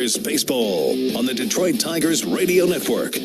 Baseball on the Detroit Tigers Radio Network.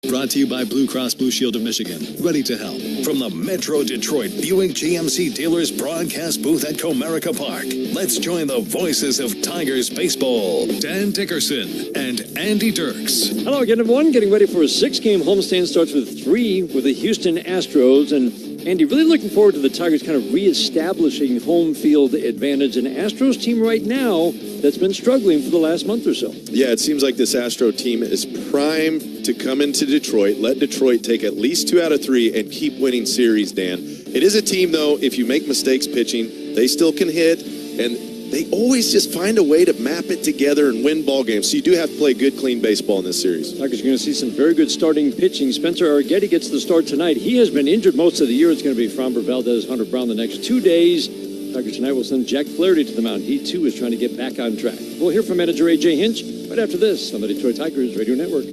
Brought to you by Blue Cross Blue Shield of Michigan. Ready to help. From the Metro Detroit Buick GMC Dealers broadcast booth at Comerica Park, let's join the voices of Tigers baseball, Dan Dickerson and Andy Dirks. Hello again, everyone. Getting ready for a 6-game homestand. Starts with 3 with the Houston Astros. And Andy, really looking forward to the Tigers kind of reestablishing home field advantage. An Astros team right now that's been struggling for the last month or so. Yeah, it seems like this Astro team is primed to come into Detroit, let Detroit take at least 2 out of 3 and keep winning series, Dan. It is a team, though, if you make mistakes pitching, they still can hit, and they always just find a way to map it together and win ball games. So you do have to play good, clean baseball in this series. Tigers are going to see some very good starting pitching. Spencer Arrighetti gets the start tonight. He has been injured most of the year. It's going to be Framber Valdez, Hunter Brown the next 2 days. Tigers tonight will send Jack Flaherty to the mound. He, too, is trying to get back on track. We'll hear from manager A.J. Hinch right after this on the Detroit Tigers Radio Network.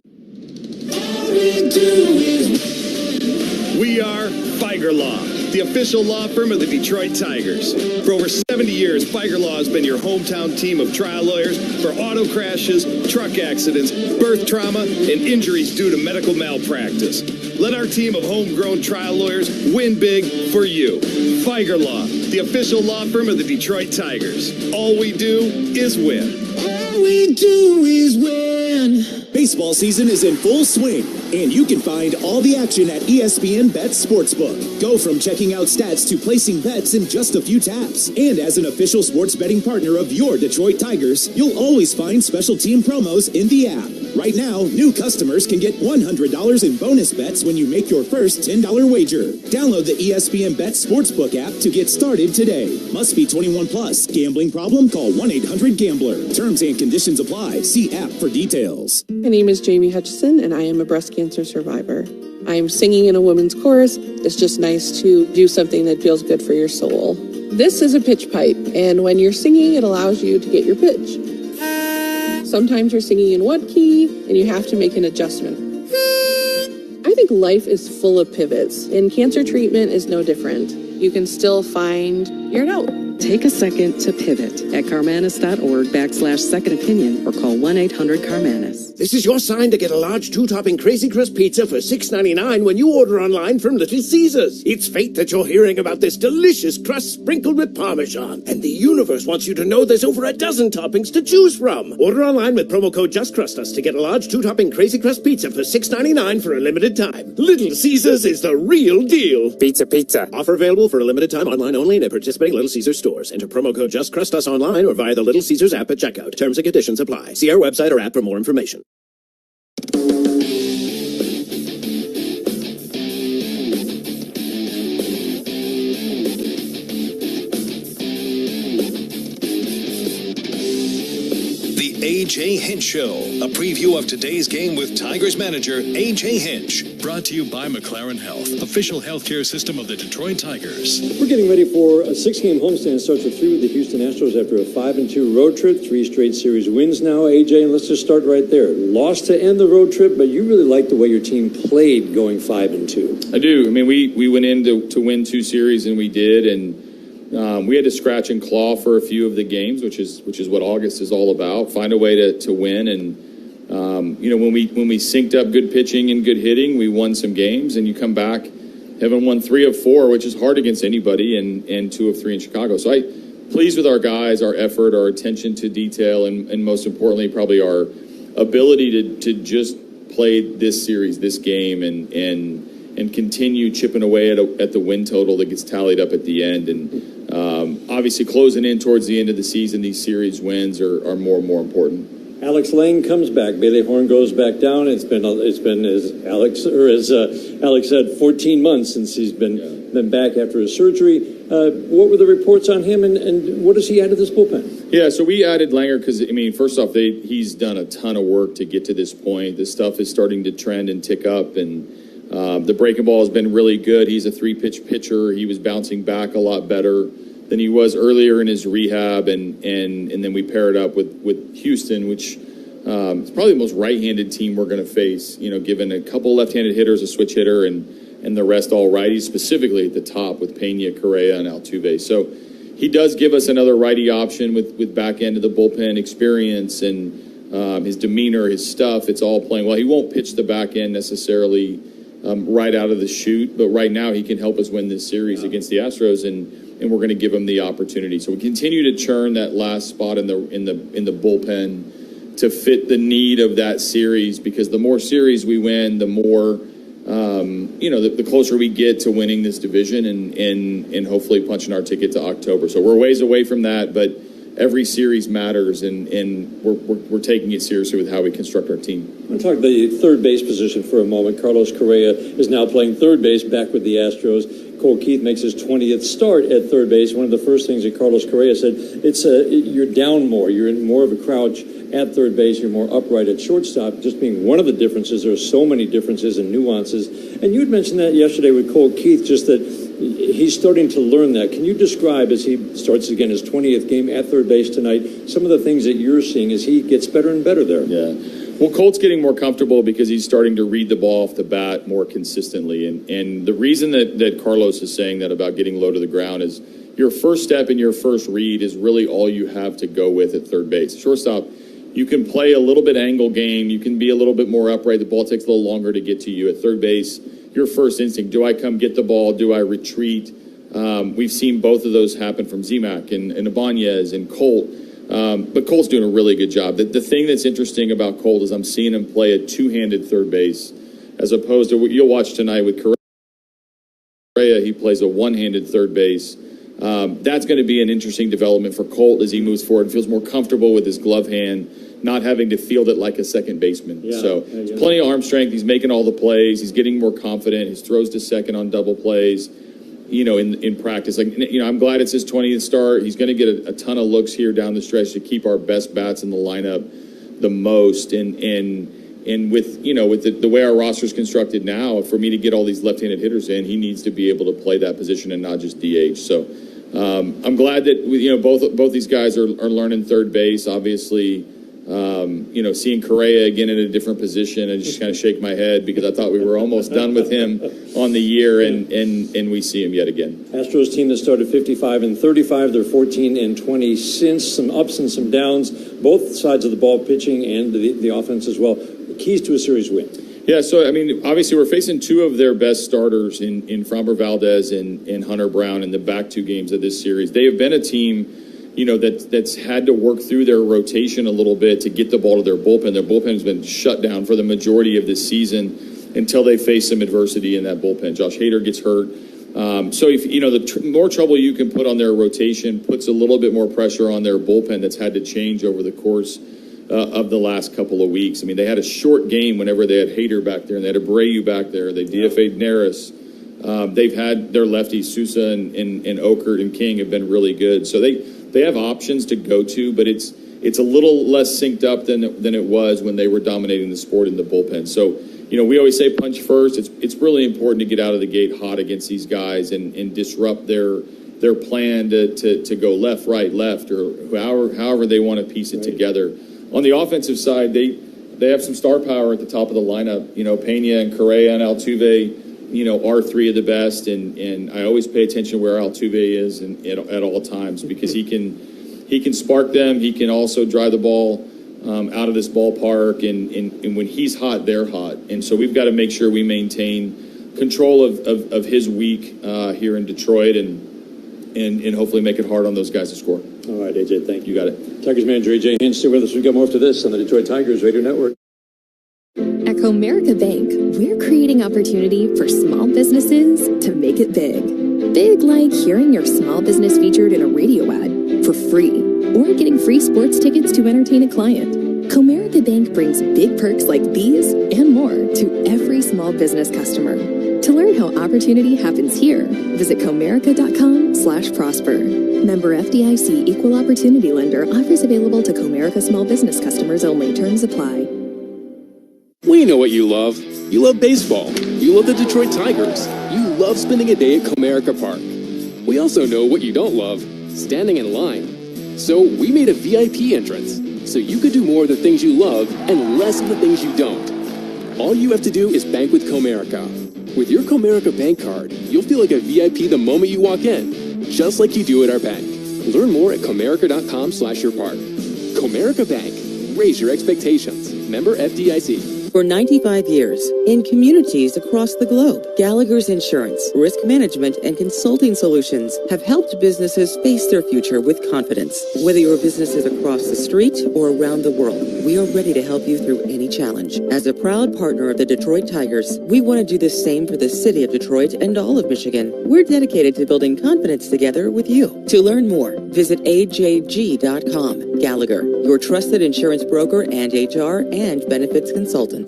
We are Feiger Law, the official law firm of the Detroit Tigers. For over 70 years, Feiger Law has been your hometown team of trial lawyers for auto crashes, truck accidents, birth trauma, and injuries due to medical malpractice. Let our team of homegrown trial lawyers win big for you. Feiger Law, the official law firm of the Detroit Tigers. All we do is win. All we do is win. Baseball season is in full swing, and you can find all the action at ESPN Bet Sportsbook. Go from checking out stats to placing bets in just a few taps. And as an official sports betting partner of your Detroit Tigers, you'll always find special team promos in the app. Right now, new customers can get $100 in bonus bets when you make your first $10 wager. Download the ESPN Bet Sportsbook app to get started today. Must be 21 plus. Gambling problem? Call 1-800-GAMBLER. Terms and conditions apply. See app for details. My name is Jamie Hutchison, and I am a breast cancer survivor. I'm singing in a women's chorus. It's just nice to do something that feels good for your soul. This is a pitch pipe, and when you're singing, it allows you to get your pitch. Sometimes you're singing in one key, and you have to make an adjustment. I think life is full of pivots, and cancer treatment is no different. You can still find your note. Take a second to pivot at carmanis.org/second opinion or call 1-800-CARMANIS. This is your sign to get a large 2-topping Crazy Crisp pizza for $6.99 when you order online from Little Caesars. It's fate that you're hearing about this delicious crust sprinkled with Parmesan. And the universe wants you to know there's over a dozen toppings to choose from. Order online with promo code JustCrustUs to get a large 2-topping Crazy Crust pizza for $6.99 for a limited time. Little Caesars is the real deal. Pizza, pizza. Offer available for a limited time online only and at participating Little Caesars stores. Enter promo code JustCrustUs online or via the Little Caesars app at checkout. Terms and conditions apply. See our website or app for more information. A.J. Hinch Show, a preview of today's game with Tigers manager A.J. Hinch. Brought to you by McLaren Health, official healthcare system of the Detroit Tigers. We're getting ready for a 6-game homestand. Starts with 3 with the Houston Astros after a 5-2 road trip. 3 straight series wins now, A.J., and let's just start right there. Lost to end the road trip, but you really like the way your team played going 5-2. I do. I mean, we went in to win 2 series, and we did, and we had to scratch and claw for a few of the games, which is what August is all about. Find a way to win, and when we synced up good pitching and good hitting, we won some games. And you come back, having won 3 of 4, which is hard against anybody, and 2 of 3 in Chicago. So I pleased with our guys, our effort, our attention to detail, and most importantly, probably our ability to just play this series, this game, and continue chipping away at the win total that gets tallied up at the end. And obviously closing in towards the end of the season, these series wins are more and more important. Alex Lang comes back. Bailey Horn goes back down. It's been as Alex said, 14 months since he's been back after his surgery. What were the reports on him, and what does he add to this bullpen? Yeah, so we added Langer because, first off, he's done a ton of work to get to this point. This stuff is starting to trend and tick up, and the breaking ball has been really good. He's a 3-pitch pitcher. He was bouncing back a lot better than he was earlier in his rehab, and then we pair it up with Houston, which is probably the most right-handed team we're going to face, given a couple left-handed hitters, a switch hitter, and the rest all righties, specifically at the top with Pena, Correa, and Altuve. So he does give us another righty option with back end of the bullpen experience and his demeanor, his stuff. It's all playing well. He won't pitch the back end necessarily right out of the chute, but right now he can help us win this series against the Astros, and we're going to give him the opportunity. So we continue to churn that last spot in the bullpen to fit the need of that series, because the more series we win, the more the closer we get to winning this division and hopefully punching our ticket to October. So we're ways away from that, but every series matters, and we're taking it seriously with how we construct our team. I'm going to talk the third base position for a moment. Carlos Correa is now playing third base back with the Astros. Cole Keith makes his 20th start at third base. One of the first things that Carlos Correa said, you're down more. You're in more of a crouch at third base. You're more upright at shortstop, just being one of the differences. There are so many differences and nuances. And you had mentioned that yesterday with Cole Keith, just that he's starting to learn that. Can you describe, as he starts again his 20th game at third base tonight, some of the things that you're seeing as he gets better and better there? Yeah. Well, Colt's getting more comfortable because he's starting to read the ball off the bat more consistently. And the reason that Carlos is saying that about getting low to the ground is your first step and your first read is really all you have to go with at third base. Shortstop, you can play a little bit angle game. You can be a little bit more upright. The ball takes a little longer to get to you. At third base, your first instinct, do I come get the ball? Do I retreat? We've seen both of those happen from Z-Mac and Ibanez and Colt. But Colt's doing a really good job. The thing that's interesting about Colt is I'm seeing him play a two-handed third base, as opposed to what you'll watch tonight with Correa. He plays a one-handed third base. That's going to be an interesting development for Colt as he moves forward and feels more comfortable with his glove hand, not having to field it like a second baseman. So plenty of arm strength. He's making all the plays. He's getting more confident. His throws to second on double plays. In practice, I'm glad it's his 20th start. He's going to get a ton of looks here down the stretch to keep our best bats in the lineup the most. And with the way our roster is constructed now, for me to get all these left-handed hitters in, he needs to be able to play that position and not just DH. So I'm glad that both these guys are learning third base. Obviously, seeing Correa again in a different position, I just kind of shake my head because I thought we were almost done with him on the year, and we see him yet again. Astros team that started 55-35, they're 14-20 since, some ups and some downs, both sides of the ball, pitching and the offense as well. Keys to a series win. Yeah, so obviously we're facing two of their best starters in Framber Valdez and Hunter Brown in the back two games of this series. They have been a team that's had to work through their rotation a little bit to get the ball to their bullpen. Their bullpen has been shut down for the majority of this season until they face some adversity in that bullpen. Josh Hader gets hurt. So if the more trouble you can put on their rotation puts a little bit more pressure on their bullpen that's had to change over the course of the last couple of weeks. They had a short game whenever they had Hader back there, and they had Abreu back there. They DFA'd Neris. They've had their lefties, Sousa and Okert and King have been really good. So they have options to go to, but it's a little less synced up than it was when they were dominating the sport in the bullpen. So, we always say punch first. It's really important to get out of the gate hot against these guys and disrupt their plan to go left, right, left, or however they want to piece it together. On the offensive side, they have some star power at the top of the lineup. Pena and Correa and Altuve, are three of the best, and I always pay attention where Altuve is at all times, because he can spark them. He can also drive the ball out of this ballpark, and when he's hot, they're hot. And so we've got to make sure we maintain control of his week here in Detroit, and hopefully make it hard on those guys to score. All right, AJ, thank you. You got it. Tigers manager AJ Hinch, stay with us. We've got more after this on the Detroit Tigers Radio Network. At Comerica Bank, we're creating opportunity for small businesses to make it big. Big like hearing your small business featured in a radio ad for free, or getting free sports tickets to entertain a client. Comerica Bank brings big perks like these and more to every small business customer. To learn how opportunity happens here, visit comerica.com/prosper. Member FDIC Equal Opportunity Lender. Offers available to Comerica small business customers only. Terms apply. We know what you love. You love baseball. You love the Detroit Tigers. You love spending a day at Comerica Park. We also know what you don't love, standing in line. So we made a VIP entrance, so you could do more of the things you love and less of the things you don't. All you have to do is bank with Comerica. With your Comerica bank card, you'll feel like a VIP the moment you walk in, just like you do at our bank. Learn more at comerica.com/yourpark. Comerica Bank. Raise your expectations. Member FDIC. For 95 years, in communities across the globe, Gallagher's Insurance, Risk Management, and Consulting Solutions have helped businesses face their future with confidence. Whether your business is across the street or around the world, we are ready to help you through any challenge. As a proud partner of the Detroit Tigers, we want to do the same for the city of Detroit and all of Michigan. We're dedicated to building confidence together with you. To learn more, visit ajg.com. Gallagher, your trusted insurance broker and HR and benefits consultant.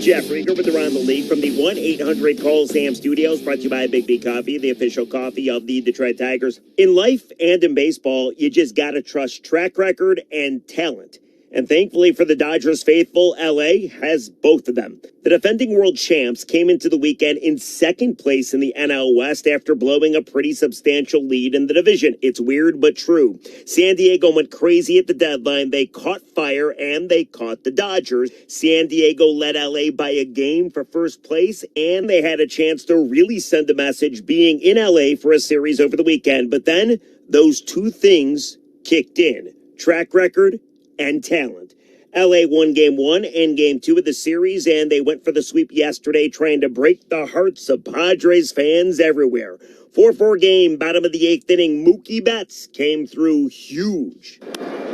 Jeff Rieger with Around the League from the 1-800-CALL-SAM studios, brought to you by Big B Coffee, the official coffee of the Detroit Tigers. In life and in baseball, you just got to trust track record and talent. And thankfully for the Dodgers faithful, LA has both of them. The defending world champs came into the weekend in second place in the NL West after blowing a pretty substantial lead in the division. It's weird, but true. San Diego went crazy at the deadline. They caught fire and they caught the Dodgers. San Diego led LA by a game for first place, and they had a chance to really send a message being in LA for a series over the weekend. But then those two things kicked in: track record and talent. LA won game 1 and game 2 of the series, and they went for the sweep yesterday, trying to break the hearts of Padres fans everywhere. 4-4 game, bottom of the 8th inning. Mookie Betts came through huge.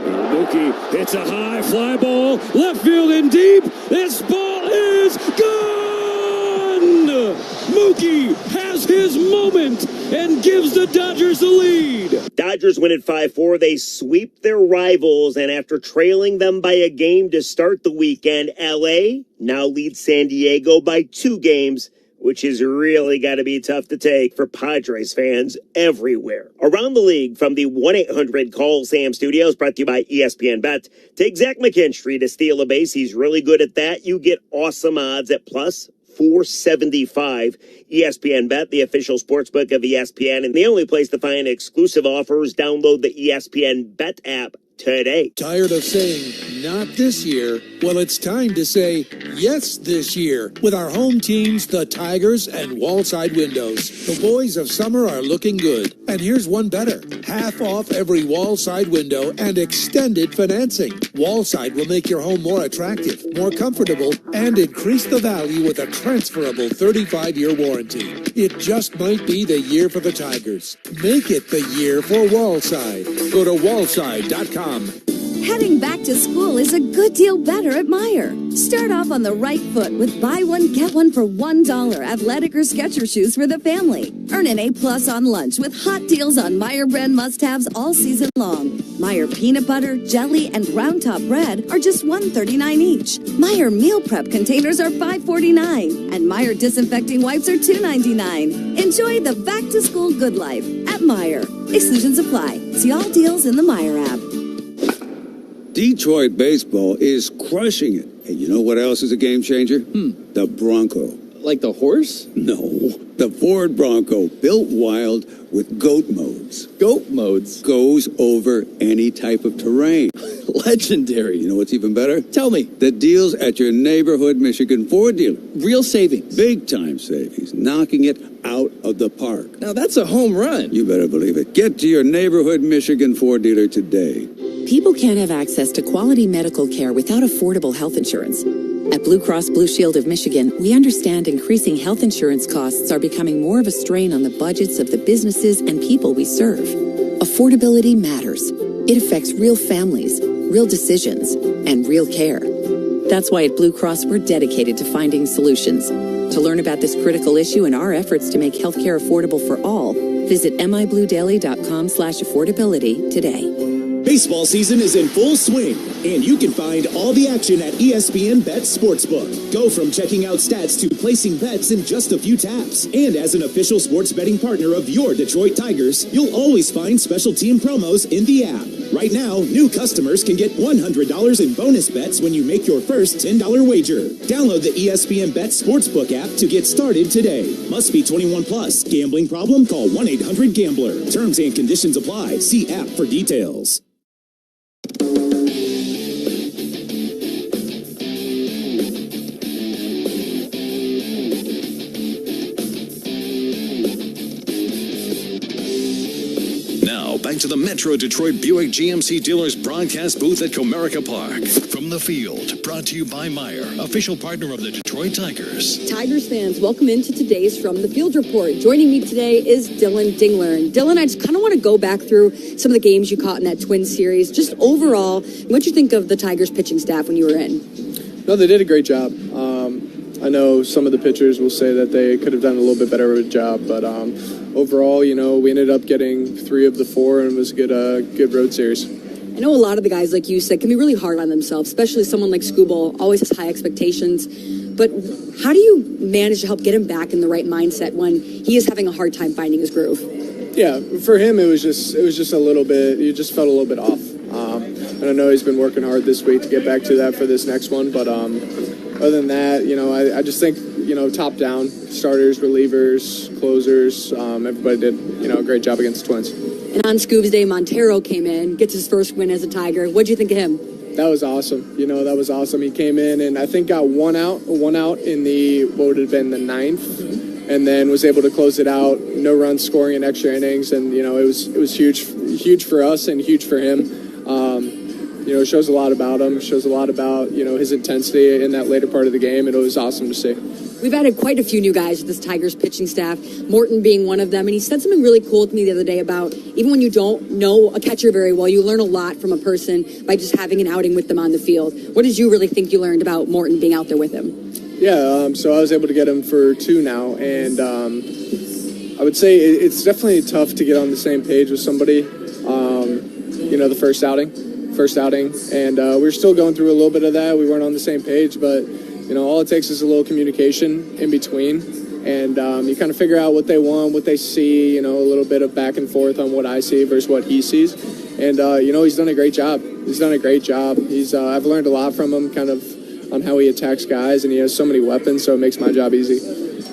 Mookie hits a high fly ball, left field and deep. This ball is gone! Mookie has his moment and gives the Dodgers the lead. Dodgers win at 5-4. They sweep their rivals, and after trailing them by a game to start the weekend, LA now leads San Diego by 2 games, which is really got to be tough to take for Padres fans everywhere. Around the league from the 1-800-CALL-SAM studios, brought to you by ESPN Bet. Take Zach McKinstry to steal a base. He's really good at that. You get awesome odds at plus 475. ESPN Bet, the official sportsbook of ESPN, and the only place to find exclusive offers. Download the ESPN Bet app today. Tired of saying not this year? Well, it's time to say yes this year with our home teams, the Tigers and Wallside Windows. The boys of summer are looking good. And here's one better: half off every Wallside window and extended financing. Wallside will make your home more attractive, more comfortable, and increase the value with a transferable 35-year warranty. It just might be the year for the Tigers. Make it the year for Wallside. Go to wallside.com. Heading back to school is a good deal better at Meijer. Start off on the right foot with buy one, get one for $1 athletic or Skechers shoes for the family. Earn an A+ on lunch with hot deals on Meijer brand must-haves all season long. Meijer peanut butter, jelly, and ground top bread are just $1.39 each. Meijer meal prep containers are $5.49. And Meijer disinfecting wipes are $2.99. Enjoy the back-to-school good life at Meijer. Exclusions apply. See all deals in the Meijer app. Detroit baseball is crushing it. And you know what else is a game changer? The Bronco. Like the horse? No, the Ford Bronco, built wild with GOAT modes. GOAT modes? Goes over any type of terrain. Legendary. You know what's even better? Tell me. The deals at your neighborhood Michigan Ford dealer. Real savings. Big time savings. Knocking it out of the park. Now that's a home run. You better believe it. Get to your neighborhood Michigan Ford dealer today. People can't have access to quality medical care without affordable health insurance. At Blue Cross Blue Shield of Michigan, we understand increasing health insurance costs are becoming more of a strain on the budgets of the businesses and people we serve. Affordability matters. It affects real families, real decisions, and real care. That's why at Blue Cross, we're dedicated to finding solutions. To learn about this critical issue and our efforts to make healthcare affordable for all, visit mibluedaily.com/affordability today. Baseball season is in full swing, and you can find all the action at ESPN Bet Sportsbook. Go from checking out stats to placing bets in just a few taps. And as an official sports betting partner of your Detroit Tigers, you'll always find special team promos in the app. Right now, new customers can get $100 in bonus bets when you make your first $10 wager. Download the ESPN Bet Sportsbook app to get started today. Must be 21 plus. Gambling problem? Call 1-800-GAMBLER. Terms and conditions apply. See app for details. Now, back to the Metro Detroit Buick GMC dealers broadcast booth at Comerica Park. From the field, brought to you by Meyer, official partner of the Detroit Tigers. Tigers fans, welcome into today's From the Field Report. Joining me today is Dylan Dingler. And Dylan, I just kind of want to go back through some of the games you caught in that Twins series. Just overall, what'd you think of the Tigers pitching staff when you were in? No, they did a great job. I know some of the pitchers will say that they could have done a little bit better of a job, but overall, you know, we ended up getting 3 of the 4, and it was a good road series. I know a lot of the guys, like you said, can be really hard on themselves, especially someone like Skubal, always has high expectations. But how do you manage to help get him back in the right mindset when he is having a hard time finding his groove? Yeah, for him, it was just a little bit. You just felt a little bit off. And I know he's been working hard this week to get back to that for this next one. But other than that, you know, I just think, you know, top down, starters, relievers, closers, everybody did, you know, a great job against the Twins. And on Scoob's Day, Montero came in, gets his first win as a Tiger. What'd you think of him? That was awesome. You know, that was awesome. He came in and I think got one out in the, what would have been the 9th, and then was able to close it out. No runs scoring in extra innings, and you know, it was huge for us and huge for him. You know, it shows a lot about him. Shows a lot about, you know, his intensity in that later part of the game, and it was awesome to see. We've added quite a few new guys to this Tigers pitching staff, Morton being one of them, and he said something really cool to me the other day about even when you don't know a catcher very well, you learn a lot from a person by just having an outing with them on the field. What did you really think you learned about Morton being out there with him? Yeah, so I was able to get him for 2 now, and I would say it's definitely tough to get on the same page with somebody, you know, the first outing, and we were still going through a little bit of that. We weren't on the same page, but you know, all it takes is a little communication in between, and you kind of figure out what they want, what they see, you know, a little bit of back and forth on what I see versus what he sees. And, you know, he's done a great job. I've learned a lot from him, kind of on how he attacks guys, and he has so many weapons, so it makes my job easy.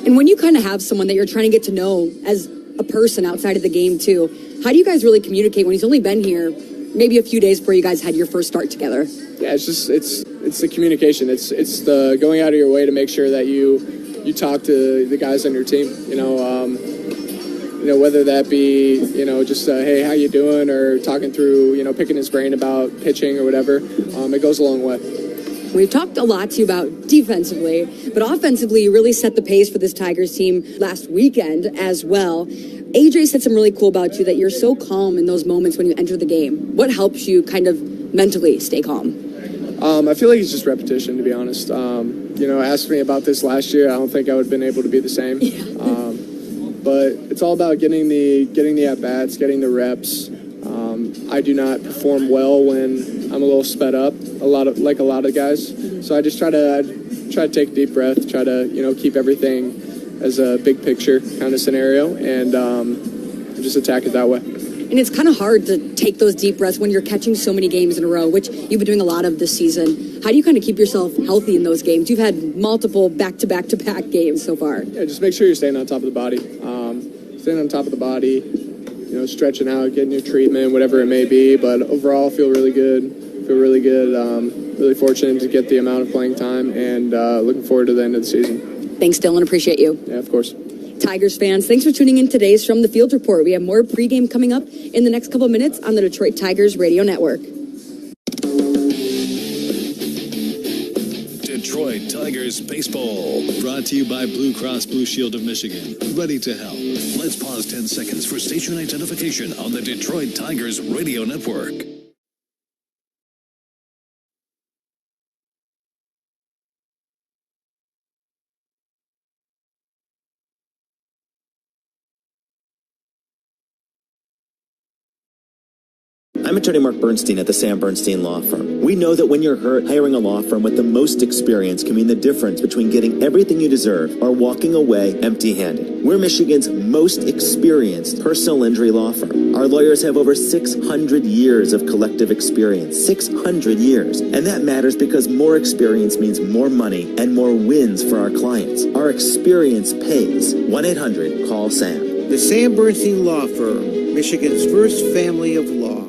And when you kind of have someone that you're trying to get to know as a person outside of the game, too, how do you guys really communicate when he's only been here maybe a few days before you guys had your first start together? Yeah, it's the communication. It's the going out of your way to make sure that you talk to the guys on your team. You know, whether that be, you know, just hey, how you doing, or talking through, you know, picking his brain about pitching or whatever. It goes a long way. We've talked a lot to you about defensively, but offensively, you really set the pace for this Tigers team last weekend as well. AJ said something really cool about you, that you're so calm in those moments when you enter the game. What helps you kind of mentally stay calm? I feel like it's just repetition, to be honest. You know, asked me about this last year. I don't think I would have been able to be the same. But it's all about getting the at-bats, getting the reps. I do not perform well when I'm a little sped up, a lot of guys. So I just try to take a deep breath, try to, you know, keep everything as a big picture kind of scenario, and just attack it that way. And it's kind of hard to take those deep breaths when you're catching so many games in a row, which you've been doing a lot of this season. How do you kind of keep yourself healthy in those games? You've had multiple back-to-back-to-back games so far. Yeah, just make sure you're staying on top of the body. Staying on top of the body, you know, stretching out, getting your treatment, whatever it may be. But overall, feel really good. Really fortunate to get the amount of playing time, and looking forward to the end of the season. Thanks, Dylan. Appreciate you. Yeah, of course. Tigers fans, thanks for tuning in today's From the Field Report. We have more pregame coming up in the next couple of minutes on the Detroit Tigers Radio Network. Detroit Tigers Baseball, brought to you by Blue Cross Blue Shield of Michigan. Ready to help. Let's pause 10 seconds for station identification on the Detroit Tigers Radio Network. I'm attorney Mark Bernstein at the Sam Bernstein Law Firm. We know that when you're hurt, hiring a law firm with the most experience can mean the difference between getting everything you deserve or walking away empty-handed. We're Michigan's most experienced personal injury law firm. Our lawyers have over 600 years of collective experience. 600 years. And that matters because more experience means more money and more wins for our clients. Our experience pays. 1-800-CALL-SAM. The Sam Bernstein Law Firm, Michigan's first family of law.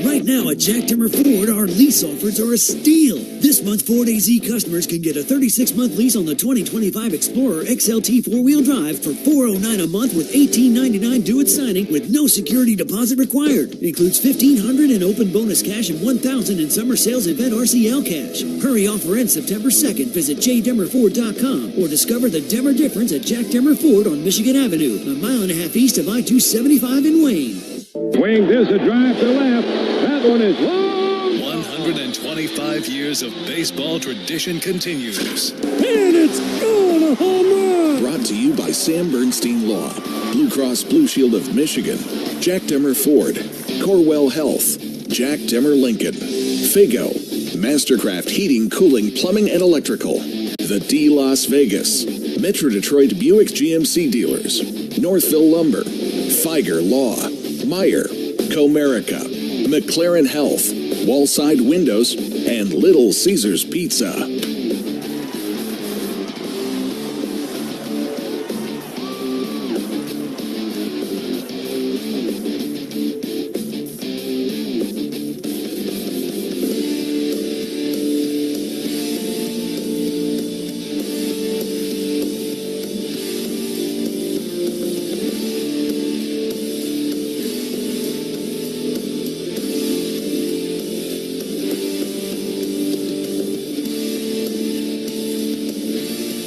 Right Now at Jack Timmer Ford, our lease offers are a steal. This month, Ford AZ customers can get a 36-month lease on the 2025 Explorer XLT four-wheel drive for $409 a month with $1899 due at signing with no security deposit required. It includes $1,500 in open bonus cash and $1,000 in summer sales event RCL cash. Hurry, offer ends September 2nd. Visit jdimmerford.com or discover the Dimmer difference at Jack Dimmer Ford on Michigan Avenue, a mile and a half east of I-275 in Wayne. Wayne, there's a drive to left. That one is long. 125 years of baseball tradition continues. And it's gone, a home run. Brought to you by Sam Bernstein Law, Blue Cross Blue Shield of Michigan, Jack Dimmer Ford, Corwell Health, Jack Dimmer Lincoln, Fago, Mastercraft Heating, Cooling, Plumbing, and Electrical, The D Las Vegas, Metro Detroit Buick GMC Dealers, Northville Lumber, Feiger Law, Meyer, Comerica, McLaren Health, Wallside Windows, and Little Caesars Pizza.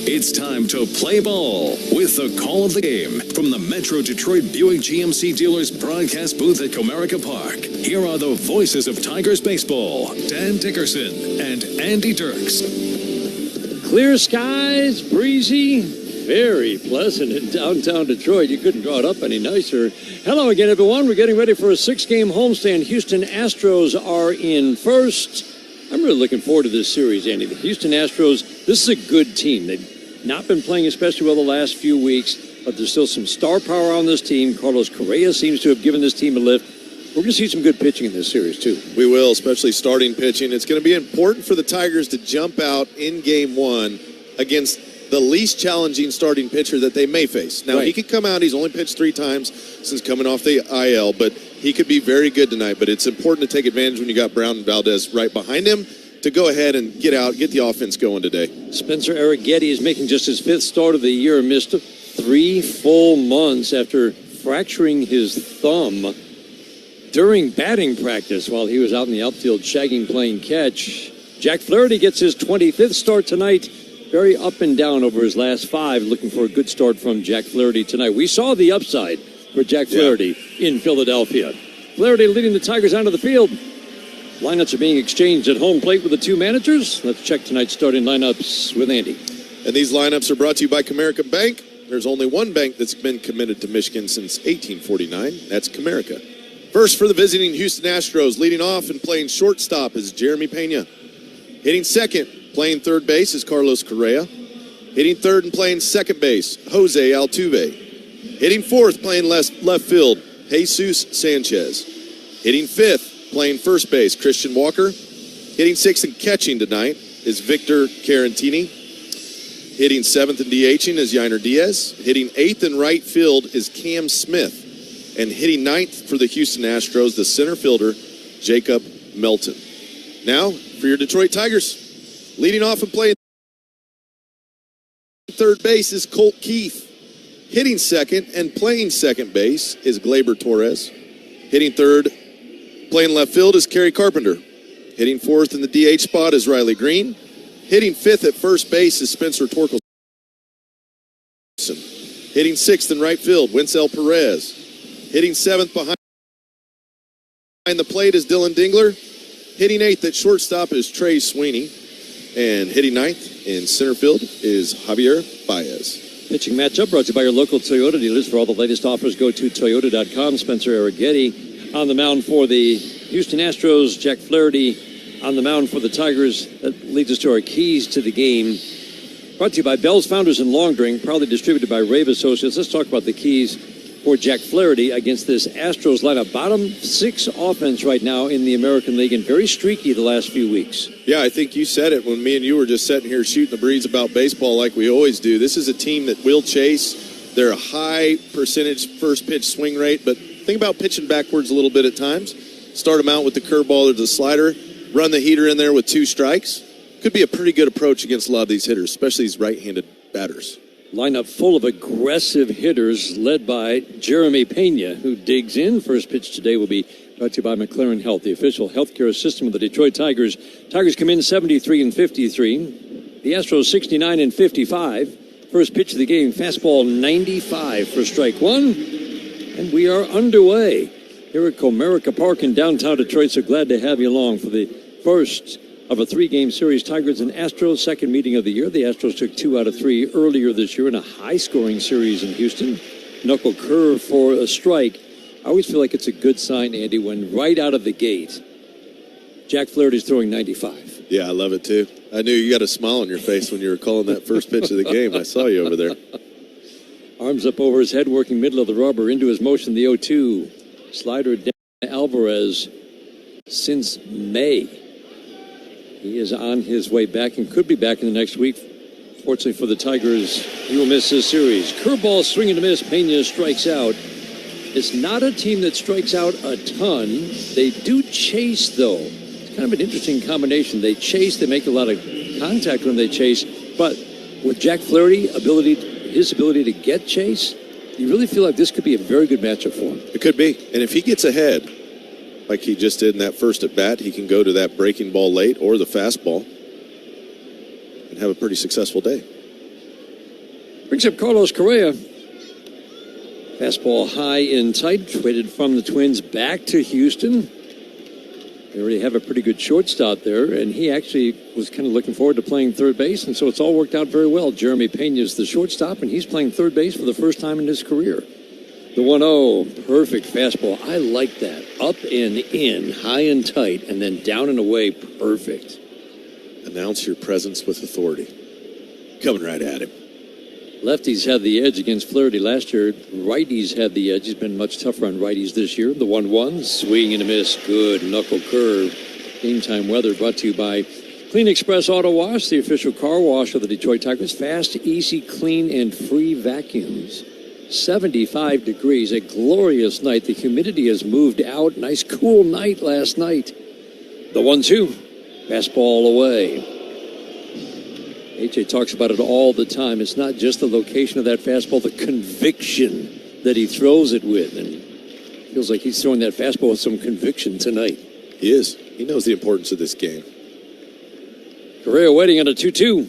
It's time to play ball with the call of the game from the Metro Detroit Buick GMC Dealers broadcast booth at Comerica Park. Here are the voices of Tigers baseball, Dan Dickerson and Andy Dirks. Clear skies, breezy, very pleasant in downtown Detroit. You couldn't draw it up any nicer. Hello again, everyone. We're getting ready for a 6-game homestand. Houston Astros are in first. I'm really looking forward to this series, Andy. The Houston Astros, this is a good team. They've not been playing especially well the last few weeks, but there's still some star power on this team. Carlos Correa seems to have given this team a lift. We're going to see some good pitching in this series, too. We will, especially starting pitching. It's going to be important for the Tigers to jump out in Game 1 against the least challenging starting pitcher that they may face. Now, He could come out. He's only pitched 3 times since coming off the IL, but he could be very good tonight. But it's important to take advantage when you got Brown and Valdez right behind him to go ahead and get the offense going today. Spencer Arrighetti is making just his 5th start of the year, missed 3 full months after fracturing his thumb during batting practice while he was out in the outfield shagging playing catch. Jack Flaherty gets his 25th start tonight. Very up and down over his last 5. Looking for a good start from Jack Flaherty tonight. We saw the upside for Jack Flaherty in Philadelphia. Flaherty leading the Tigers onto the field. Lineups are being exchanged at home plate with the 2 managers. Let's check tonight's starting lineups with Andy. And these lineups are brought to you by Comerica Bank. There's only one bank that's been committed to Michigan since 1849. That's Comerica. First for the visiting Houston Astros, leading off and playing shortstop is Jeremy Pena. Hitting second, playing third base is Carlos Correa. Hitting third and playing second base, Jose Altuve. Hitting fourth, playing left field, Jesus Sanchez. Hitting fifth, playing first base, Christian Walker. Hitting sixth and catching tonight is Victor Carantini. Hitting seventh and DHing is Yainer Diaz. Hitting eighth in right field is Cam Smith. And hitting ninth for the Houston Astros, the center fielder, Jacob Melton. Now, for your Detroit Tigers, leading off and playing third base is Colt Keith. Hitting second and playing second base is Gleyber Torres. Hitting third, playing left field is Kerry Carpenter. Hitting fourth in the DH spot is Riley Green. Hitting fifth at first base is Spencer Torkelson. Hitting sixth in right field, Winsell Perez. Hitting seventh behind the plate is Dylan Dingler. Hitting eighth at shortstop is Trey Sweeney. And hitting ninth in center field is Javier Baez. Pitching matchup brought to you by your local Toyota dealers. For all the latest offers, go to Toyota.com. Spencer Arrighetti on the mound for the Houston Astros. Jack Flaherty on the mound for the Tigers. That leads us to our keys to the game. Brought to you by Bell's Founders in Long Drink, proudly distributed by Rave Associates. Let's talk about the keys for Jack Flaherty against this Astros lineup. Bottom 6 offense right now in the American League and very streaky the last few weeks. Yeah, I think you said it when me and you were just sitting here shooting the breeze about baseball like we always do. This is a team that will chase. They're a high percentage first pitch swing rate, but think about pitching backwards a little bit at times. start him out with the curveball or the slider, run the heater in there with 2 strikes. Could be a pretty good approach against a lot of these hitters, especially these right-handed batters. Lineup full of aggressive hitters led by Jeremy Pena, who digs in. First pitch today will be brought to you by McLaren Health, the official healthcare system of the Detroit Tigers. Tigers come in 73-53. The Astros 69-55. First pitch of the game, fastball 95 for strike 1. And we are underway here at Comerica Park in downtown Detroit. So glad to have you along for the first of a 3-game series, Tigers and Astros, second meeting of the year. The Astros took 2 out of 3 earlier this year in a high-scoring series in Houston. Knuckle curve for a strike. I always feel like it's a good sign, Andy, when right out of the gate, Jack Flaherty's throwing 95. Yeah, I love it, too. I knew you got a smile on your face when you were calling that first pitch of the game. I saw you over there. Arms up over his head, working middle of the rubber, into his motion, the 0-2. Slider down to Alvarez since May. He is on his way back and could be back in the next week. Fortunately for the Tigers, he will miss this series. Curveball swing and a miss. Pena strikes out. It's not a team that strikes out a ton. They do chase, though. It's kind of an interesting combination. They chase. They make a lot of contact when they chase. But with Jack Flaherty, his ability to get chase, you really feel like this could be a very good matchup for him. It could be. And if he gets ahead, like he just did in that first at bat, he can go to that breaking ball late or the fastball and have a pretty successful day. Brings up Carlos Correa. Fastball high and tight, traded from the Twins back to Houston. They already have a pretty good shortstop there, and he actually was kind of looking forward to playing third base, and so it's all worked out very well. Jeremy Pena is the shortstop, and he's playing third base for the first time in his career. The 1-0, perfect fastball. I like that. Up and in, high and tight, and then down and away, perfect. Announce your presence with authority. Coming right at him. Lefties had the edge against Flaherty last year. Righties had the edge. He's been much tougher on righties this year. The 1-1, swing and a miss. Good knuckle curve. Game time weather brought to you by Clean Express Auto Wash, the official car wash of the Detroit Tigers. Fast, easy, clean, and free vacuums. 75 degrees, a glorious night. The humidity has moved out. Nice cool night last night. The 1-2, fastball away. AJ talks about it all the time. It's not just the location of that fastball, the conviction that he throws it with. And feels like he's throwing that fastball with some conviction tonight. He is. He knows the importance of this game. Correa waiting on a 2-2.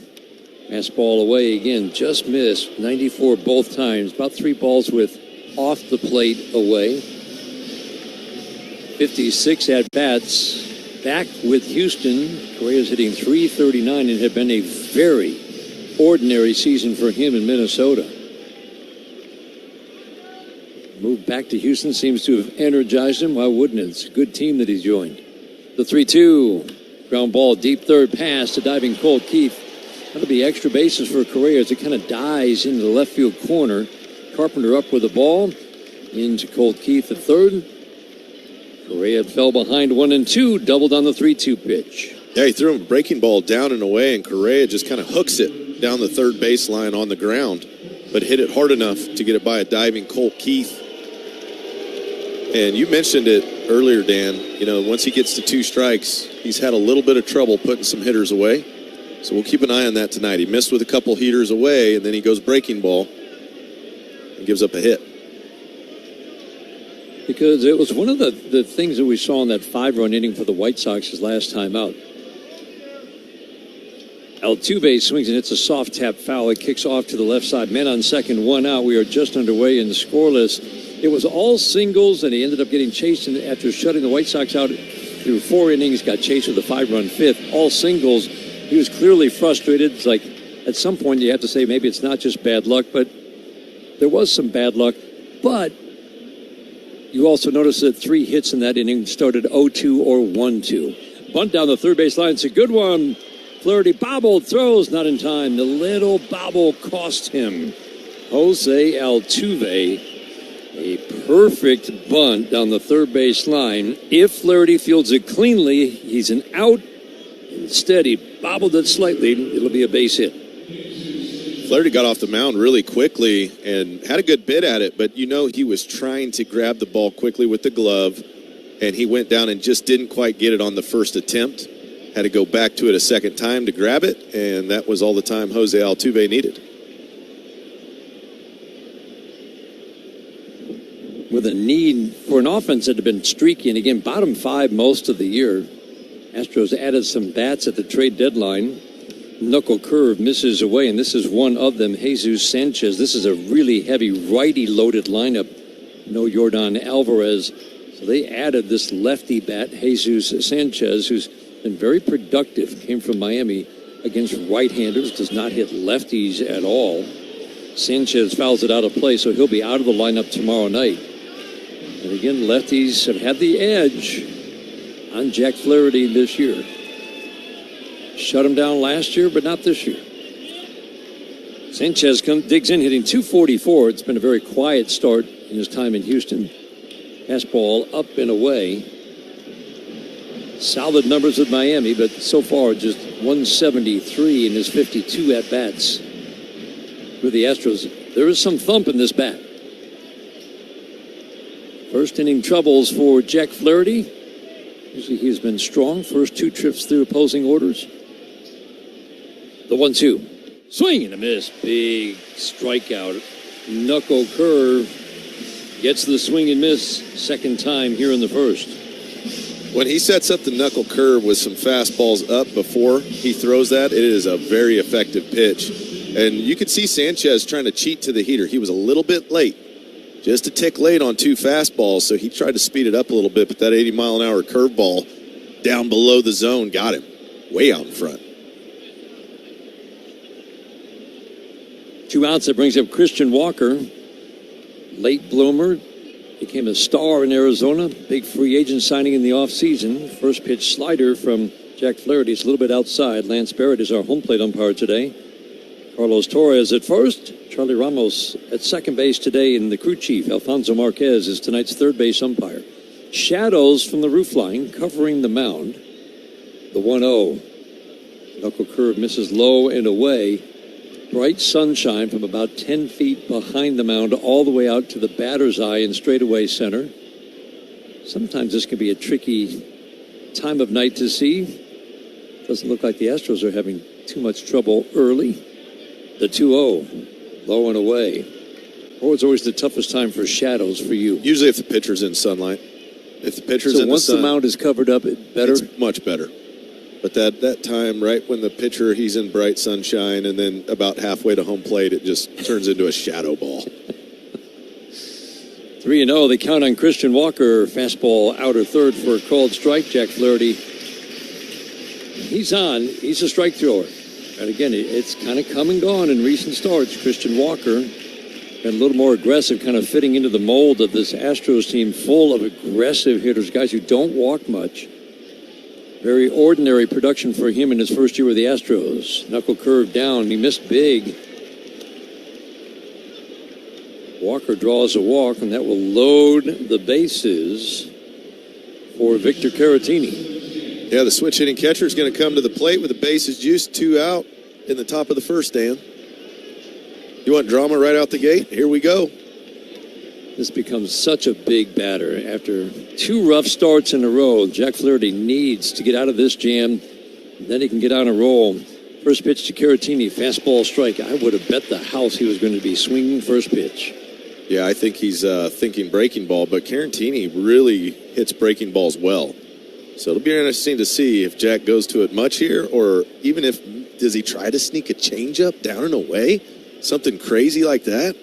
Fastball away again, just missed. 94 both times. About 3 balls with off the plate away. 56 at-bats. Back with Houston. Correa's hitting .339 and had been a very ordinary season for him in Minnesota. Moved back to Houston seems to have energized him. Why wouldn't it? It's a good team that he's joined. The 3-2. Ground ball, deep third pass to diving Colt Keith. That'll be extra bases for Correa as it kind of dies into the left field corner. Carpenter up with the ball. Into Colt Keith at third. Correa fell behind 1-2, doubled on the 3-2 pitch. Yeah, he threw a breaking ball down and away, and Correa just kind of hooks it down the third baseline on the ground, but hit it hard enough to get it by a diving Colt Keith. And you mentioned it earlier, Dan. You know, once he gets to 2 strikes, he's had a little bit of trouble putting some hitters away. So we'll keep an eye on that tonight. He missed with a couple heaters away, and then he goes breaking ball and gives up a hit. Because it was one of the things that we saw in that 5-run inning for the White Sox his last time out. Altuve swings and hits a soft tap foul. It kicks off to the left side. Men on second, 1 out. We are just underway in the scoreless. It was all singles, and he ended up getting chased after shutting the White Sox out through 4 innings. Got chased with a 5-run 5th. All singles. He was clearly frustrated. It's like at some point you have to say maybe it's not just bad luck, but there was some bad luck. But you also notice that 3 hits in that inning started 0-2 or 1-2. Bunt down the third base line. It's a good one. Flaherty bobbled, throws, not in time. The little bobble cost him. Jose Altuve, a perfect bunt down the third base line. If Flaherty fields it cleanly, he's an out. Instead, he bobbled it slightly. It'll be a base hit. Flaherty got off the mound really quickly and had a good bit at it, but you know he was trying to grab the ball quickly with the glove and he went down and just didn't quite get it on the first attempt. Had to go back to it a second time to grab it, and that was all the time Jose Altuve needed. With a need for an offense that had been streaky, and again, bottom 5 most of the year. Astros added some bats at the trade deadline. Knuckle curve misses away, and this is one of them, Jesus Sanchez. This is a really heavy righty-loaded lineup. No Yordan Alvarez. So they added this lefty bat, Jesus Sanchez, who's been very productive. Came from Miami against right-handers, does not hit lefties at all. Sanchez fouls it out of play, so he'll be out of the lineup tomorrow night. And again, lefties have had the edge on Jack Flaherty this year. Shut him down last year, but not this year. Sanchez digs in, hitting .244. It's been a very quiet start in his time in Houston. Fastball up and away. Solid numbers with Miami, but so far just 173 in his 52 at-bats with the Astros. There is some thump in this bat. First inning troubles for Jack Flaherty. Usually he's been strong. First 2 trips through opposing orders. The 1-2. Swing and a miss. Big strikeout. Knuckle curve. Gets the swing and miss second time here in the first. When he sets up the knuckle curve with some fastballs up before he throws that, it is a very effective pitch. And you could see Sanchez trying to cheat to the heater. He was a little bit late. Just a tick late on 2 fastballs, so he tried to speed it up a little bit, but that 80-mile-an-hour curveball down below the zone got him way out in front. 2 outs, that brings up Christian Walker. Late bloomer, became a star in Arizona. Big free agent signing in the offseason. First pitch slider from Jack Flaherty. It's a little bit outside. Lance Barrett is our home plate umpire today. Carlos Torres at first. Charlie Ramos at second base today, and the crew chief, Alfonso Marquez, is tonight's third base umpire. Shadows from the roof line covering the mound. The 1-0. Knuckle curve misses low and away. Bright sunshine from about 10 feet behind the mound all the way out to the batter's eye in straightaway center. Sometimes this can be a tricky time of night to see. Doesn't look like the Astros are having too much trouble early. The 2-0, low and away. It's always the toughest time for shadows for you. Usually if the pitcher's in sunlight. If the pitcher's in the sun. So once the mound is covered up, it's better? It's much better. But that time, right when the pitcher, he's in bright sunshine, and then about halfway to home plate, it just turns into a shadow ball. 3-0, they count on Christian Walker. Fastball outer third for a called strike. Jack Flaherty, he's on. He's a strike thrower. And again, it's kind of come and gone in recent starts. Christian Walker been a little more aggressive, kind of fitting into the mold of this Astros team full of aggressive hitters, guys who don't walk much. Very ordinary production for him in his first year with the Astros. Knuckle curve down. He missed big. Walker draws a walk, and that will load the bases for Victor Caratini. Yeah, the switch hitting catcher is going to come to the plate with the bases juiced. 2 out in the top of the first, Dan. You want drama right out the gate? Here we go. This becomes such a big batter. After 2 rough starts in a row, Jack Flaherty needs to get out of this jam. Then he can get on a roll. First pitch to Caratini, fastball strike. I would have bet the house he was going to be swinging first pitch. Yeah, I think he's thinking breaking ball, but Caratini really hits breaking balls well. So it'll be interesting to see if Jack goes to it much here, or even does he try to sneak a changeup down and away? Something crazy like that?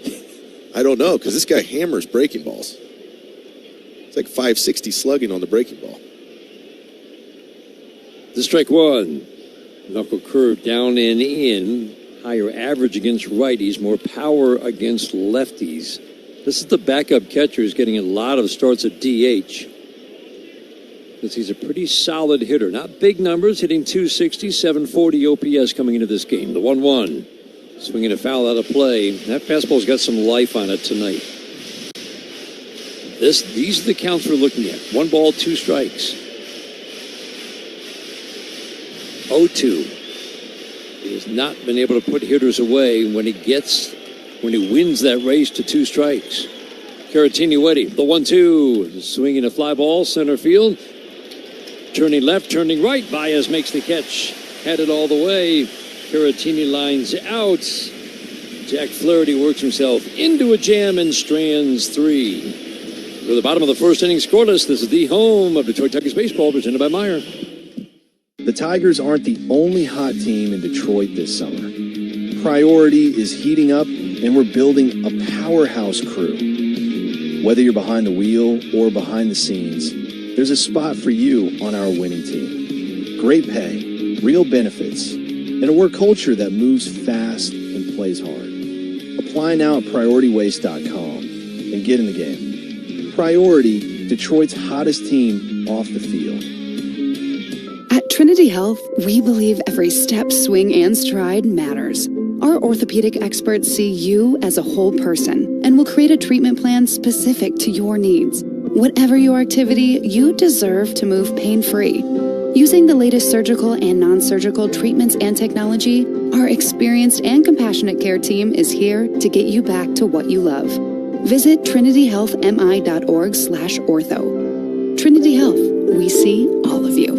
I don't know, because this guy hammers breaking balls. It's like 560 slugging on the breaking ball. The strike 1. Knuckle curve down and in. Higher average against righties, more power against lefties. This is the backup catcher who's getting a lot of starts at DH. Because he's a pretty solid hitter. Not big numbers, hitting .260, 740 OPS coming into this game. The 1-1. Swinging a foul out of play. That fastball's got some life on it tonight. These are the counts we're looking at. 1 ball, 2 strikes. 0-2. He has not been able to put hitters away when he wins that race to 2 strikes. Caratini-Weddy, the 1-2, swinging a fly ball, center field. Turning left, turning right. Baez makes the catch. Had it all the way. Caratini lines out. Jack Flaherty works himself into a jam and strands 3. To the bottom of the first inning scoreless, this is the home of Detroit Tigers baseball, presented by Meyer. The Tigers aren't the only hot team in Detroit this summer. Priority is heating up, and we're building a powerhouse crew. Whether you're behind the wheel or behind the scenes, there's a spot for you on our winning team. Great pay, real benefits, and a work culture that moves fast and plays hard. Apply now at PriorityWaste.com and get in the game. Priority, Detroit's hottest team off the field. At Trinity Health, we believe every step, swing, and stride matters. Our orthopedic experts see you as a whole person and will create a treatment plan specific to your needs. Whatever your activity, you deserve to move pain-free. Using the latest surgical and non-surgical treatments and technology, our experienced and compassionate care team is here to get you back to what you love. Visit trinityhealthmi.org/ortho. Trinity Health, we see all of you.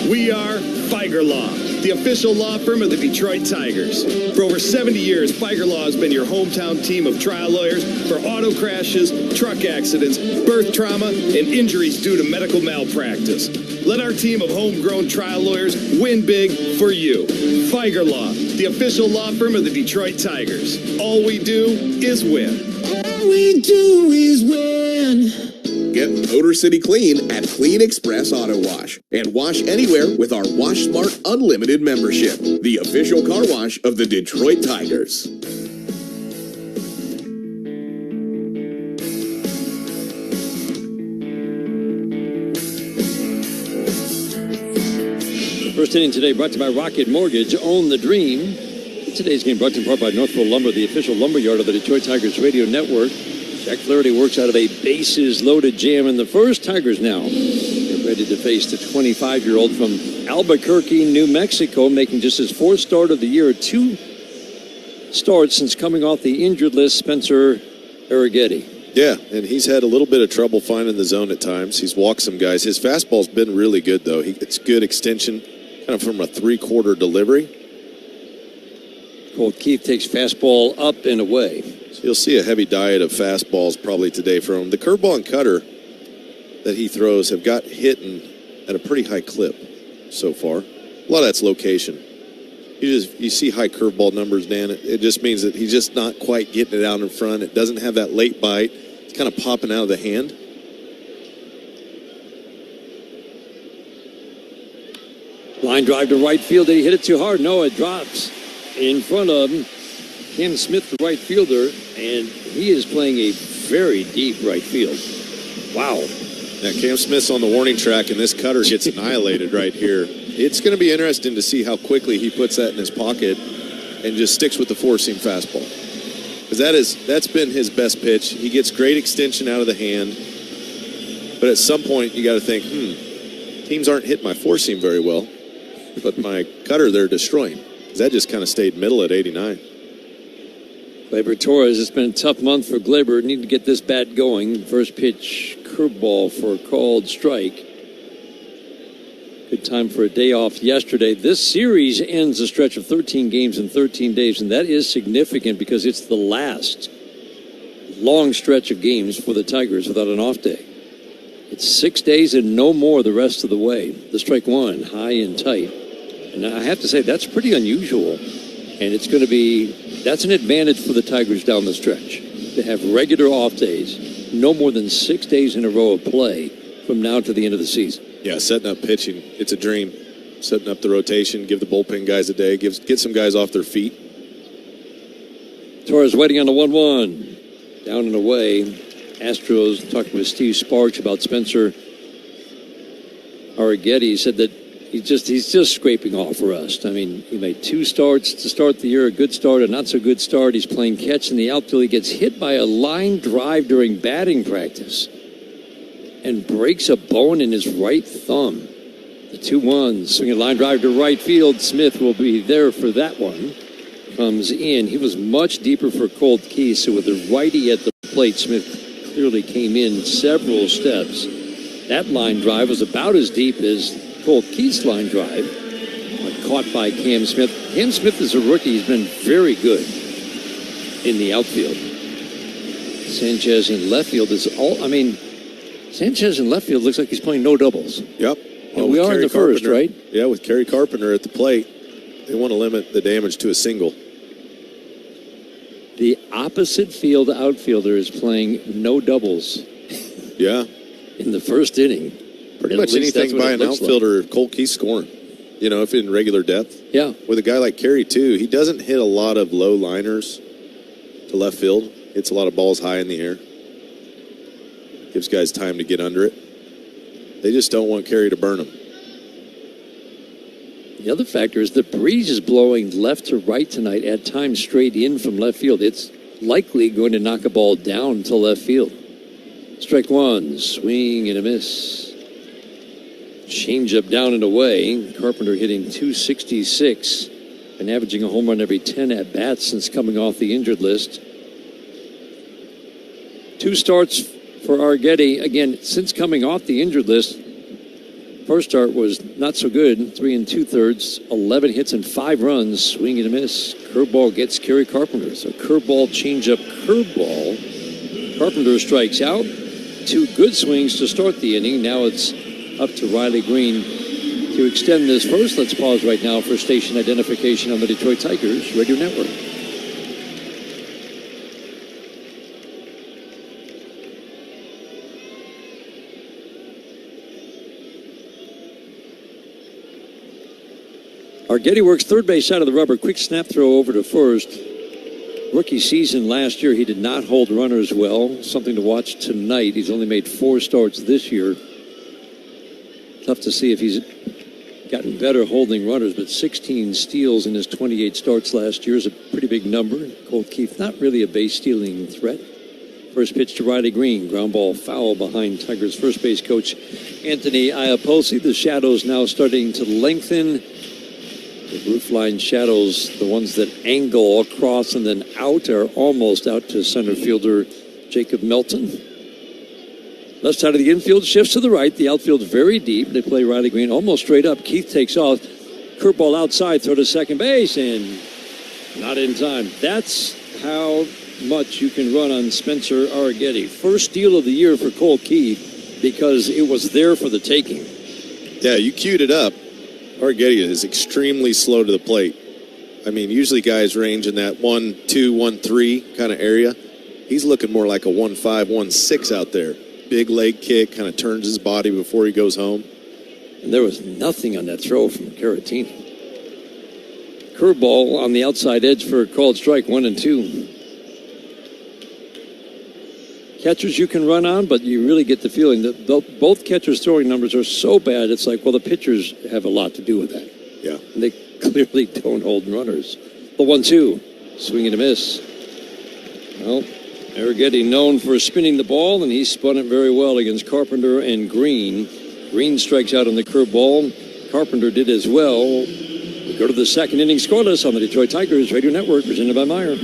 We are Feiger Law, the official law firm of the Detroit Tigers. For over 70 years, Feiger Law has been your hometown team of trial lawyers for auto crashes, truck accidents, birth trauma, and injuries due to medical malpractice. Let our team of homegrown trial lawyers win big for you. Feiger Law, the official law firm of the Detroit Tigers. All we do is win. All we do is win. Get Motor City Clean at Clean Express Auto Wash. And wash anywhere with our Wash Smart Unlimited membership. The official car wash of the Detroit Tigers. First inning today brought to you by Rocket Mortgage. Own the dream. Today's game brought to you in part by Northville Lumber, the official lumber yard of the Detroit Tigers radio network. Jack Flaherty works out of a bases-loaded jam in the first. Tigers now get ready to face the 25-year-old from Albuquerque, New Mexico, making just his 4th start of the year. 2 starts since coming off the injured list, Spencer Arrighetti. Yeah, and he's had a little bit of trouble finding the zone at times. He's walked some guys. His fastball's been really good, though. It's good extension, kind of from a 3/4 delivery. Colt Keith takes fastball up and away. So you'll see a heavy diet of fastballs probably today from him. The curveball and cutter that he throws have got hitting at a pretty high clip so far. A lot of that's location. You see high curveball numbers, Dan. It just means that he's just not quite getting it out in front. It doesn't have that late bite. It's kind of popping out of the hand. Line drive to right field. Did he hit it too hard? No, it drops in front of him. Cam Smith, the right fielder, and he is playing a very deep right field. Wow. Now, Cam Smith's on the warning track, and this cutter gets annihilated right here. It's going to be interesting to see how quickly he puts that in his pocket and just sticks with the four-seam fastball. Because that's been his best pitch. He gets great extension out of the hand. But at some point, you got to think, teams aren't hitting my four-seam very well, but my cutter they're destroying. Because that just kind of stayed middle at 89. Gleyber Torres, it's been a tough month for Gleyber. Need to get this bat going. First pitch, curveball for a called strike. Good time for a day off yesterday. This series ends a stretch of 13 games in 13 days, and that is significant because it's the last long stretch of games for the Tigers without an off day. It's 6 days and no more the rest of the way. The strike one, high and tight. And I have to say, that's pretty unusual. And it's going to be, that's an advantage for the Tigers down the stretch. To have regular off days, no more than 6 days in a row of play from now to the end of the season. Yeah, setting up pitching, it's a dream. Setting up the rotation, give the bullpen guys a day, get some guys off their feet. Torres waiting on the 1-1. Down and away. Astros talking with Steve Sparks about Spencer Arrighetti. He said that he's just scraping off rust. I mean, he made 2 starts to start the year, a good start, a not so good start. He's playing catch in the outfield. He gets hit by a line drive during batting practice and breaks a bone in his right thumb. The 2-1, swinging line drive to right field. Smith will be there for that one. comes in. He was much deeper for Colt Keith, so with the righty at the plate, Smith clearly came in several steps. That line drive was about as deep as Colt Keith's line drive, but caught by Cam Smith. Cam Smith is a rookie. He's been very good in the outfield. Sanchez in left field is Sanchez in left field looks like he's playing no doubles. Yep. And we are in the first, right? Yeah, with Kerry Carpenter at the plate, they want to limit the damage to a single. The opposite field outfielder is playing no doubles. Yeah. In the first inning. Pretty much anything by an outfielder, Colt Keith scoring. If in regular depth. Yeah. With a guy like Kerry, too, he doesn't hit a lot of low liners to left field. Hits a lot of balls high in the air. Gives guys time to get under it. They just don't want Kerry to burn him. The other factor is the breeze is blowing left to right tonight, at times straight in from left field. It's likely going to knock a ball down to left field. Strike one, swing and a miss. Change up down and away. Carpenter hitting .266 and averaging a home run every 10 at-bats since coming off the injured list. 2 starts for Arguetti. Again, since coming off the injured list, first start was not so good. 3 2/3, 11 hits and 5 runs. Swing and a miss. Curveball gets Kerry Carpenter. So curveball, changeup, curveball. Carpenter strikes out. 2 good swings to start the inning. Now it's up to Riley Green to extend this first. Let's pause right now for station identification on the Detroit Tigers Radio Network. Arguetti works third base side of the rubber. Quick snap throw over to first. Rookie season last year, he did not hold runners well. Something to watch tonight. He's only made 4 starts this year. Tough to see if he's gotten better holding runners, but 16 steals in his 28 starts last year is a pretty big number. Colt Keith, not really a base stealing threat. First pitch to Riley Green. Ground ball foul behind Tigers first base coach Anthony Iapoce. The shadows now starting to lengthen. The roof line shadows, the ones that angle across and then out, are almost out to center fielder Jacob Melton. Left side of the infield shifts to the right. The outfield very deep. They play Riley Green almost straight up. Keith takes off. Curveball outside, throw to second base, and not in time. That's how much you can run on Spencer Arguetti. First steal of the year for Colt Keith because it was there for the taking. Yeah, you queued it up. Arguetti is extremely slow to the plate. I mean, usually guys range in that 1-2, 1-3 kind of area. He's looking more like a 1-5, 1-6 out there. Big leg kick, kind of turns his body before he goes home. And there was nothing on that throw from Caratini. Curveball on the outside edge for a called strike, 1-2. Catchers you can run on, but you really get the feeling that both catchers' throwing numbers are so bad, it's like, well, the pitchers have a lot to do with that. Yeah. And they clearly don't hold runners. The 1-2, swing and a miss. Well, Arguetti known for spinning the ball, and he spun it very well against Carpenter and Green. Green strikes out on the curveball. Carpenter did as well. We go to the second inning scoreless on the Detroit Tigers Radio Network, presented by Meyer.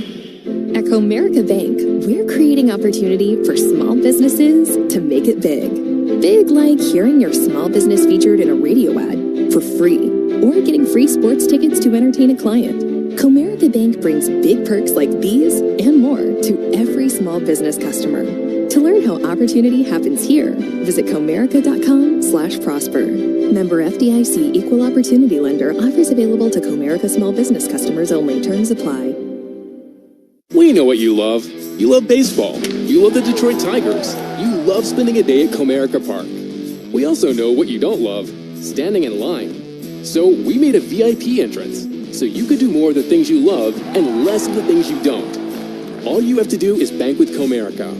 At Comerica Bank, we're creating opportunity for small businesses to make it big. Big like hearing your small business featured in a radio ad for free, or getting free sports tickets to entertain a client. Comerica Bank brings big perks like these and more to every small business customer. To learn how opportunity happens here, visit Comerica.com/prosper. Member FDIC Equal Opportunity Lender. Offers available to Comerica small business customers only. Terms apply. We know what you love. You love baseball. You love the Detroit Tigers. You love spending a day at Comerica Park. We also know what you don't love, standing in line. So we made a VIP entrance, so you could do more of the things you love and less of the things you don't. All you have to do is bank with Comerica.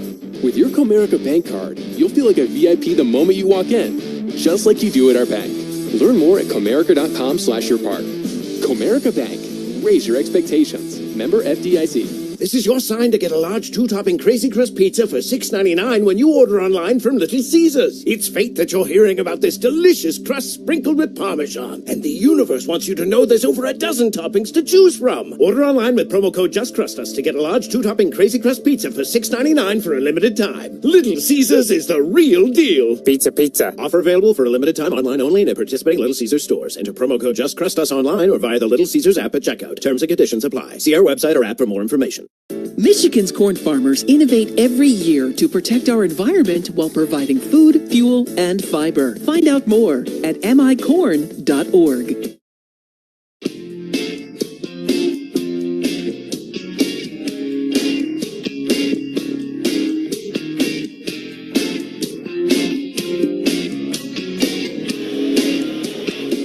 With your Comerica Bank card, you'll feel like a VIP the moment you walk in, just like you do at our bank. Learn more at Comerica.com/yourpark. Comerica Bank. Raise your expectations. Member FDIC. This is your sign to get a large two-topping Crazy Crust pizza for $6.99 when you order online from Little Caesars. It's fate that you're hearing about this delicious crust sprinkled with Parmesan. And the universe wants you to know there's over a dozen toppings to choose from. Order online with promo code JustCrustUs to get a large two-topping Crazy Crust pizza for $6.99 for a limited time. Little Caesars is the real deal. Pizza, pizza. Offer available for a limited time online only in participating Little Caesars stores. Enter promo code JustCrustUs online or via the Little Caesars app at checkout. Terms and conditions apply. See our website or app for more information. Michigan's corn farmers innovate every year to protect our environment while providing food, fuel, and fiber. Find out more at micorn.org.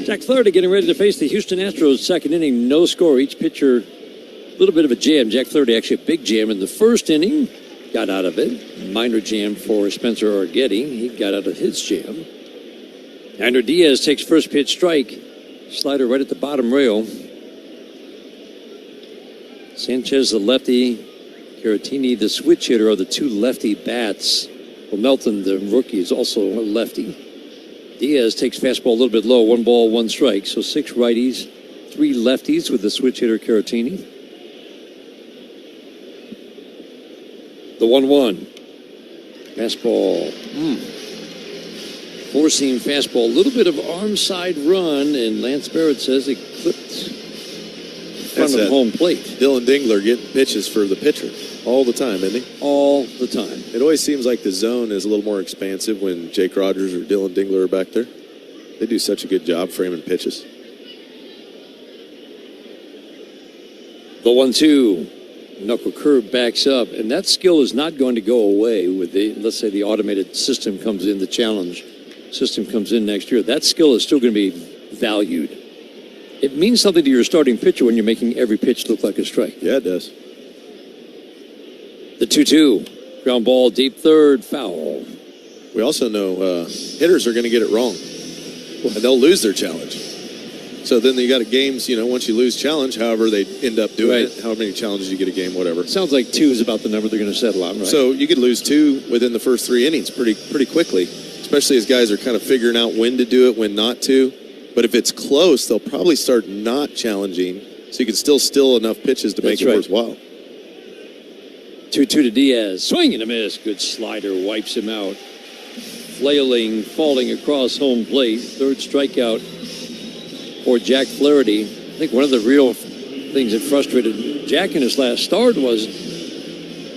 Jack Flaherty getting ready to face the Houston Astros. Second inning, no score. Each pitcher, a little bit of a jam. Jack Flaherty actually a big jam in the first inning. Got out of it. Minor jam for Spencer Arguetti. He got out of his jam. Yainer Diaz takes first pitch strike. Slider right at the bottom rail. Sanchez, the lefty. Caratini, the switch hitter, are the two lefty bats. Well, Melton, the rookie, is also a lefty. Diaz takes fastball a little bit low, 1 ball, 1 strike. So 6 righties, 3 lefties with the switch hitter Caratini. The 1-1. Fastball. Four-seam fastball. A little bit of arm side run, and Lance Barrett says it clipped in front of home plate. Dylan Dingler getting pitches for the pitcher all the time, isn't he? All the time. It always seems like the zone is a little more expansive when Jake Rogers or Dylan Dingler are back there. They do such a good job framing pitches. The 1-2. Knuckle curve backs up, and that skill is not going to go away with the, let's say, the automated system comes in, the challenge system comes in next year. That skill is still going to be valued. It means something to your starting pitcher when you're making every pitch look like a strike. Yeah, it does. The 2-2. Ground ball, deep third, foul. We also know hitters are going to get it wrong, and they'll lose their challenge. So then you got games, once you lose challenge, however they end up doing it, how many challenges you get a game, whatever. Sounds like 2 is about the number they're going to settle on, right? So you could lose 2 within the first 3 innings pretty quickly, especially as guys are kind of figuring out when to do it, when not to. But if it's close, they'll probably start not challenging, so you can still steal enough pitches to make it worthwhile. 2-2 to Diaz. Swing and a miss. Good slider. Wipes him out. Flailing, falling across home plate. Third strikeout for Jack Flaherty. I think one of the real things that frustrated Jack in his last start was,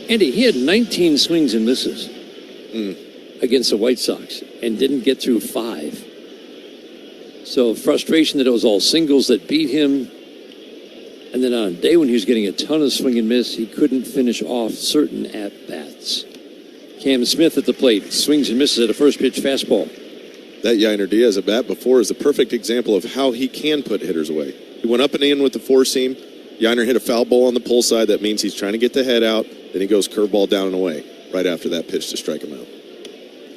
Andy, he had 19 swings and misses against the White Sox and didn't get through 5. So frustration that it was all singles that beat him. And then on a day when he was getting a ton of swing and miss, he couldn't finish off certain at-bats. Cam Smith at the plate, swings and misses at a first pitch fastball. That Yainer Diaz at bat before is a perfect example of how he can put hitters away. He went up and in with the four-seam. Yainer hit a foul ball on the pull side. That means he's trying to get the head out. Then he goes curveball down and away right after that pitch to strike him out.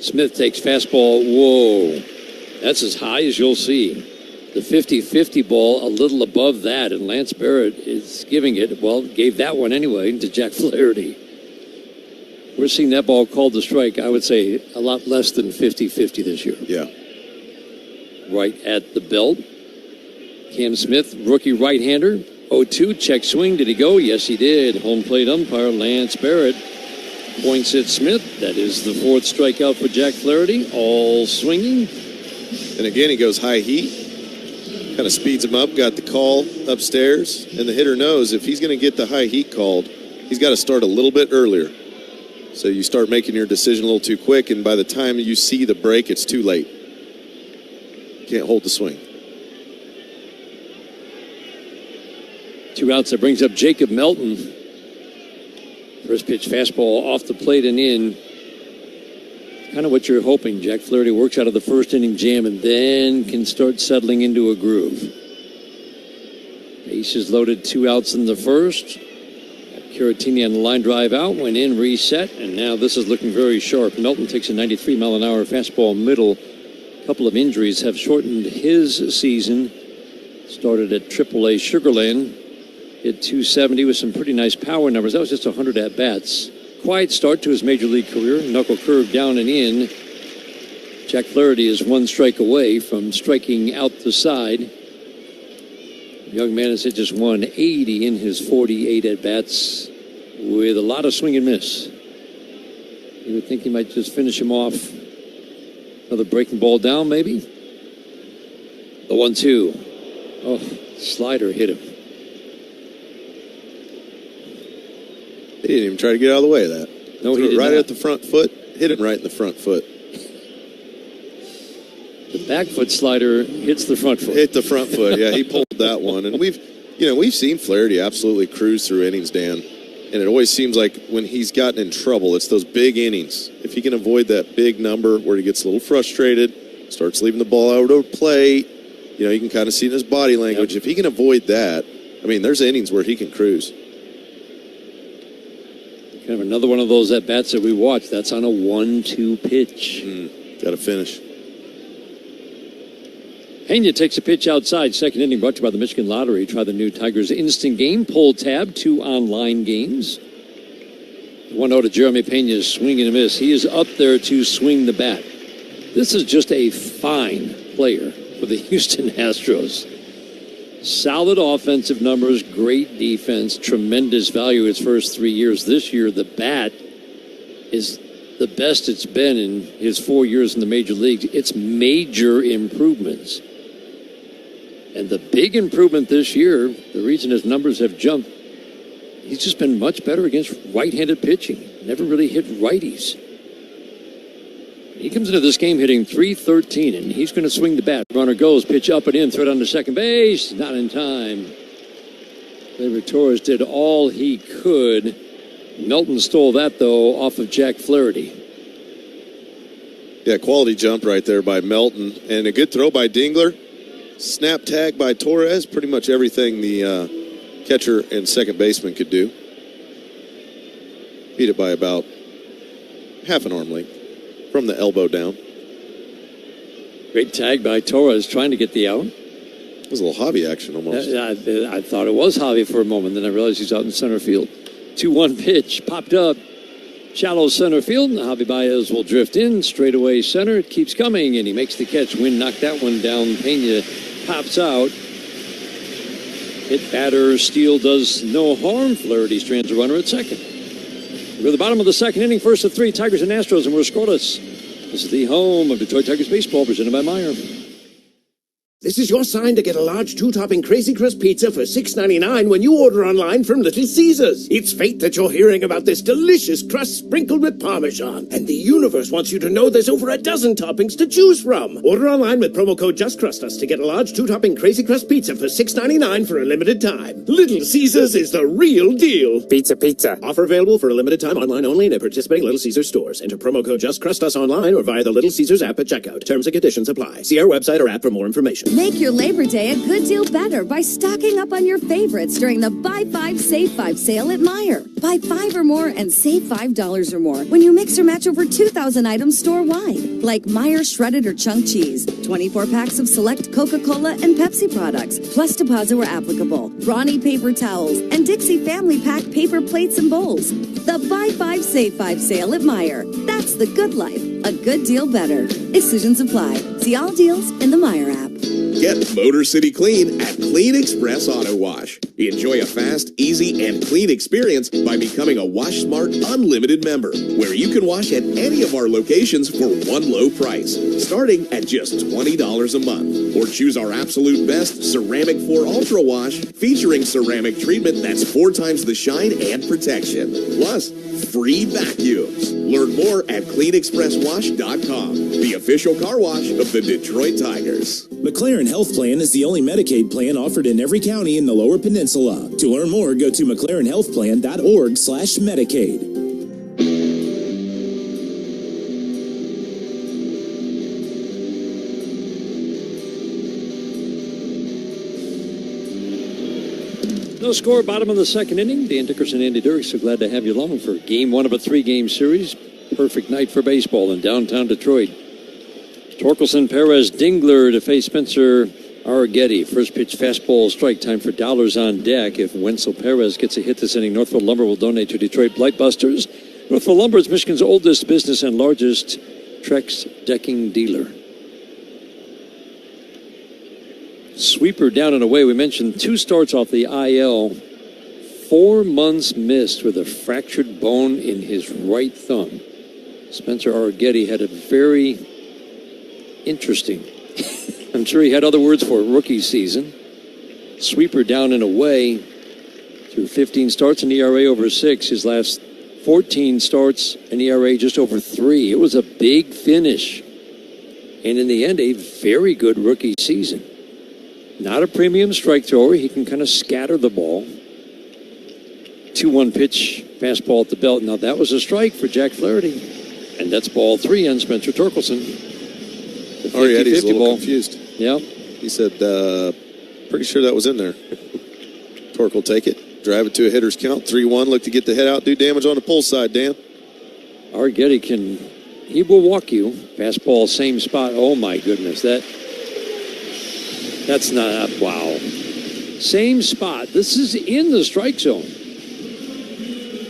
Smith takes fastball. Whoa. That's as high as you'll see. The 50-50 ball a little above that, and Lance Barrett is giving it, gave that one anyway to Jack Flaherty. We're seeing that ball called the strike, I would say, a lot less than 50-50 this year. Yeah. Right at the belt. Cam Smith, rookie right-hander, 0-2, check swing. Did he go? Yes, he did. Home plate umpire Lance Barrett points at Smith. That is the 4th strikeout for Jack Flaherty, all swinging. And again, he goes high heat. Kind of speeds him up, got the call upstairs, and the hitter knows if he's going to get the high heat called, he's got to start a little bit earlier. So you start making your decision a little too quick, and by the time you see the break, it's too late. Can't hold the swing. 2 outs. That brings up Jacob Melton. First pitch fastball off the plate and in. Kind of what you're hoping. Jack Flaherty works out of the first inning jam and then can start settling into a groove. Bases loaded, 2 outs in the first. Caratini on the line drive out, went in, reset, and now this is looking very sharp. Melton takes a 93-mile-an-hour fastball middle. A couple of injuries have shortened his season. Started at AAA Sugarland. Hit 270 with some pretty nice power numbers. That was just 100 at-bats. Quiet start to his major league career. Knuckle curve down and in. Jack Flaherty is one strike away from striking out the side. The young man has hit just 180 in his 48 at-bats with a lot of swing and miss. You would think he might just finish him off. Another breaking ball down, maybe? The 1-2. Oh, slider hit him. He didn't even try to get out of the way of that. No, he did right not. at the front foot. Hit him right in the front foot. The back foot slider hits the front foot. Hit the front foot. Yeah, he pulled that one. And we've seen Flaherty absolutely cruise through innings, Dan. And it always seems like when he's gotten in trouble, it's those big innings. If he can avoid that big number where he gets a little frustrated, starts leaving the ball out of play, you can kind of see in his body language. Yep. If he can avoid that, there's innings where he can cruise. Kind of another one of those at-bats that we watched. That's on a 1-2 pitch. Got to finish. Pena takes a pitch outside. Second inning brought to you by the Michigan Lottery. Try the new Tigers Instant Game Pull tab. 2 online games. 1-0 to Jeremy Pena, swing and a miss. He is up there to swing the bat. This is just a fine player for the Houston Astros. Solid offensive numbers, great defense, tremendous value his first 3 years. This year, the bat is the best it's been in his 4 years in the major leagues. It's major improvements. And the big improvement this year, the reason his numbers have jumped, he's just been much better against right-handed pitching. Never really hit righties. He comes into this game hitting .313, and he's going to swing the bat. Runner goes, pitch up and in, throw down to second base. Not in time. David Torres did all he could. Melton stole that, though, off of Jack Flaherty. Yeah, quality jump right there by Melton. And a good throw by Dingler. Snap tag by Torres. Pretty much everything the catcher and second baseman could do. Beat it by about half an arm length from the elbow down. Great tag by Torres trying to get the out. It was a little Javi action almost. I thought it was Javi for a moment, then I realized he's out in center field. 2-1 pitch popped up. Shallow center field. Javi Baez will drift in. Straightaway center. It keeps coming, and he makes the catch. Wynn knocked that one down. Pena pops out. Hit batter. Steele does no harm. Flaherty strands a runner at second. We're at the bottom of the second inning. First of 3, Tigers and Astros, and we're scoreless. This is the home of Detroit Tigers baseball, presented by Meijer. This is your sign to get a large 2-topping Crazy Crust pizza for $6.99 when you order online from Little Caesars. It's fate that you're hearing about this delicious crust sprinkled with Parmesan. And the universe wants you to know there's over a dozen toppings to choose from. Order online with promo code JustCrustUs to get a large 2-topping Crazy Crust pizza for $6.99 for a limited time. Little Caesars is the real deal. Pizza, pizza. Offer available for a limited time online only and at participating Little Caesars stores. Enter promo code JustCrustUs online or via the Little Caesars app at checkout. Terms and conditions apply. See our website or app for more information. Make your Labor Day a good deal better by stocking up on your favorites during the Buy 5, Save 5 sale at Meijer. Buy 5 or more and save $5 or more when you mix or match over 2,000 items store-wide, like Meijer shredded or chunk cheese, 24 packs of select Coca-Cola and Pepsi products, plus deposit where applicable, Brawny paper towels, and Dixie Family Pack paper plates and bowls. The Buy 5, Save 5 sale at Meijer. That's the good life. A good deal better. Exclusions apply. See all deals in the Meijer app. Get Motor City Clean at Clean Express Auto Wash. Enjoy a fast, easy, and clean experience by becoming a Wash Smart Unlimited member, where you can wash at any of our locations for one low price, starting at just $20 a month. Or choose our absolute best Ceramic 4 Ultra Wash, featuring ceramic treatment that's 4 times the shine and protection. Plus, free vacuums. Learn more at CleanExpressWash.com, the official car wash of the Detroit Tigers. McLaren Health Plan is the only Medicaid plan offered in every county in the Lower Peninsula. To learn more, go to McLarenHealthPlan.org/Medicaid. No score, bottom of the second inning. Dan Dickerson, Andy Dirk, so glad to have you along for game 1 of a 3-game series. Perfect night for baseball in downtown Detroit. Torkelson, Perez, Dingler to face Spencer Arrighetti, first pitch fastball strike, time for dollars on deck. If Wenzel Perez gets a hit this inning, Northfield Lumber will donate to Detroit Blightbusters. Northfield Lumber is Michigan's oldest business and largest Trex decking dealer. Sweeper down and away. We mentioned 2 starts off the IL. 4 months missed with a fractured bone in his right thumb. Spencer Arrighetti had a very interesting, I'm sure he had other words for it, rookie season. Sweeper down and away through 15 starts, an ERA over 6. His last 14 starts, an ERA just over 3. It was a big finish. And in the end, a very good rookie season. Not a premium strike thrower. He can kind of scatter the ball. 2-1 pitch, fastball at the belt. Now that was a strike for Jack Flaherty. And that's ball 3 on Spencer Torkelson. The 50-50 he's a little ball. confused. Yeah. He said, pretty sure that was in there. Torque will take it. Drive it to a hitter's count. 3-1. Look to get the head out. Do damage on the pull side, Dan. Arrighetti he will walk you. Fastball, same spot. Oh, my goodness. That's not, wow. Same spot. This is in the strike zone.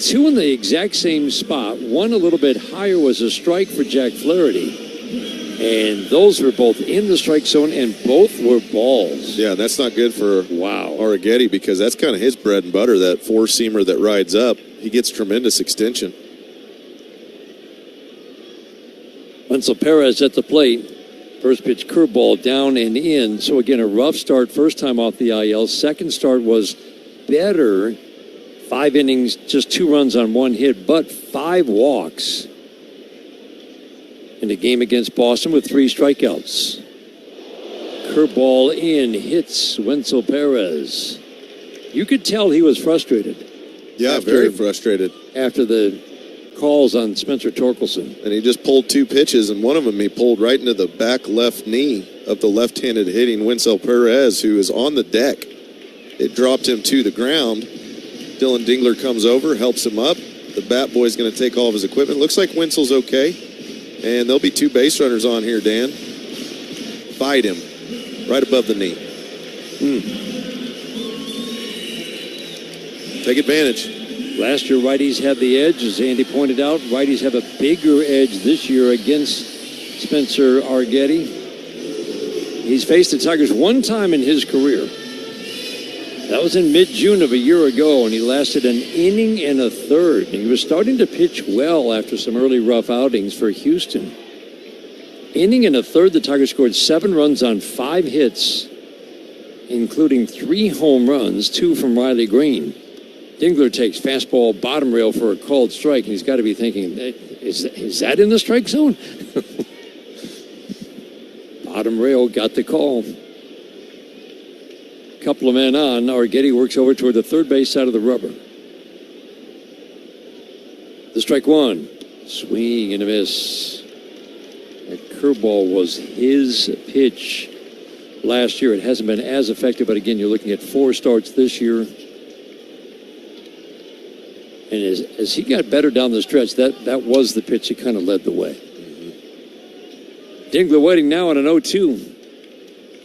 2 in the exact same spot. 1 a little bit higher was a strike for Jack Flaherty. And those were both in the strike zone, and both were balls. Yeah, that's not good for Arrighetti, because that's kind of his bread and butter, that 4-seamer that rides up. He gets tremendous extension. Wenzel Perez at the plate. First pitch curveball down and in. So again, a rough start first time off the IL. Second start was better. 5 innings, just 2 runs on 1 hit, but 5 walks in a game against Boston with 3 strikeouts. Curveball in, hits Wenzel Perez. You could tell he was frustrated. Yeah, very frustrated. After the calls on Spencer Torkelson. And he just pulled 2 pitches, and one of them he pulled right into the back left knee of the left-handed hitting Wenzel Perez, who is on the deck. It dropped him to the ground. Dylan Dingler comes over, helps him up. The bat boy's going to take all of his equipment. Looks like Wenzel's okay. And there'll be 2 base runners on here, Dan. Bite him right above the knee. Take advantage. Last year, righties had the edge. As Andy pointed out, righties have a bigger edge this year against Spencer Arrighetti. He's faced the Tigers 1 time in his career. That was in mid-June of a year ago, and he lasted an inning and a third. And he was starting to pitch well after some early rough outings for Houston. Inning and a third, the Tigers scored 7 runs on 5 hits, including 3 home runs, 2 from Riley Green. Dingler takes fastball bottom rail for a called strike, and he's got to be thinking, is that in the strike zone? Bottom rail got the call. Couple of men on. Arrighetti works over toward the third base side of the rubber. The strike 1. Swing and a miss. That curveball was his pitch last year. It hasn't been as effective, but again, you're looking at 4 starts this year. And as he got better down the stretch, that was the pitch that kind of led the way. Dingler waiting now on an 0-2.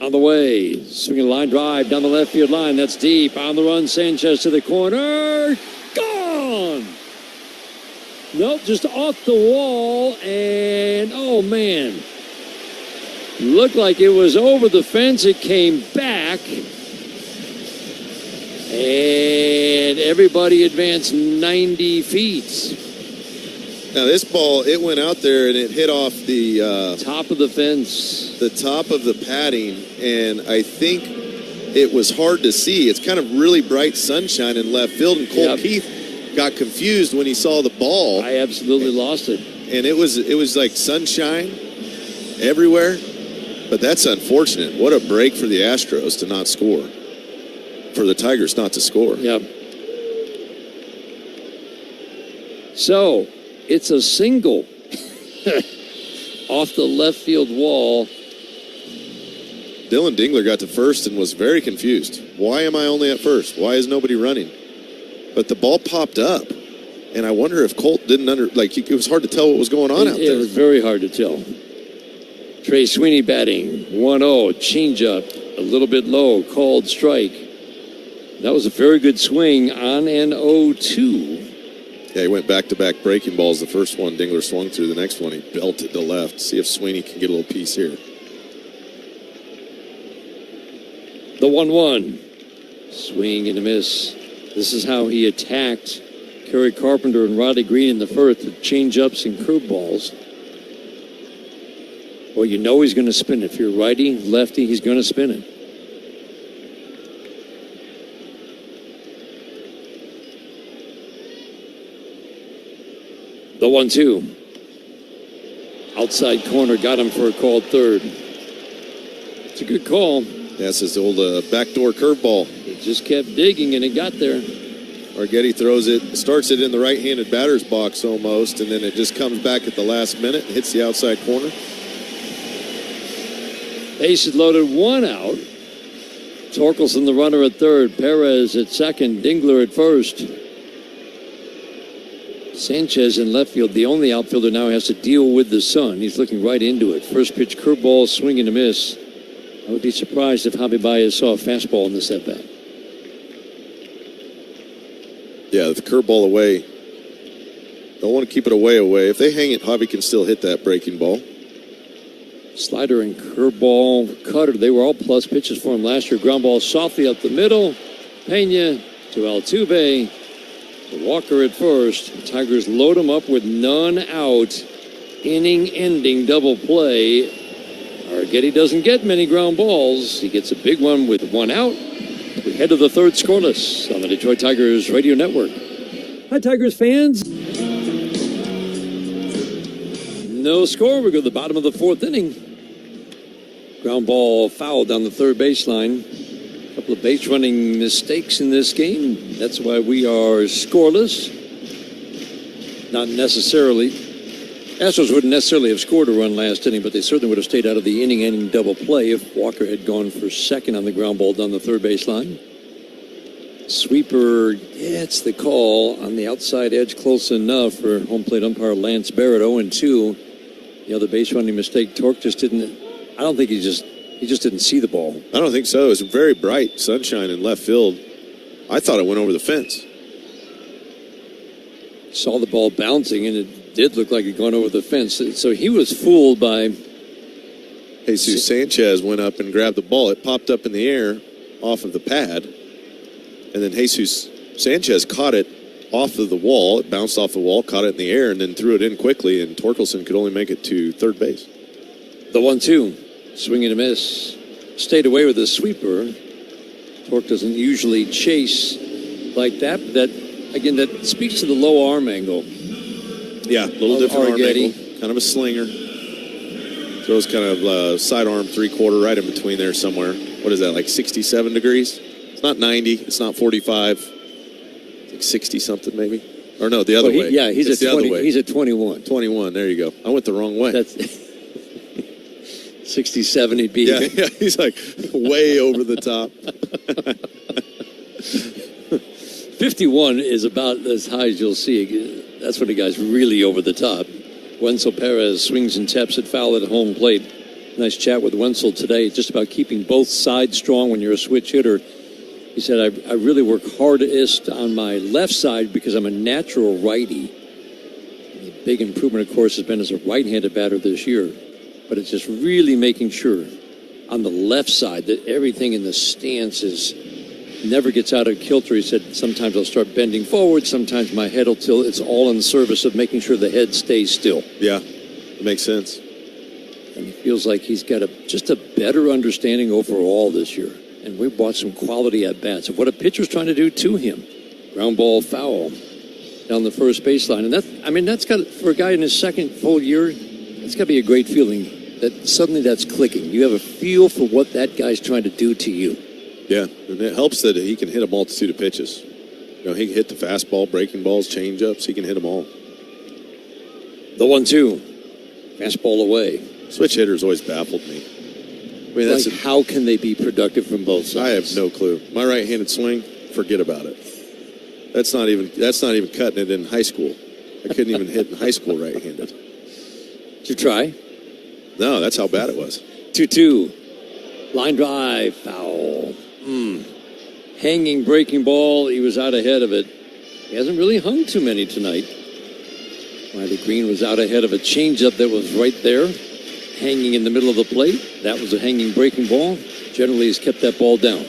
On the way, swinging a line drive down the left field line. That's deep. On the run, Sanchez to the corner. Gone! Nope, just off the wall. And, oh, man. Looked like it was over the fence. It came back. And everybody advanced 90 feet. Now, this ball, it went out there and it hit off the top of the fence. The top of the padding, and I think it was hard to see. It's kind of really bright sunshine in left field, and Cole Keith got confused when he saw the ball. I absolutely lost it. And it was like sunshine everywhere, but that's unfortunate. What a break for the Astros to not score. For the Tigers not to score. Yep. So, it's a single off the left field wall. Dylan Dingler got to first and was very confused. Why am I only at first? Why is nobody running? But the ball popped up, and I wonder if Colt didn't it was hard to tell what was going on out there. It was very hard to tell. Trey Sweeney batting, 1-0, changeup. A little bit low, called strike. That was a very good swing on an 0-2. Yeah, he went back-to-back breaking balls. The first one, Dingler swung through. The next one, he belted to left. See if Sweeney can get a little piece here. The 1-1. Swing and a miss. This is how he attacked Kerry Carpenter and Roddy Green in the first with change-ups and curveballs. Well, you know he's going to spin it. If you're righty, lefty, he's going to spin it. The 1-2. Outside corner, got him for a called third. It's a good call. That's his old backdoor curveball. He just kept digging and it got there. Argetti throws it, starts it in the right-handed batter's box almost, and then it just comes back at the last minute, hits the outside corner. Bases loaded, one out. Torkelson the runner at third. Perez at second. Dingler at first. Sanchez in left field. The only outfielder now has to deal with the sun. He's looking right into it. First pitch curveball, swing and a miss. I would be surprised if Javi Baez saw a fastball in this at-bat. Yeah, the curveball away. Don't want to keep it away. If they hang it, Javi can still hit that breaking ball. Slider and curveball, cutter, they were all plus pitches for him last year. Ground ball softly up the middle. Pena to Altuve. To Walker at first. Tigers load him up with none out. Inning-ending double play. Argetti doesn't get many ground balls. He gets a big one with one out. We head to the third scoreless on the Detroit Tigers Radio Network. Hi, Tigers fans. No score. We go to the bottom of the fourth inning. Ground ball foul down the third baseline. A couple of base running mistakes in this game. That's why we are scoreless. Not necessarily. Astros wouldn't necessarily have scored a run last inning, but they certainly would have stayed out of the inning-ending double play if Walker had gone for second on the ground ball down the third baseline. Sweeper gets the call on the outside edge close enough for home plate umpire Lance Barrett. 0-2. The other base running mistake, Torque just didn't. I don't think he just didn't see the ball. I don't think so. It was very bright sunshine in left field. I thought it went over the fence. Saw the ball bouncing, and it did look like it gone over the fence. So he was fooled by. Jesus Sanchez went up and grabbed the ball. It popped up in the air off of the pad. And then Jesus Sanchez caught it off of the wall. It bounced off the wall, caught it in the air, and then threw it in quickly. And Torkelson could only make it to third base. The 1-2. Swing and a miss. Stayed away with the sweeper. Torque doesn't usually chase like that. That speaks to the low arm angle. Yeah, a little different arm angle. Kind of a slinger. Throws kind of sidearm three-quarter right in between there somewhere. What is that, like 67 degrees? It's not 90. It's not 45. It's like 60-something maybe. Or no, the other way. Yeah, he's at 20. He's at 21. 21, there you go. I went the wrong way. That's 67 he'd be. Yeah, he's like way over the top. 51 is about as high as you'll see. That's when the guy's really over the top. Wenzel Perez swings and taps it foul at home plate. Nice chat with Wenzel today, just about keeping both sides strong when you're a switch hitter. He said, I really work hardest on my left side because I'm a natural righty. The big improvement, of course, has been as a right-handed batter this year. But it's just really making sure on the left side that everything in the stance never gets out of kilter. He said, sometimes I'll start bending forward, sometimes my head will tilt. It's all in the service of making sure the head stays still. Yeah, it makes sense. And he feels like he's got just a better understanding overall this year. And we've watched some quality at-bats of what a pitcher's trying to do to him. Ground ball foul down the first baseline. And that's got, for a guy in his second full year, it's got to be a great feeling that suddenly that's clicking. You have a feel for what that guy's trying to do to you. Yeah, and it helps that he can hit a multitude of pitches. You know, he can hit the fastball, breaking balls, change-ups. He can hit them all. The 1-2. Fastball away. Switch hitters always baffled me. I mean, how can they be productive from both sides? I have no clue. My right-handed swing, forget about it. That's not even cutting it in high school. I couldn't even hit in high school right-handed. Did you try? No, that's how bad it was. 2-2. Line drive, foul. Hanging breaking ball, he was out ahead of it. He hasn't really hung too many tonight. Riley Green was out ahead of a changeup that was right there, hanging in the middle of the plate. That was a hanging breaking ball. Generally, he's kept that ball down.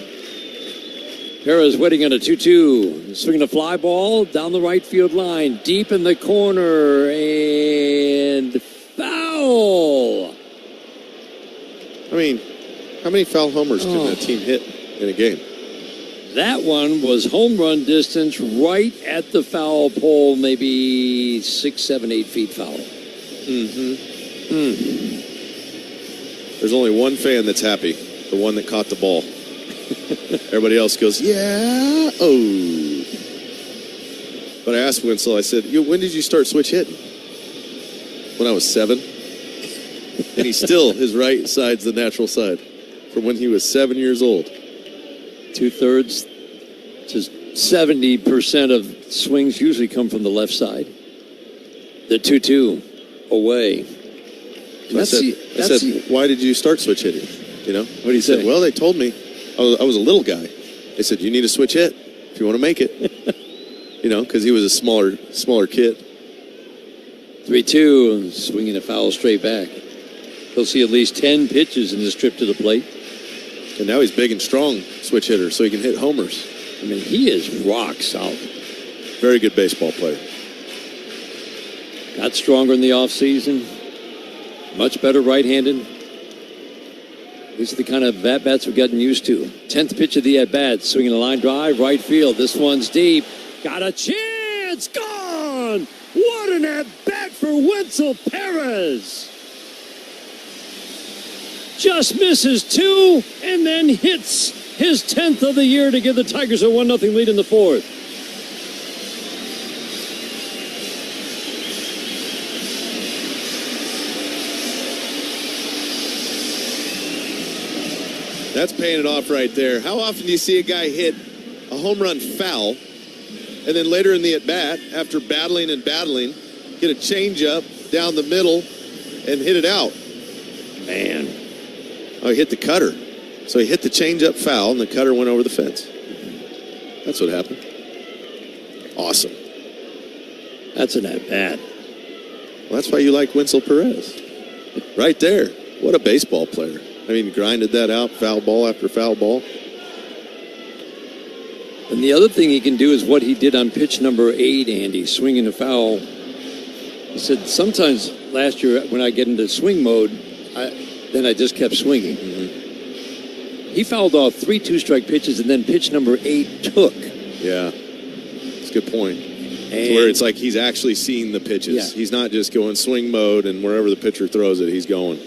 Perez waiting on a 2-2. Swinging a fly ball down the right field line. Deep in the corner. And foul. I mean, how many foul homers can that team hit in a game? That one was home run distance right at the foul pole, maybe 6, 7, 8 feet foul. There's only one fan that's happy, the one that caught the ball. Everybody else goes, yeah, oh. But I asked Winslow, I said, when did you start switch hitting? When I was 7. And he still, his right side's the natural side from when he was 7 years old. 2/3 to 70% of swings usually come from the left side. The 2-2 away. So I said, why did you start switch hitting? You know? What did he say? Well, they told me I was a little guy. They said, you need to switch hit if you want to make it. You know, because he was a smaller kid. 3-2, swinging a foul straight back. He'll see at least 10 pitches in this trip to the plate. And now he's big and strong switch hitter, so he can hit homers. I mean, he is rock solid. Very good baseball player. Got stronger in the offseason. Much better right-handed. These are the kind of at-bats we've gotten used to. 10th pitch of the at-bat, swinging a line drive, right field. This one's deep. Got a chance. Gone. What an at-bat for Wenzel Perez. Just misses 2 and then hits his 10th of the year to give the Tigers a 1-0 lead in the 4th. That's paying it off right there. How often do you see a guy hit a home run foul and then later in the at-bat, after battling and battling, get a changeup down the middle and hit it out? Man. Oh, he hit the cutter. So he hit the changeup foul, and the cutter went over the fence. That's what happened. Awesome. That's an at-bat. Well, that's why you like Wenzel Perez. Right there. What a baseball player. I mean, grinded that out, foul ball after foul ball. And the other thing he can do is what he did on pitch number 8, Andy, swinging a foul. He said, sometimes last year when I get into swing mode, then I just kept swinging. He fouled off 3 2-strike pitches, and then pitch number 8 took. Yeah, that's a good point. And where it's like he's actually seeing the pitches. Yeah. He's not just going swing mode, and wherever the pitcher throws it, he's going.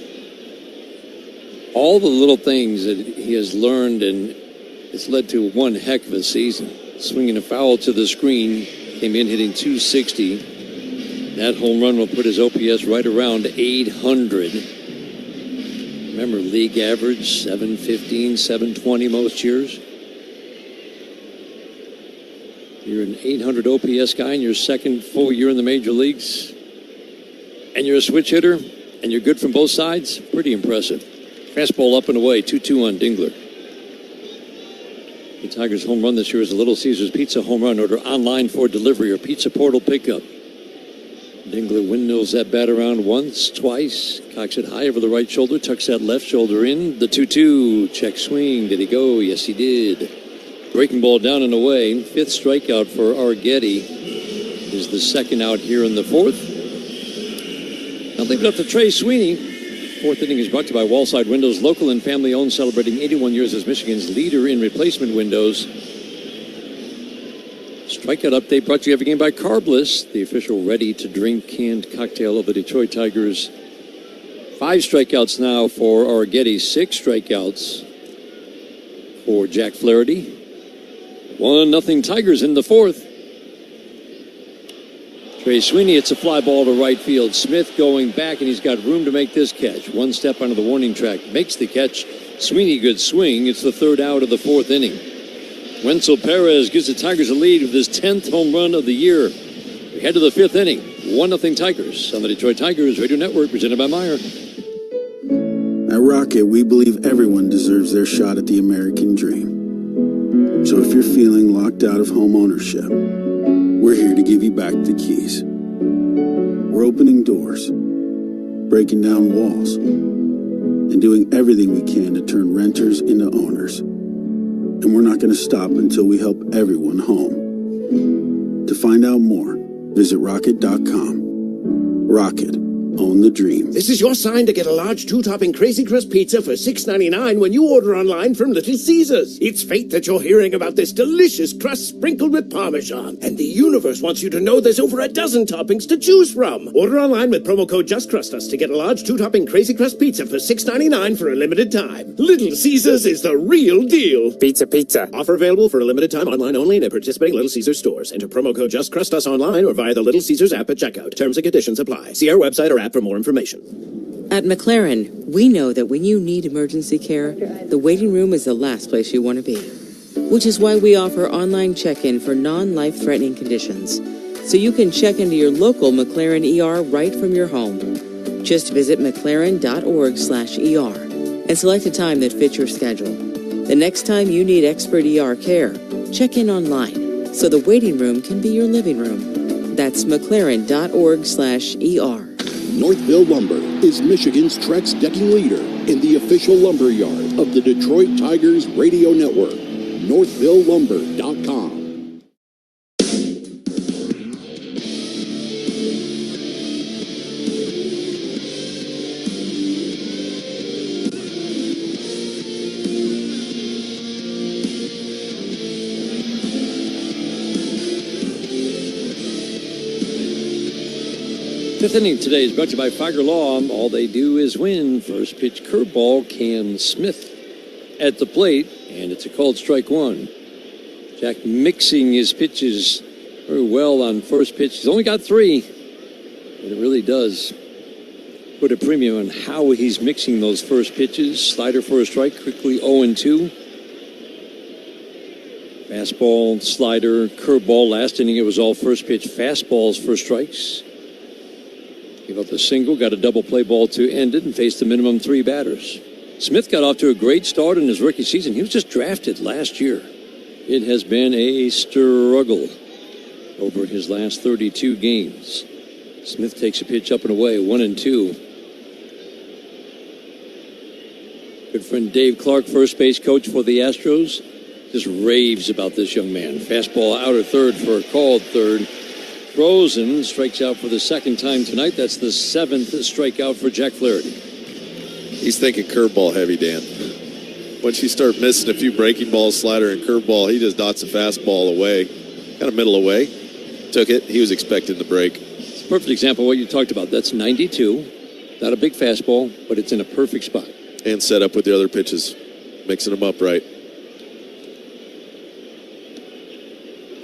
All the little things that he has learned, and it's led to one heck of a season. Swinging a foul to the screen, came in hitting .260. That home run will put his OPS right around 800. Remember, league average, 715, 720 most years. You're an 800 OPS guy in your second full year in the major leagues. And you're a switch hitter, and you're good from both sides. Pretty impressive. Fastball up and away, 2-2 on Dingler. The Tigers' home run this year is a Little Caesars Pizza home run. Order online for delivery or Pizza Portal pickup. Dingler windmills that bat around once, twice. Cocks it high over the right shoulder, tucks that left shoulder in. The 2-2, check swing. Did he go? Yes, he did. Breaking ball down and away. 5th strikeout for Arrighetti. Is the second out here in the 4th. Now leave it up to Trey Sweeney. 4th inning is brought to you by Wallside Windows, local and family-owned, celebrating 81 years as Michigan's leader in replacement windows. Strikeout update brought to you every game by Carbliss, the official ready-to-drink canned cocktail of the Detroit Tigers. 5 strikeouts now for Arrighetti, 6 strikeouts for Jack Flaherty. 1-0 Tigers in the 4th. Trey Sweeney, it's a fly ball to right field. Smith going back, and he's got room to make this catch. 1 step onto the warning track, makes the catch. Sweeney, good swing. It's the 3rd out of the 4th inning. Wenzel Perez gives the Tigers a lead with his 10th home run of the year. We head to the 5th inning. 1-0 Tigers on the Detroit Tigers Radio Network, presented by Meyer. At Rocket, we believe everyone deserves their shot at the American dream. So if you're feeling locked out of home ownership, we're here to give you back the keys. We're opening doors, breaking down walls, and doing everything we can to turn renters into owners. And we're not going to stop until we help everyone home. To find out more, visit rocket.com. Rocket. Own the dream. This is your sign to get a large 2-topping Crazy Crust pizza for $6.99 when you order online from Little Caesars. It's fate that you're hearing about this delicious crust sprinkled with Parmesan. And the universe wants you to know there's over a dozen toppings to choose from. Order online with promo code JustCrustUs to get a large 2-topping Crazy Crust pizza for $6.99 for a limited time. Little Caesars is the real deal. Pizza, pizza. Offer available for a limited time online only and at participating Little Caesars stores. Enter promo code JustCrustUs online or via the Little Caesars app at checkout. Terms and conditions apply. See our website or app for more information. At McLaren, we know that when you need emergency care, the waiting room is the last place you want to be. Which is why we offer online check-in for non-life-threatening conditions, so you can check into your local McLaren ER right from your home. Just visit mclaren.org/ER and select a time that fits your schedule. The next time you need expert ER care, check in online, so the waiting room can be your living room. That's mclaren.org/ER. Northville Lumber is Michigan's Trex decking leader in the official lumber yard of the Detroit Tigers radio network. NorthvilleLumber.com. Fifth inning today is brought to you by Figer Law. All they do is win. First pitch curveball, Cam Smith at the plate, and it's a called strike one. Jack mixing his pitches very well on first pitch. He's only got 3, but it really does put a premium on how he's mixing those first pitches. Slider for a strike, quickly 0-2. Fastball, slider, curveball. Last inning it was all first pitch fastballs for strikes. Gave up the single, got a double play ball to end it, and faced the minimum 3 batters. Smith got off to a great start in his rookie season. He was just drafted last year. It has been a struggle over his last 32 games. Smith takes a pitch up and away, 1-2. Good friend Dave Clark, first base coach for the Astros, just raves about this young man. Fastball outer third for a called third. Throws and strikes out for the second time tonight. That's the 7th strikeout for Jack Flaherty. He's thinking curveball heavy, Dan. Once you start missing a few breaking balls, slider, and curveball, he just dots a fastball away, kind of middle away. Took it. He was expecting the break. It's a perfect example of what you talked about. That's 92. Not a big fastball, but it's in a perfect spot. And set up with the other pitches, mixing them up right.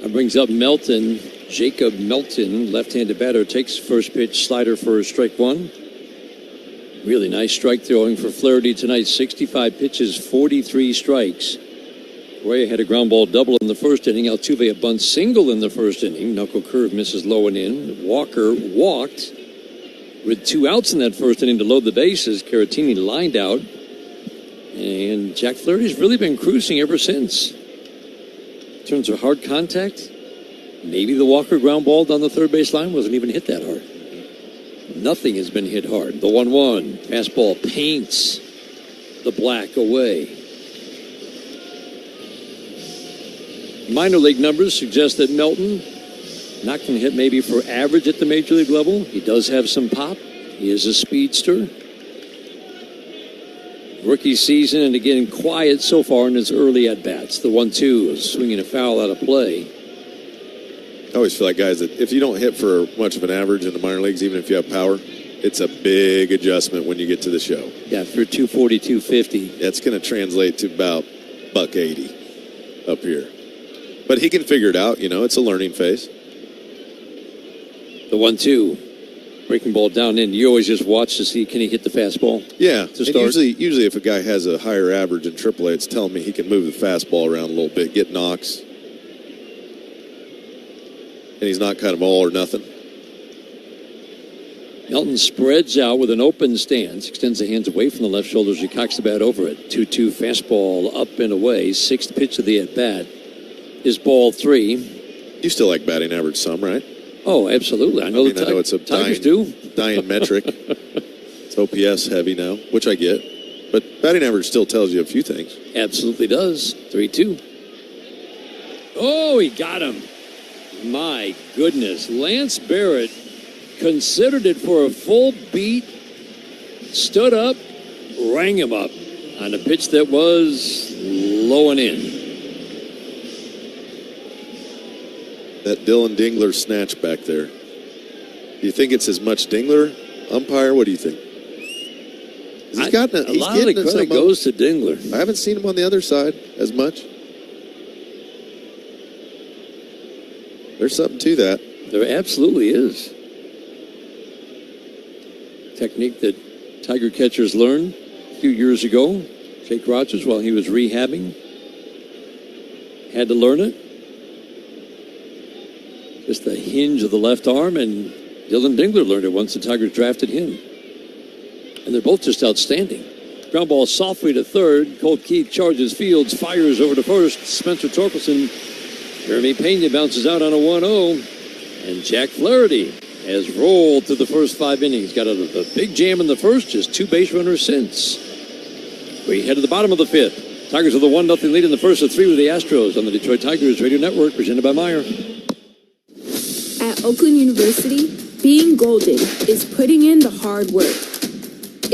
That brings up Melton. Jacob Melton, left-handed batter, takes first pitch slider for strike one. Really nice strike throwing for Flaherty tonight. 65 pitches, 43 strikes. Correa had a ground ball double in the first inning. Altuve a bunt single in the first inning. Knuckle curve misses low and in. Walker walked with 2 outs in that first inning to load the bases. Caratini lined out. And Jack Flaherty's really been cruising ever since. In terms of hard contact, maybe the Walker ground ball down the third base line wasn't even hit that hard. Nothing has been hit hard. The 1-1. Fastball paints the black away. Minor league numbers suggest that Melton not going to hit maybe for average at the major league level. He does have some pop. He is a speedster. Rookie season, and again, quiet so far in his early at-bats. The 1-2, swinging a foul out of play. I always feel like, guys, that if you don't hit for much of an average in the minor leagues, even if you have power, it's a big adjustment when you get to the show. Yeah, for 240, 250. That's going to translate to about $180 up here. But he can figure it out. You know, it's a learning phase. The 1-2. Breaking ball down in. You always just watch to see, can he hit the fastball? Yeah. And usually if a guy has a higher average in AAA, it's telling me he can move the fastball around a little bit, get knocks. And he's not kind of all or nothing. Melton spreads out with an open stance, extends the hands away from the left shoulder as he cocks the bat over it. 2-2 fastball up and away. Sixth pitch of the at-bat is ball 3. You still like batting average some, right? Oh, absolutely. I know it's a dying metric. It's OPS heavy now, which I get. But batting average still tells you a few things. Absolutely does. 3-2. Oh, he got him. My goodness. Lance Barrett considered it for a full beat, stood up, rang him up on a pitch that was low and in. That Dylan Dingler snatch back there. Do you think it's as much Dingler, umpire? What do you think? A lot of the credit goes to Dingler. I haven't seen him on the other side as much. There's something to that. There absolutely is. Technique that Tiger catchers learned a few years ago. Jake Rogers, while he was rehabbing, had to learn it. Just the hinge of the left arm, and Dylan Dingler learned it once the Tigers drafted him. And they're both just outstanding. Ground ball softly to third. Colt Keith charges Fields, fires over to first. Spencer Torkelson. Jeremy Pena bounces out on a 1-0. And Jack Flaherty has rolled through the first 5 innings. Got a big jam in the first, just 2 base runners since. We head to the bottom of the 5th. Tigers with a 1-0 lead in the first of 3 with the Astros on the Detroit Tigers Radio Network, presented by Meyer. At Oakland University, being golden is putting in the hard work.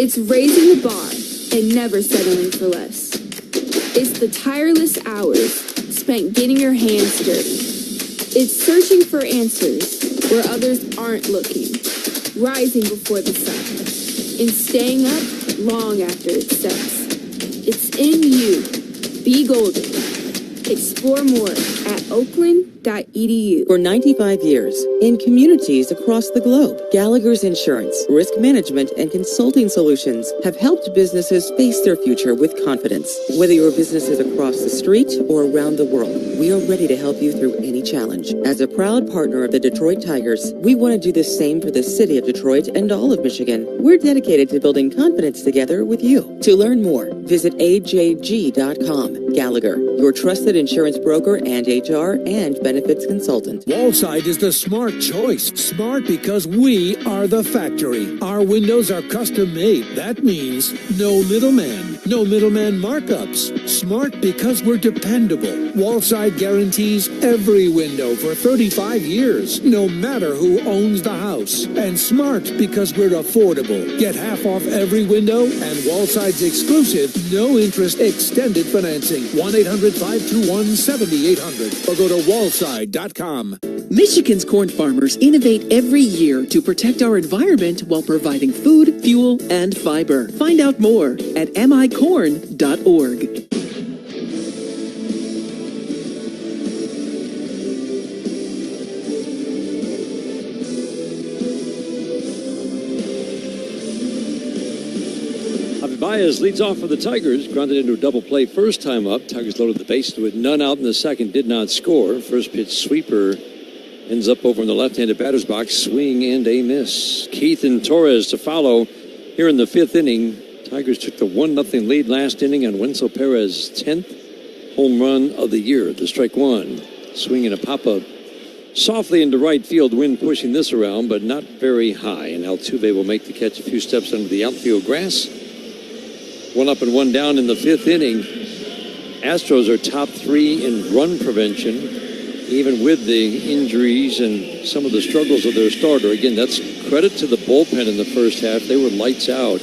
It's raising the bar and never settling for less. It's the tireless hours spent getting your hands dirty. It's searching for answers where others aren't looking, rising before the sun, and staying up long after it sets. It's in you. Be golden. Explore more at oakland.edu. For 95 years, in communities across the globe, Gallagher's Insurance, Risk Management, and Consulting Solutions have helped businesses face their future with confidence. Whether your business is across the street or around the world, we are ready to help you through any challenge. As a proud partner of the Detroit Tigers, we want to do the same for the city of Detroit and all of Michigan. We're dedicated to building confidence together with you. To learn more, visit ajg.com. Gallagher, your trusted insurance broker and HR and benefits consultant. Wallside is the smart choice. Smart because we are the factory. Our windows are custom made. That means no middleman. No middleman markups. Smart because we're dependable. Wallside guarantees every window for 35 years, no matter who owns the house. And smart because we're affordable. Get half off every window and Wallside's exclusive no-interest extended financing. 1-800-521-7800 or go to wallside.com. Michigan's corn farmers innovate every year to protect our environment while providing food, fuel, and fiber. Find out more at micorn.org. Baez leads off for the Tigers, grounded into a double play first time up. Tigers loaded the bases with none out in the second, did not score. First pitch sweeper ends up over in the left-handed batter's box, swing and a miss. Keith and Torres to follow here in the 5th inning. Tigers took the 1-0 lead last inning on Wenzel Perez's 10th home run of the year. The strike one, swing and a pop-up softly into right field. Wind pushing this around, but not very high. And Altuve will make the catch a few steps under the outfield grass. 1 up and 1 down in the 5th inning. Astros are top 3 in run prevention, even with the injuries and some of the struggles of their starter. Again, that's credit to the bullpen in the first half. They were lights out.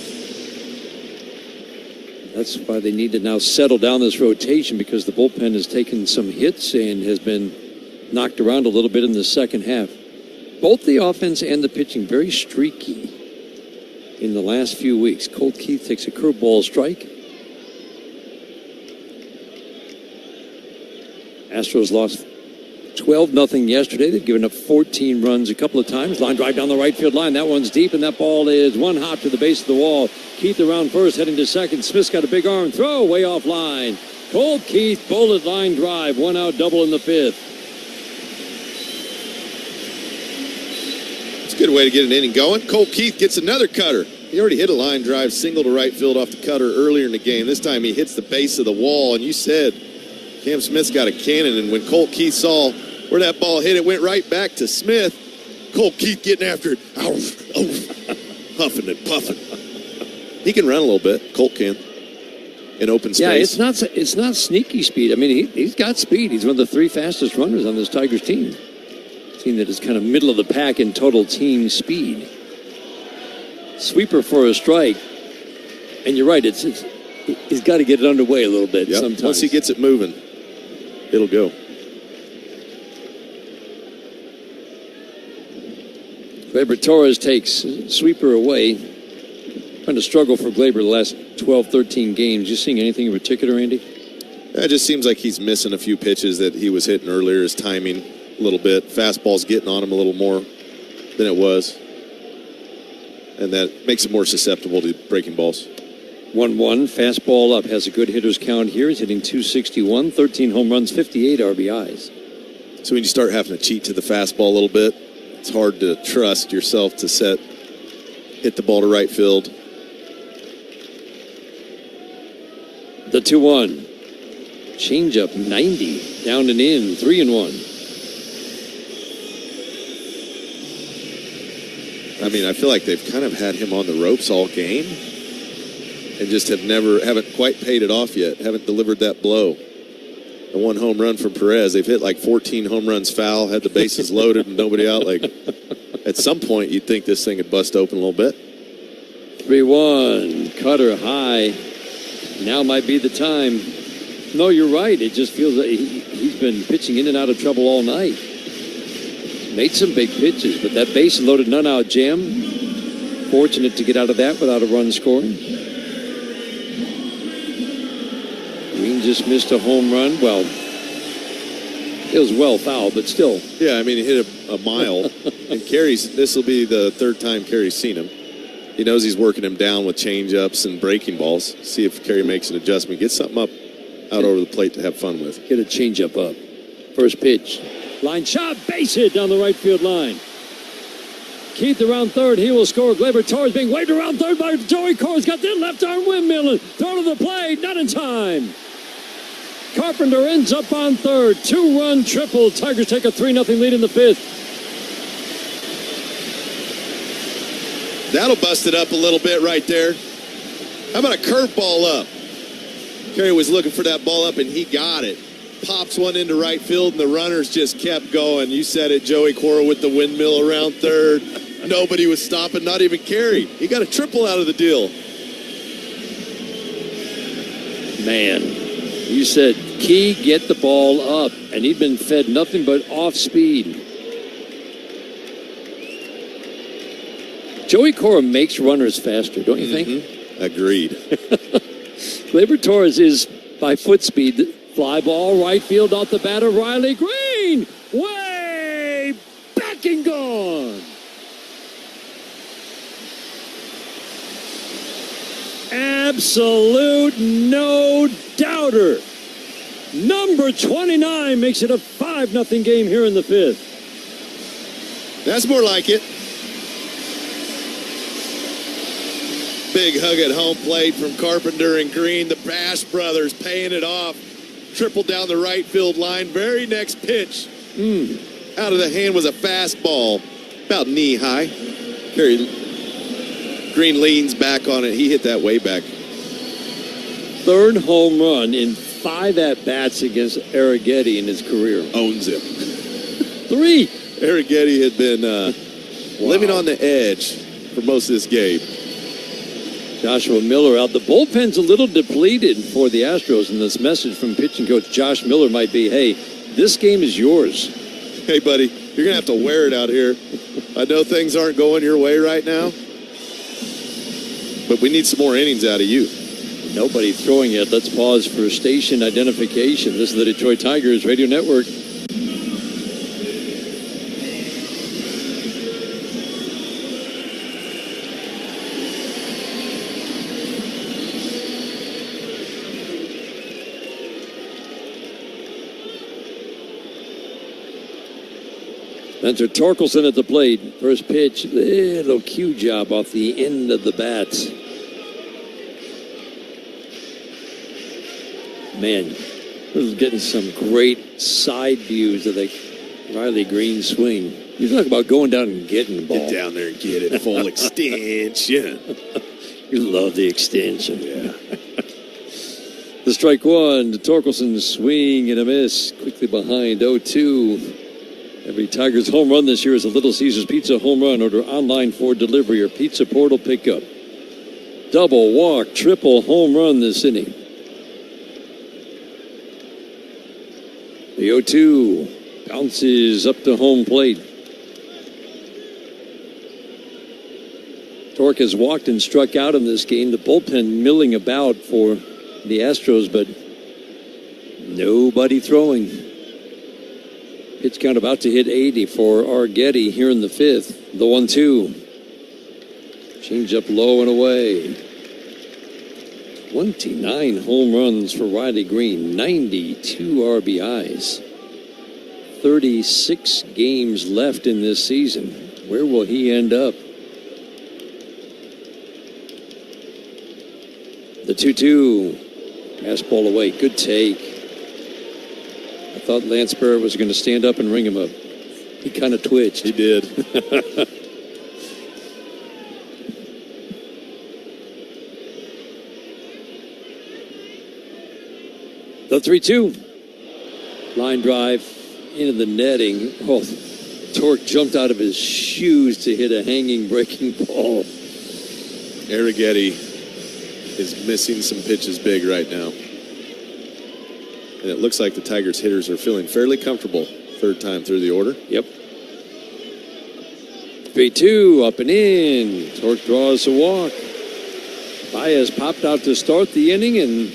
That's why they need to now settle down this rotation, because the bullpen has taken some hits and has been knocked around a little bit in the second half. Both the offense and the pitching very streaky in the last few weeks. Colt Keith takes a curveball strike. Astros lost 12-0 yesterday. They've given up 14 runs a couple of times. Line drive down the right field line. That one's deep, and that ball is one hop to the base of the wall. Keith around first, heading to second. Smith's got a big arm throw, way off line. Colt Keith, bullet line drive, 1 out double in the 5th. Good way to get an inning going. Colt Keith gets another cutter. He already hit a line drive single to right field off the cutter earlier in the game. This time he hits the base of the wall, and you said Cam Smith's got a cannon, and when Colt Keith saw where that ball hit, it went right back to Smith. Colt Keith getting after it. Huffing and puffing. He can run a little bit. Colt can. In open space. Yeah, it's not sneaky speed. I mean, he's got speed. He's one of the 3 fastest runners on this Tigers team. Team that is kind of middle of the pack in total team speed. Sweeper for a strike. And you're right, he's got to get it underway a little bit sometimes. Once he gets it moving, it'll go. Gleyber Torres takes Sweeper away. Trying to struggle for Gleyber the last 12, 13 games. You seeing anything in particular, Andy? It just seems like he's missing a few pitches that he was hitting earlier. His timing a little bit. Fastball's getting on him a little more than it was. And that makes him more susceptible to breaking balls. 1-1, fastball up. Has a good hitter's count here. He's hitting .261, 13 home runs, 58 RBIs. So when you start having to cheat to the fastball a little bit, it's hard to trust yourself to hit the ball to right field. The 2-1. Changeup 90. Down and in. 3-1. I mean, I feel like they've kind of had him on the ropes all game and just haven't quite paid it off yet. Haven't delivered that blow. The 1 home run from Perez. They've hit like 14 home runs foul, had the bases loaded and nobody out. Like, at some point, you'd think this thing would bust open a little bit. 3-1. Cutter high. Now might be the time. No, you're right. It just feels like he's been pitching in and out of trouble all night. Made some big pitches, but that base loaded none out jam. Fortunate to get out of that without a run scoring. Green just missed a home run. Well, it was well fouled, but still. Yeah, I mean, he hit a mile. And this will be the 3rd time Carey's seen him. He knows he's working him down with change-ups and breaking balls. See if Carey makes an adjustment. Get something up out over the plate to have fun with. Get a change-up up. First pitch. Line shot, base hit down the right field line. Keith around third. He will score. Gleyber Torres being waved around third by Joey Core's got that left arm windmill. Throw to the plate. Not in time. Carpenter ends up on third. 2-run triple. Tigers take a 3-0 lead in the 5th. That'll bust it up a little bit right there. How about a curveball up? Carey was looking for that ball up, and he got it. Pops one into right field, and the runners just kept going. You said it, Joey Cora with the windmill around third. Nobody was stopping, not even Carey. He got a triple out of the deal. Man, you said, Key, get the ball up, and he'd been fed nothing but off speed. Joey Cora makes runners faster, don't you think? Agreed. Gleyber Torres is by foot speed. Fly ball, right field off the bat of Riley Green. Way back and gone. Absolute no doubter. Number 29 makes it a 5-0 game here in the 5th. That's more like it. Big hug at home plate from Carpenter and Green. The Bash brothers paying it off. Triple down the right field line. Very next pitch. Out of the hand was a fastball. About knee high. Green leans back on it. He hit that way back. 3rd home run in 5 at-bats against Arrighetti in his career. Owns him. 3. Arrighetti had been living on the edge for most of this game. Joshua Miller out. The bullpen's a little depleted for the Astros, and this message from pitching coach Josh Miller might be, hey, this game is yours. Hey, buddy, you're going to have to wear it out here. I know things aren't going your way right now, but we need some more innings out of you. Nobody throwing yet. Let's pause for station identification. This is the Detroit Tigers Radio Network. Spencer Torkelson at the plate. First pitch, little cue job off the end of the bat. Man, this is getting some great side views of the Riley Green swing. You talk about going down and getting the ball. Get down there and get it. Full extension. You love the extension. Yeah. The strike one to Torkelson, swing and a miss. Quickly behind 0-2. Every Tigers home run this year is a Little Caesars Pizza home run. Order online for delivery or Pizza Portal pickup. Double, walk, triple home run this inning. The 0-2 bounces up to home plate. Torque has walked and struck out in this game. The bullpen milling about for the Astros, but nobody throwing. Pitch count about to hit 80 for Arguetti here in the fifth. The 1-2. Change up low and away. 29 home runs for Riley Green. 92 RBIs. 36 games left in this season. Where will he end up? The 2-2. Pass ball away. Good take. I thought Lance Barrett was going to stand up and ring him up. He kind of twitched. He did. The 3-2. Line drive into the netting. Oh, Torque jumped out of his shoes to hit a hanging breaking ball. Arrighetti is missing some pitches big right now. And it looks like the Tigers hitters are feeling fairly comfortable third time through the order. Yep. 3-2, up and in. Torque draws a walk. Baez popped out to start the inning, and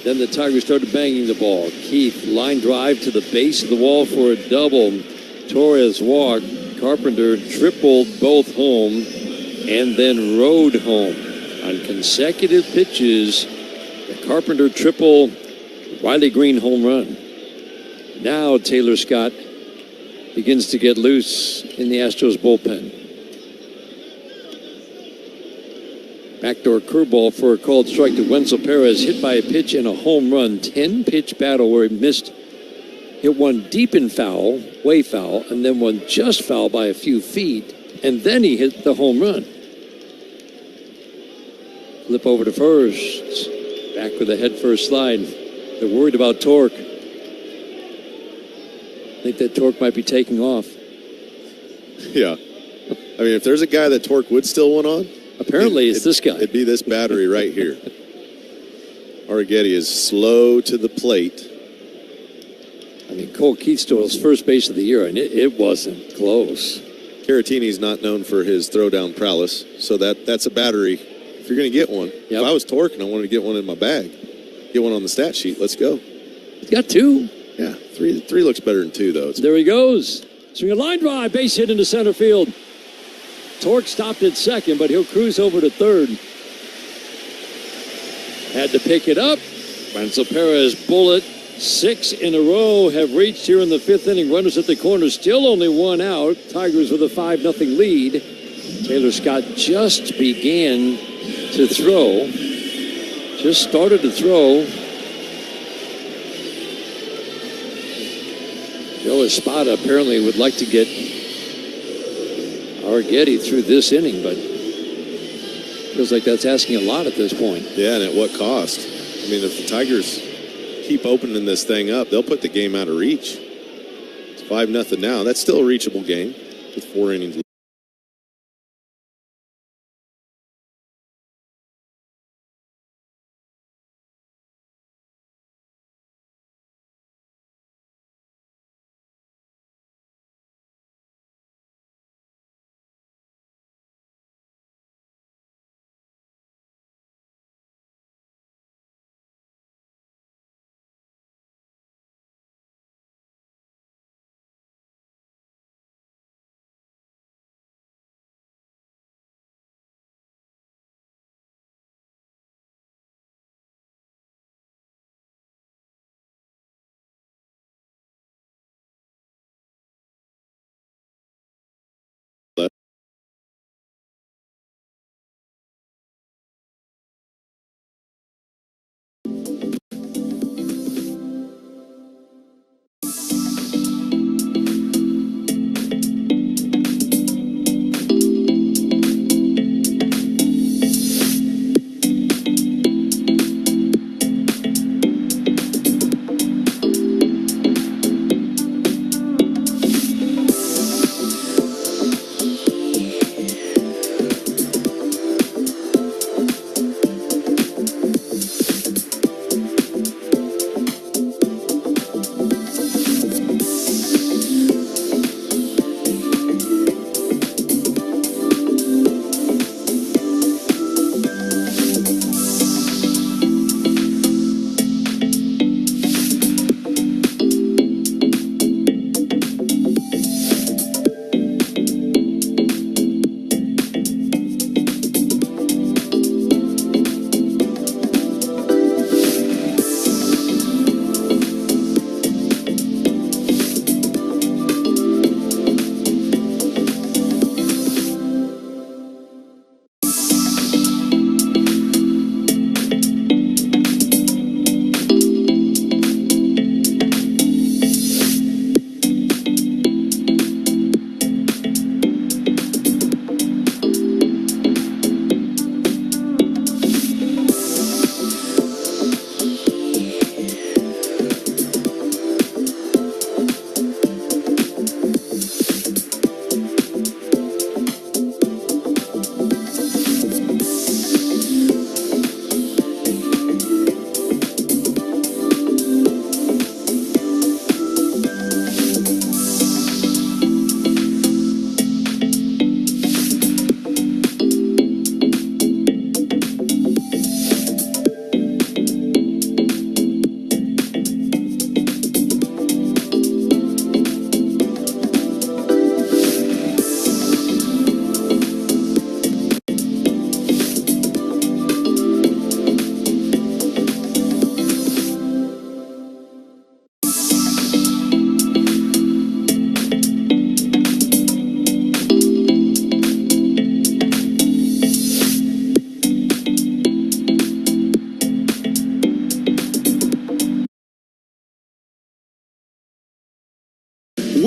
then the Tigers started banging the ball. Keith, line drive to the base of the wall for a double. Torres walked. Carpenter tripled both home and then rode home. On consecutive pitches, the Carpenter triple, Riley Green home run. Now Taylor Scott begins to get loose in the Astros bullpen. Backdoor curveball for a called strike to Wenzel Perez, hit by a pitch and a home run. 10-pitch battle where he missed. Hit one deep in foul, way foul, and then one just foul by a few feet, and then he hit the home run. Flip over to first. Back with a head-first slide. They're worried about Torque. I think that Torque might be taking off. Yeah. I mean, if there's a guy that Torque would still want on, apparently it's this guy. It'd be this battery right here. Arrighetti is slow to the plate. I mean, Cole Keith stole his first base of the year, and it wasn't close. Caratini's not known for his throwdown prowess, so that's a battery. If you're going to get one, if I was Torque and I wanted to get one in my bag, get one on the stat sheet, let's go. He's got two. Yeah, three looks better than two, though. There he goes. Swing a line drive, base hit into center field. Torque stopped at second, but he'll cruise over to third. Had to pick it up. Wenzel Perez bullet. 6 in a row have reached here in the fifth inning. Runners at the corner, still only one out. Tigers with a 5-0 lead. Taylor Scott just began to throw. Just started to throw. Joe Espada apparently would like to get Arguetti through this inning, but feels like that's asking a lot at this point. Yeah, and at what cost? I mean, if the Tigers keep opening this thing up, they'll put the game out of reach. It's 5-0 now. That's still a reachable game with 4 innings.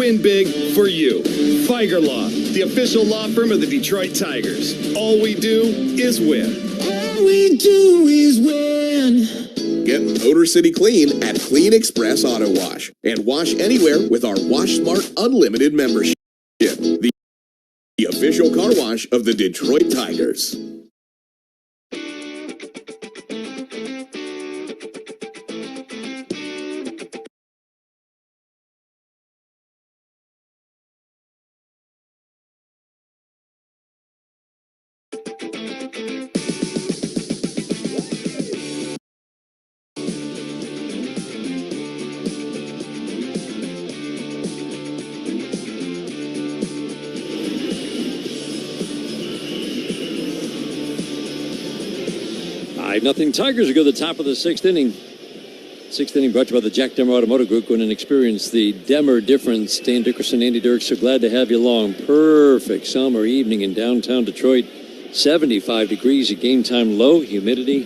Win big for you. Feiger Law, the official law firm of the Detroit Tigers. All we do is win. All we do is win. Get Motor City Clean at Clean Express Auto Wash and wash anywhere with our Wash Smart Unlimited membership. The official car wash of the Detroit Tigers. Nothing. Tigers will go to the top of the sixth inning. Sixth inning brought to you by the Jack Demmer Automotive Group. Go in and experience the Demmer difference. Dan Dickerson, Andy Dirks, so glad to have you along. Perfect summer evening in downtown Detroit. 75 degrees, a game time low, humidity.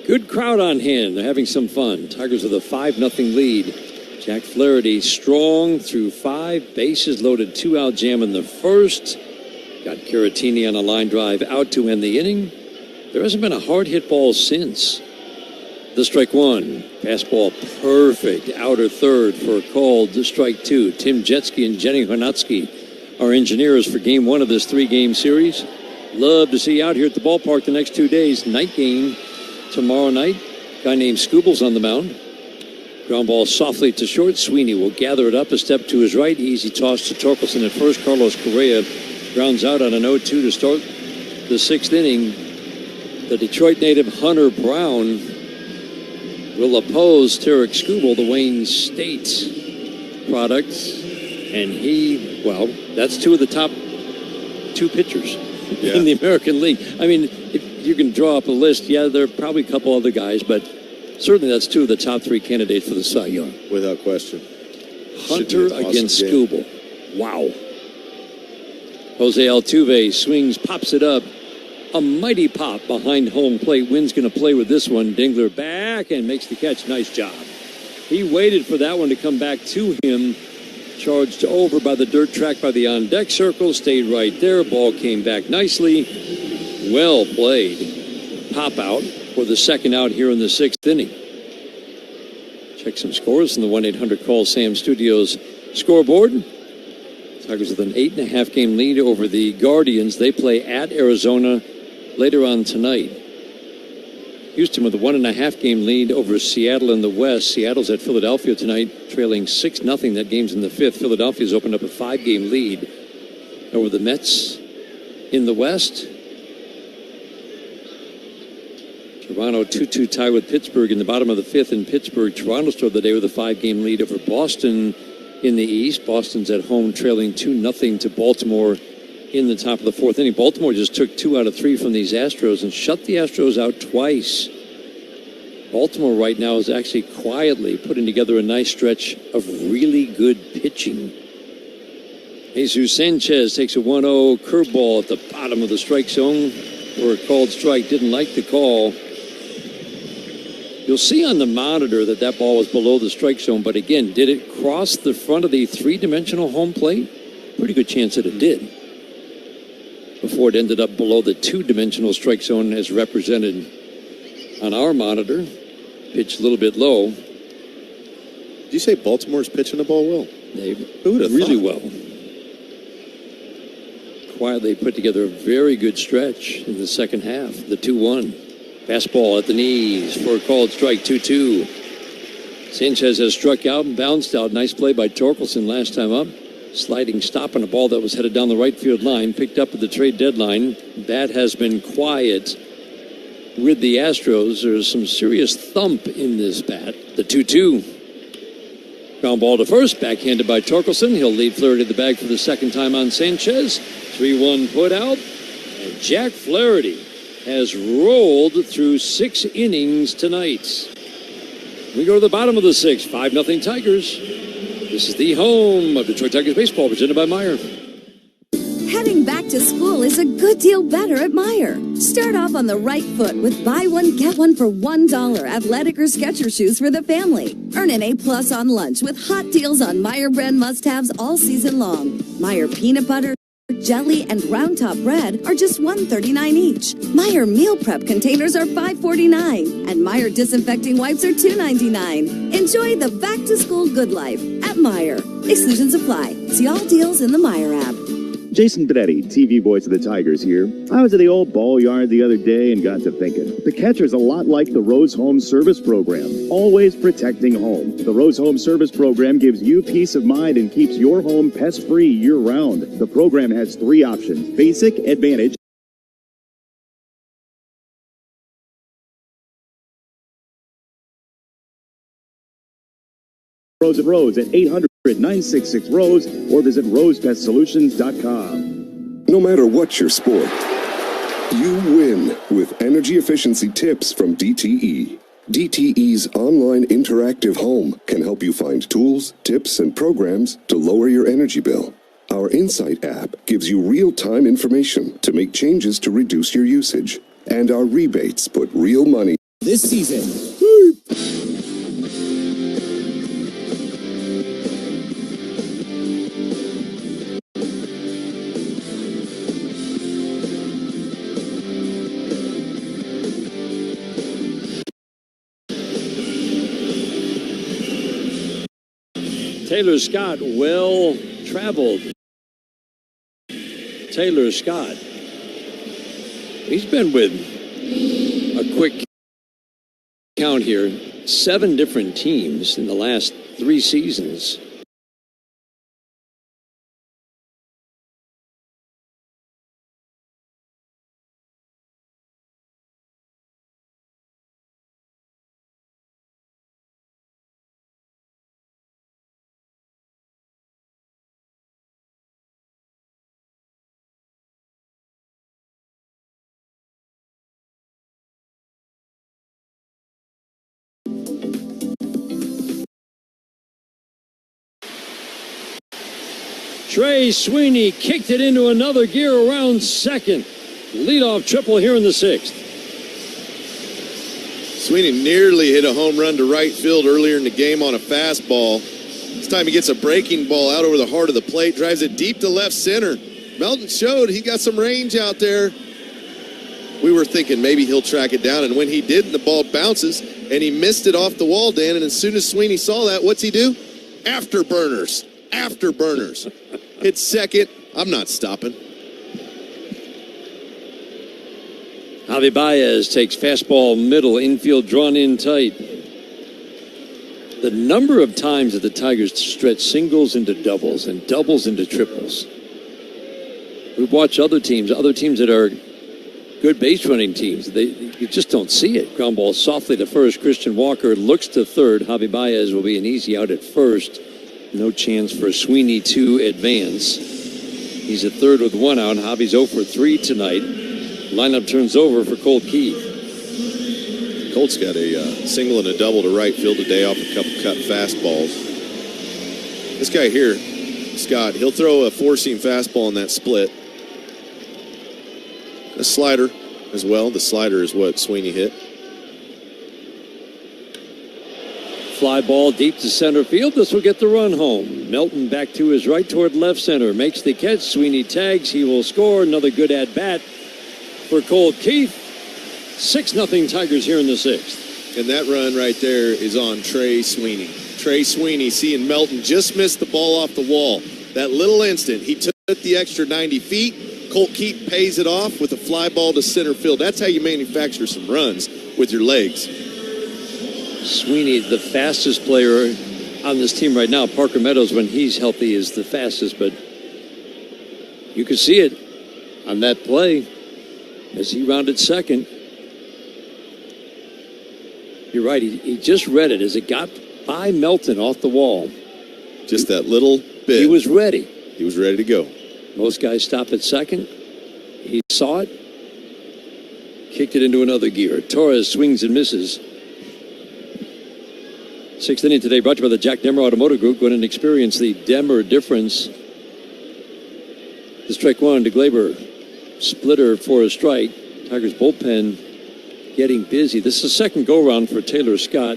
Good crowd on hand. They're having some fun. Tigers with a 5-0 lead. Jack Flaherty strong through 5. Bases loaded, 2-out jam in the first. Got Caratini on a line drive out to end the inning. There hasn't been a hard hit ball since. The strike one. Fastball perfect. Outer third for a called strike two. Tim Jetski and Jenny Hornatsky are engineers for game one of this 3-game series. Love to see you out here at the ballpark the next 2 days. Night game tomorrow night. Guy named Scoobles on the mound. Ground ball softly to short. Sweeney will gather it up a step to his right. Easy toss to Torkelson at first. Carlos Correa grounds out on an 0-2 to start the sixth inning. The Detroit native Hunter Brown will oppose Tarek Skubal, the Wayne State product. And that's two of the top 2 pitchers in the American League. I mean, if you can draw up a list, there are probably a couple other guys, but certainly that's 2 of the top 3 candidates for the Cy Young. Without question. Hunter against Skubal. Wow. Jose Altuve swings, pops it up. A mighty pop behind home plate. Wynn's going to play with this one. Dingler back and makes the catch. Nice job. He waited for that one to come back to him. Charged over by the dirt track by the on-deck circle. Stayed right there. Ball came back nicely. Well played. Pop out for the second out here in the sixth inning. Check some scores in the 1-800-CALL-SAM Studios scoreboard. Tigers with an 8.5-game lead over the Guardians. They play at Arizona later on tonight. Houston with a 1.5-game lead over Seattle in the West. Seattle's at Philadelphia tonight, trailing 6-0. That game's in the fifth. Philadelphia's opened up a 5-game lead over the Mets in the West. Toronto 2-2 tie with Pittsburgh in the bottom of the fifth in Pittsburgh. Toronto started the day with a 5-game lead over Boston in the East. Boston's at home trailing 2-0 to Baltimore in the top of the fourth inning. Baltimore just took 2 out of 3 from these Astros and shut the Astros out twice. Baltimore right now is actually quietly putting together a nice stretch of really good pitching. Jesus Sanchez takes a 1-0 curveball at the bottom of the strike zone for a called strike. Didn't like the call. You'll see on the monitor that ball was below the strike zone, but again, did it cross the front of the 3-dimensional home plate? Pretty good chance that it did. Before it ended up below the 2-dimensional strike zone as represented on our monitor. Pitched a little bit low. Did you say Baltimore's pitching the ball well? Who would have really well. Quietly put together a very good stretch in the second half. The 2-1. Fastball at the knees for a called strike, 2-2. Sanchez has struck out and bounced out. Nice play by Torkelson last time up. Sliding stop on a ball that was headed down the right field line. Picked up at the trade deadline. Bat has been quiet with the Astros. There's some serious thump in this bat. The 2-2. Ground ball to first. Backhanded by Torkelson. He'll lead Flaherty to the bag for the second time on Sanchez. 3-1 put out. And Jack Flaherty has rolled through 6 innings tonight. We go to the bottom of the 6th. 5-0 Tigers. This is the home of Detroit Tigers baseball, presented by Meyer. Heading back to school is a good deal better at Meijer. Start off on the right foot with buy one, get one for $1 athletic or Skechers shoes for the family. Earn an A+ on lunch with hot deals on Meijer brand must-haves all season long. Meijer peanut butter, jelly, and round top bread are just $1.39 each. Meijer meal prep containers are $5.49. And Meijer disinfecting wipes are $2.99. Enjoy the back-to-school good life at Meijer. Exclusions apply. See all deals in the Meijer app. Jason Benetti, TV voice of the Tigers here. I was at the old ball yard the other day and got to thinking. The catcher's a lot like the Rose Home Service Program, always protecting home. The Rose Home Service Program gives you peace of mind and keeps your home pest-free year-round. The program has 3 options: Basic, Advantage, Rose of Rose at 800-966-ROSE or visit rosepestsolutions.com. No matter what your sport, you win with energy efficiency tips from DTE. DTE's online interactive home can help you find tools, tips, and programs to lower your energy bill. Our Insight app gives you real-time information to make changes to reduce your usage. And our rebates put real money this season. Taylor Scott, well traveled. Taylor Scott. He's been with, a quick count here, 7 different teams in the last 3 seasons. Trey Sweeney kicked it into another gear around second. Leadoff triple here in the 6th. Sweeney nearly hit a home run to right field earlier in the game on a fastball. This time he gets a breaking ball out over the heart of the plate, drives it deep to left center. Melton showed he got some range out there. We were thinking maybe he'll track it down, and when he did, the ball bounces, and he missed it off the wall, Dan, and as soon as Sweeney saw that, what's he do? Afterburners. Afterburners. Hits second. I'm not stopping. Javi Baez takes fastball middle, infield drawn in tight. The number of times that the Tigers stretch singles into doubles and doubles into triples. We've watched other teams that are good base running teams. You just don't see it. Ground ball softly to first. Christian Walker looks to third. Javi Baez will be an easy out at first. No chance for Sweeney to advance. He's at third with 1 out. Javi's 0 for 3 tonight. Lineup turns over for Colt Keith. Colt's got a single and a double to right field today off a couple cut fastballs. This guy here, Scott, he'll throw a 4-seam fastball in that split. A slider as well. The slider is what Sweeney hit. Fly ball deep to center field. This will get the run home. Melton back to his right toward left center. Makes the catch. Sweeney tags. He will score. Another good at-bat for Colt Keith. 6-0 Tigers here in the 6th. And that run right there is on Trey Sweeney. Trey Sweeney seeing Melton just miss the ball off the wall. That little instant, he took the extra 90 feet. Colt Keith pays it off with a fly ball to center field. That's how you manufacture some runs with your legs. Sweeney, the fastest player on this team right now. Parker Meadows, when he's healthy, is the fastest, but you could see it on that play as he rounded second. You're right, he just read it as it got by Melton off the wall. Just that little bit. He was ready. He was ready to go. Most guys stop at second. He saw it, kicked it into another gear. Torres swings and misses. 6th inning today brought to you by the Jack Demmer Automotive Group. Go ahead and experience the Demmer difference. The strike one to Glaber. Splitter for a strike. Tigers bullpen getting busy. This is the second go-round for Taylor Scott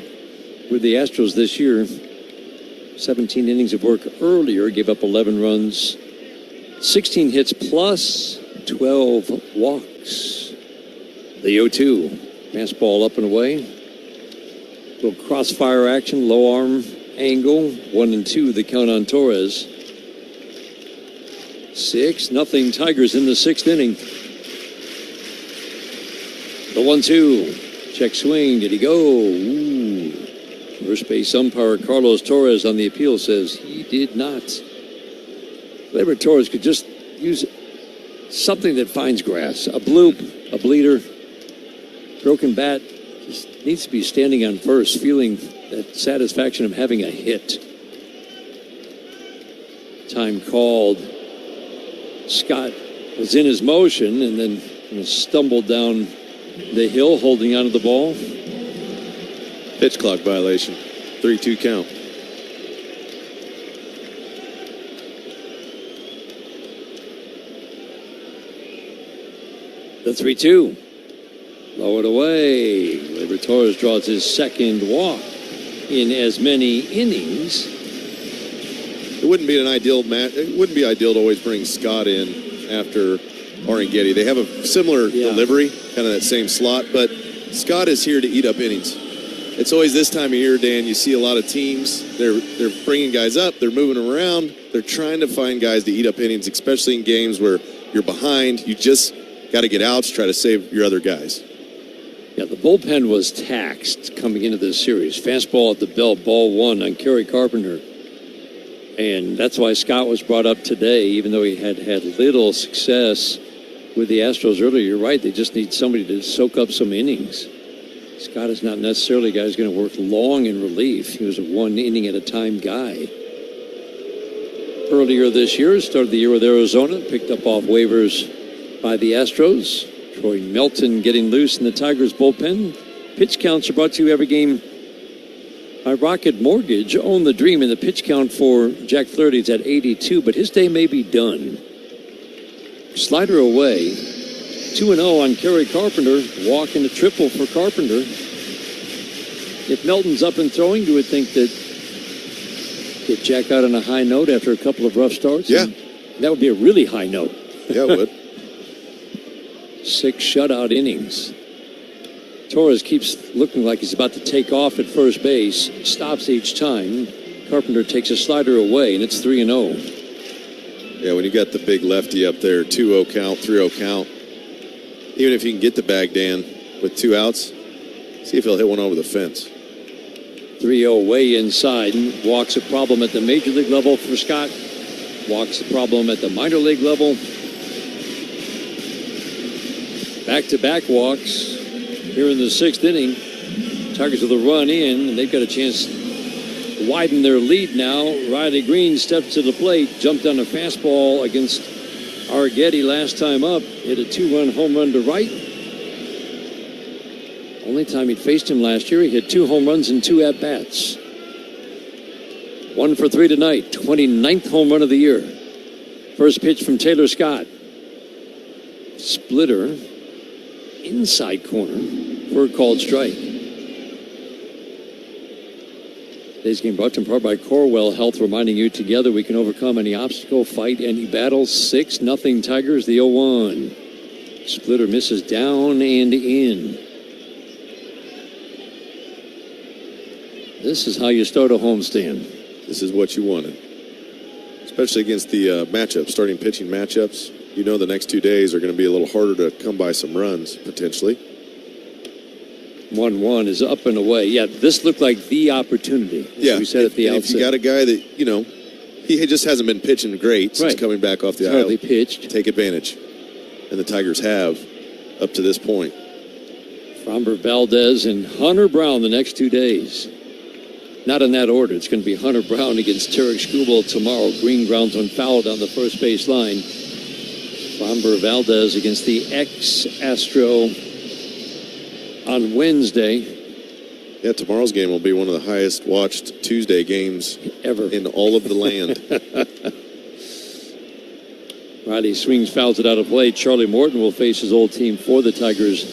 with the Astros this year. 17 innings of work earlier, gave up 11 runs, 16 hits plus 12 walks. The 0-2. Fastball up and away. Little crossfire action, low arm angle. 1-2, the count on Torres. 6-0 Tigers in the sixth inning. The 1-2. Check swing. Did he go? Ooh. First base umpire Carlos Torres on the appeal says he did not. Gleyber Torres could just use something that finds grass. A bloop, a bleeder, broken bat. Just needs to be standing on first, feeling that satisfaction of having a hit. Time called. Scott was in his motion and then stumbled down the hill holding onto the ball. Pitch clock violation. 3-2 count. The 3-2. Low it away. Gleyber Torres draws his second walk in as many innings. It wouldn't be an ideal match. It wouldn't be ideal to always bring Scott in after Orangetti. They have a similar delivery, kind of that same slot, but Scott is here to eat up innings. It's always this time of year, Dan, you see a lot of teams, they're bringing guys up, they're moving them around, they're trying to find guys to eat up innings, especially in games where you're behind. You just got to get outs, try to save your other guys. Yeah, the bullpen was taxed coming into this series. Fastball at the belt, ball one on Kerry Carpenter. And that's why Scott was brought up today, even though he had had little success with the Astros earlier. You're right, they just need somebody to soak up some innings. Scott is not necessarily a guy who's going to work long in relief. He was a one-inning-at-a-time guy. Earlier this year, started the year with Arizona, picked up off waivers by the Astros. Troy Melton getting loose in the Tigers bullpen. Pitch counts are brought to you every game by Rocket Mortgage. Own the dream, and the pitch count for Jack Flaherty is at 82, but his day may be done. Slider away. 2-0 on Kerry Carpenter. Walk and a triple for Carpenter. If Melton's up and throwing, you would think that get Jack out on a high note after a couple of rough starts. Yeah. That would be a really high note. Yeah, it would. 6 shutout innings. Torres keeps looking like he's about to take off at first base. Stops each time. Carpenter takes a slider away, and it's 3-0. Yeah, when you got the big lefty up there, 2-0 count, 3-0 count. Even if you can get the bag, Dan, with 2 outs, see if he'll hit one over the fence. 3-0 way inside. Walks a problem at the major league level for Scott. Walks a problem at the minor league level. Back-to-back walks here in the sixth inning. Tigers with a run in, and they've got a chance to widen their lead now. Riley Green steps to the plate, jumped on a fastball against Arrighetti last time up. Hit a 2-run home run to right. Only time he'd faced him last year, he hit 2 home runs and 2 at-bats. 1 for 3 tonight, 29th home run of the year. First pitch from Taylor Scott. Splitter, inside corner for a called strike. Today's game brought to you in part by Corewell Health, reminding you together we can overcome any obstacle, fight any battle. 6-0 Tigers, the 0-1. Splitter misses down and in. This is how you start a homestand. This is what you wanted. Especially against the matchups, starting pitching matchups. You know the next 2 days are going to be a little harder to come by some runs, potentially. 1-1 is up and away. Yeah, this looked like the opportunity. As we said at the outset. If you got a guy that, he just hasn't been pitching great since coming back off the aisle. Hardly pitched. Take advantage. And the Tigers have up to this point. Framber Valdez and Hunter Brown the next 2 days. Not in that order. It's going to be Hunter Brown against Tarek Skubal tomorrow. Green grounds one foul down the first base line. Framber Valdez against the ex-Astro on Wednesday. Yeah, tomorrow's game will be one of the highest watched Tuesday games ever in all of the land. Riley swings, fouls it out of play. Charlie Morton will face his old team for the Tigers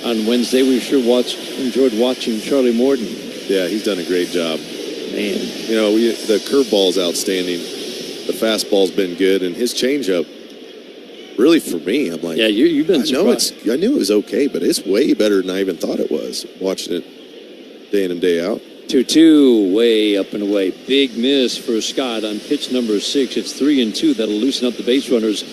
on Wednesday. We've sure enjoyed watching Charlie Morton. Yeah, he's done a great job. Man. You know, the curveball's outstanding. The fastball's been good, and his changeup, really for me, I'm like, yeah, you've been surprised. I knew it was okay, but it's way better than I even thought it was, watching it day in and day out. 2-2, way up and away. Big miss for Scott on pitch number 6. It's 3-2. That'll loosen up the base runners.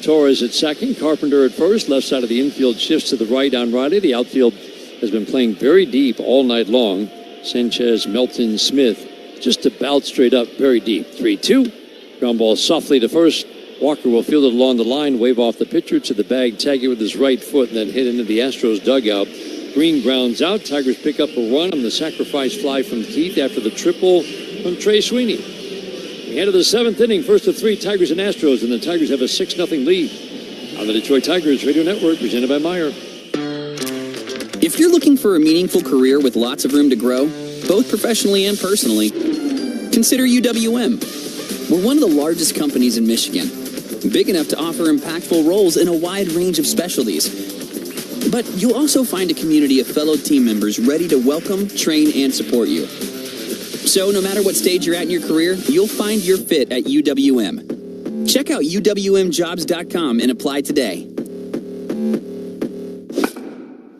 Torres at second, Carpenter at first. Left side of the infield shifts to the right on Riley. The outfield has been playing very deep all night long. Sanchez, Melton, Smith, just about straight up, very deep. 3-2. Ground ball softly to first. Walker will field it along the line, wave off the pitcher to the bag, tag it with his right foot, and then hit into the Astros dugout. Green grounds out. Tigers pick up a run on the sacrifice fly from Keith after the triple from Trey Sweeney. We head to the 7th inning, first of 3 Tigers and Astros, and the Tigers have a 6-0 lead. On the Detroit Tigers Radio Network, presented by Meyer. If you're looking for a meaningful career with lots of room to grow, both professionally and personally, consider UWM. We're one of the largest companies in Michigan, big enough to offer impactful roles in a wide range of specialties. But you'll also find a community of fellow team members ready to welcome, train, and support you. So no matter what stage you're at in your career, you'll find your fit at UWM. Check out uwmjobs.com and apply today.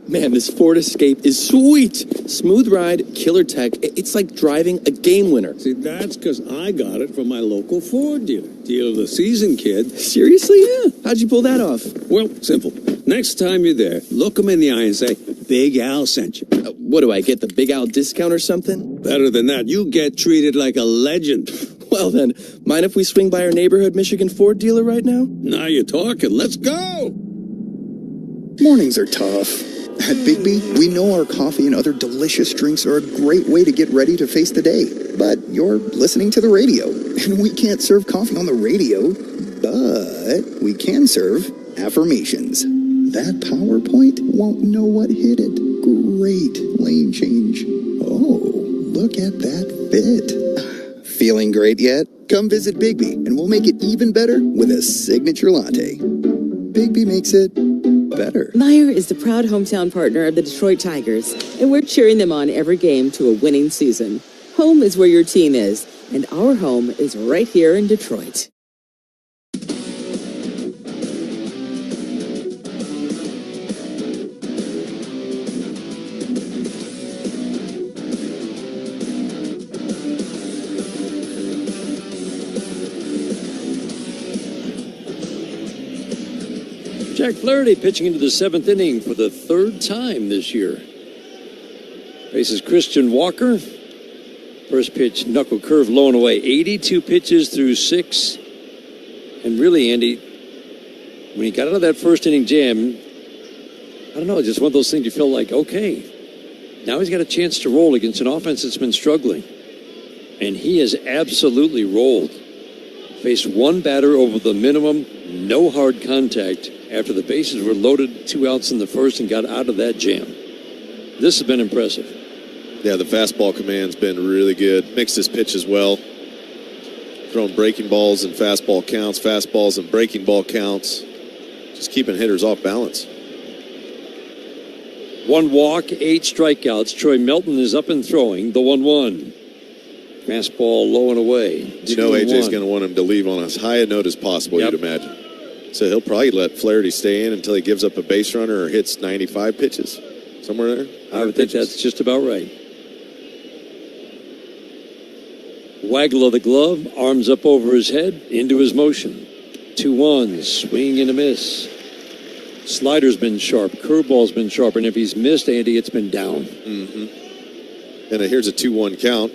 Man, this Ford Escape is sweet. Smooth ride, killer tech. It's like driving a game winner. See, that's because I got it from my local Ford dealer. Deal of the season, kid. Seriously? Yeah. How'd you pull that off? Well, simple. Next time you're there, look them in the eye and say, Big Al sent you. What do I get, the Big Al discount or something? Better than that, you get treated like a legend. Well then, mind if we swing by our neighborhood Michigan Ford dealer right now? Now you're talking. Let's go! Mornings are tough. At Bigby, we know our coffee and other delicious drinks are a great way to get ready to face the day. But you're listening to the radio, and we can't serve coffee on the radio, but we can serve affirmations. That PowerPoint won't know what hit it. Great lane change. Oh, look at that fit. Feeling great yet? Come visit Bigby, and we'll make it even better with a signature latte. Bigby makes it better. Meyer is the proud hometown partner of the Detroit Tigers, and we're cheering them on every game to a winning season. Home is where your team is, and our home is right here in Detroit. Jack Flaherty pitching into the 7th inning for the 3rd time this year. Faces Christian Walker. First pitch, knuckle curve low and away. 82 pitches through 6. And really, Andy, when he got out of that first inning jam, I don't know, just one of those things you feel like, okay, now he's got a chance to roll against an offense that's been struggling. And he has absolutely rolled. Faced one batter over the minimum, no hard contact after the bases were loaded, 2 outs in the first, and got out of that jam. This has been impressive. Yeah, the fastball command's been really good. Mixed his pitch as well. Throwing breaking balls and fastball counts, fastballs and breaking ball counts. Just keeping hitters off balance. 1 walk, 8 strikeouts. Troy Melton is up and throwing the 1-1. Fastball low and away. You know AJ's going to want him to leave on as high a note as possible, You'd imagine. So he'll probably let Flaherty stay in until he gives up a base runner or hits 95 pitches. Somewhere there? I would think that's just about right. Waggle of the glove, arms up over his head, into his motion. 2-1, swing and a miss. Slider's been sharp, curveball's been sharp, and if he's missed, Andy, it's been down. Mm-hmm. And here's a 2-1 count.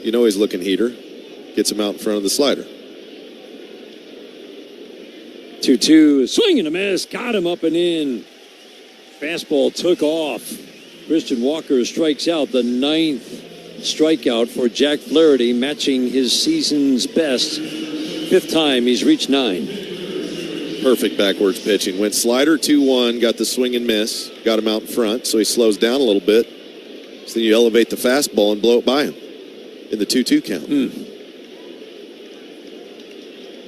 You know he's looking heater. Gets him out in front of the slider. 2-2, swing and a miss, got him up and in. Fastball took off. Christian Walker strikes out, the 9th strikeout for Jack Flaherty, matching his season's best. 5th time he's reached 9. Perfect backwards pitching. Went slider 2-1, got the swing and miss, got him out in front, so he slows down a little bit. So then you elevate the fastball and blow it by him in the 2-2 count.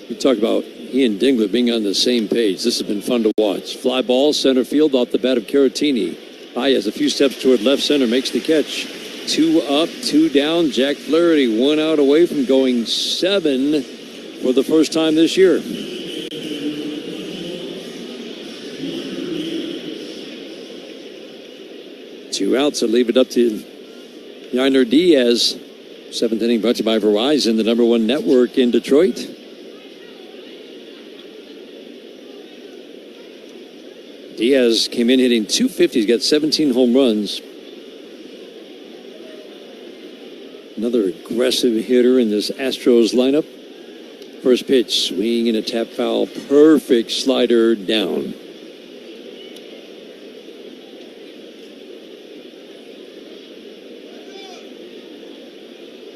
You talk about he and Dingler being on the same page. This has been fun to watch. Fly ball, center field off the bat of Caratini. Baez a few steps toward left center, makes the catch. 2 up, 2 down. Jack Flaherty 1 out away from going 7 for the first time this year. Two outs, so leave it up to Yainer Diaz. 7th inning brought to you by Verizon, the #1 network in Detroit. Diaz came in hitting .250. He's got 17 home runs. Another aggressive hitter in this Astros lineup. First pitch, swing and a tap foul. Perfect slider down.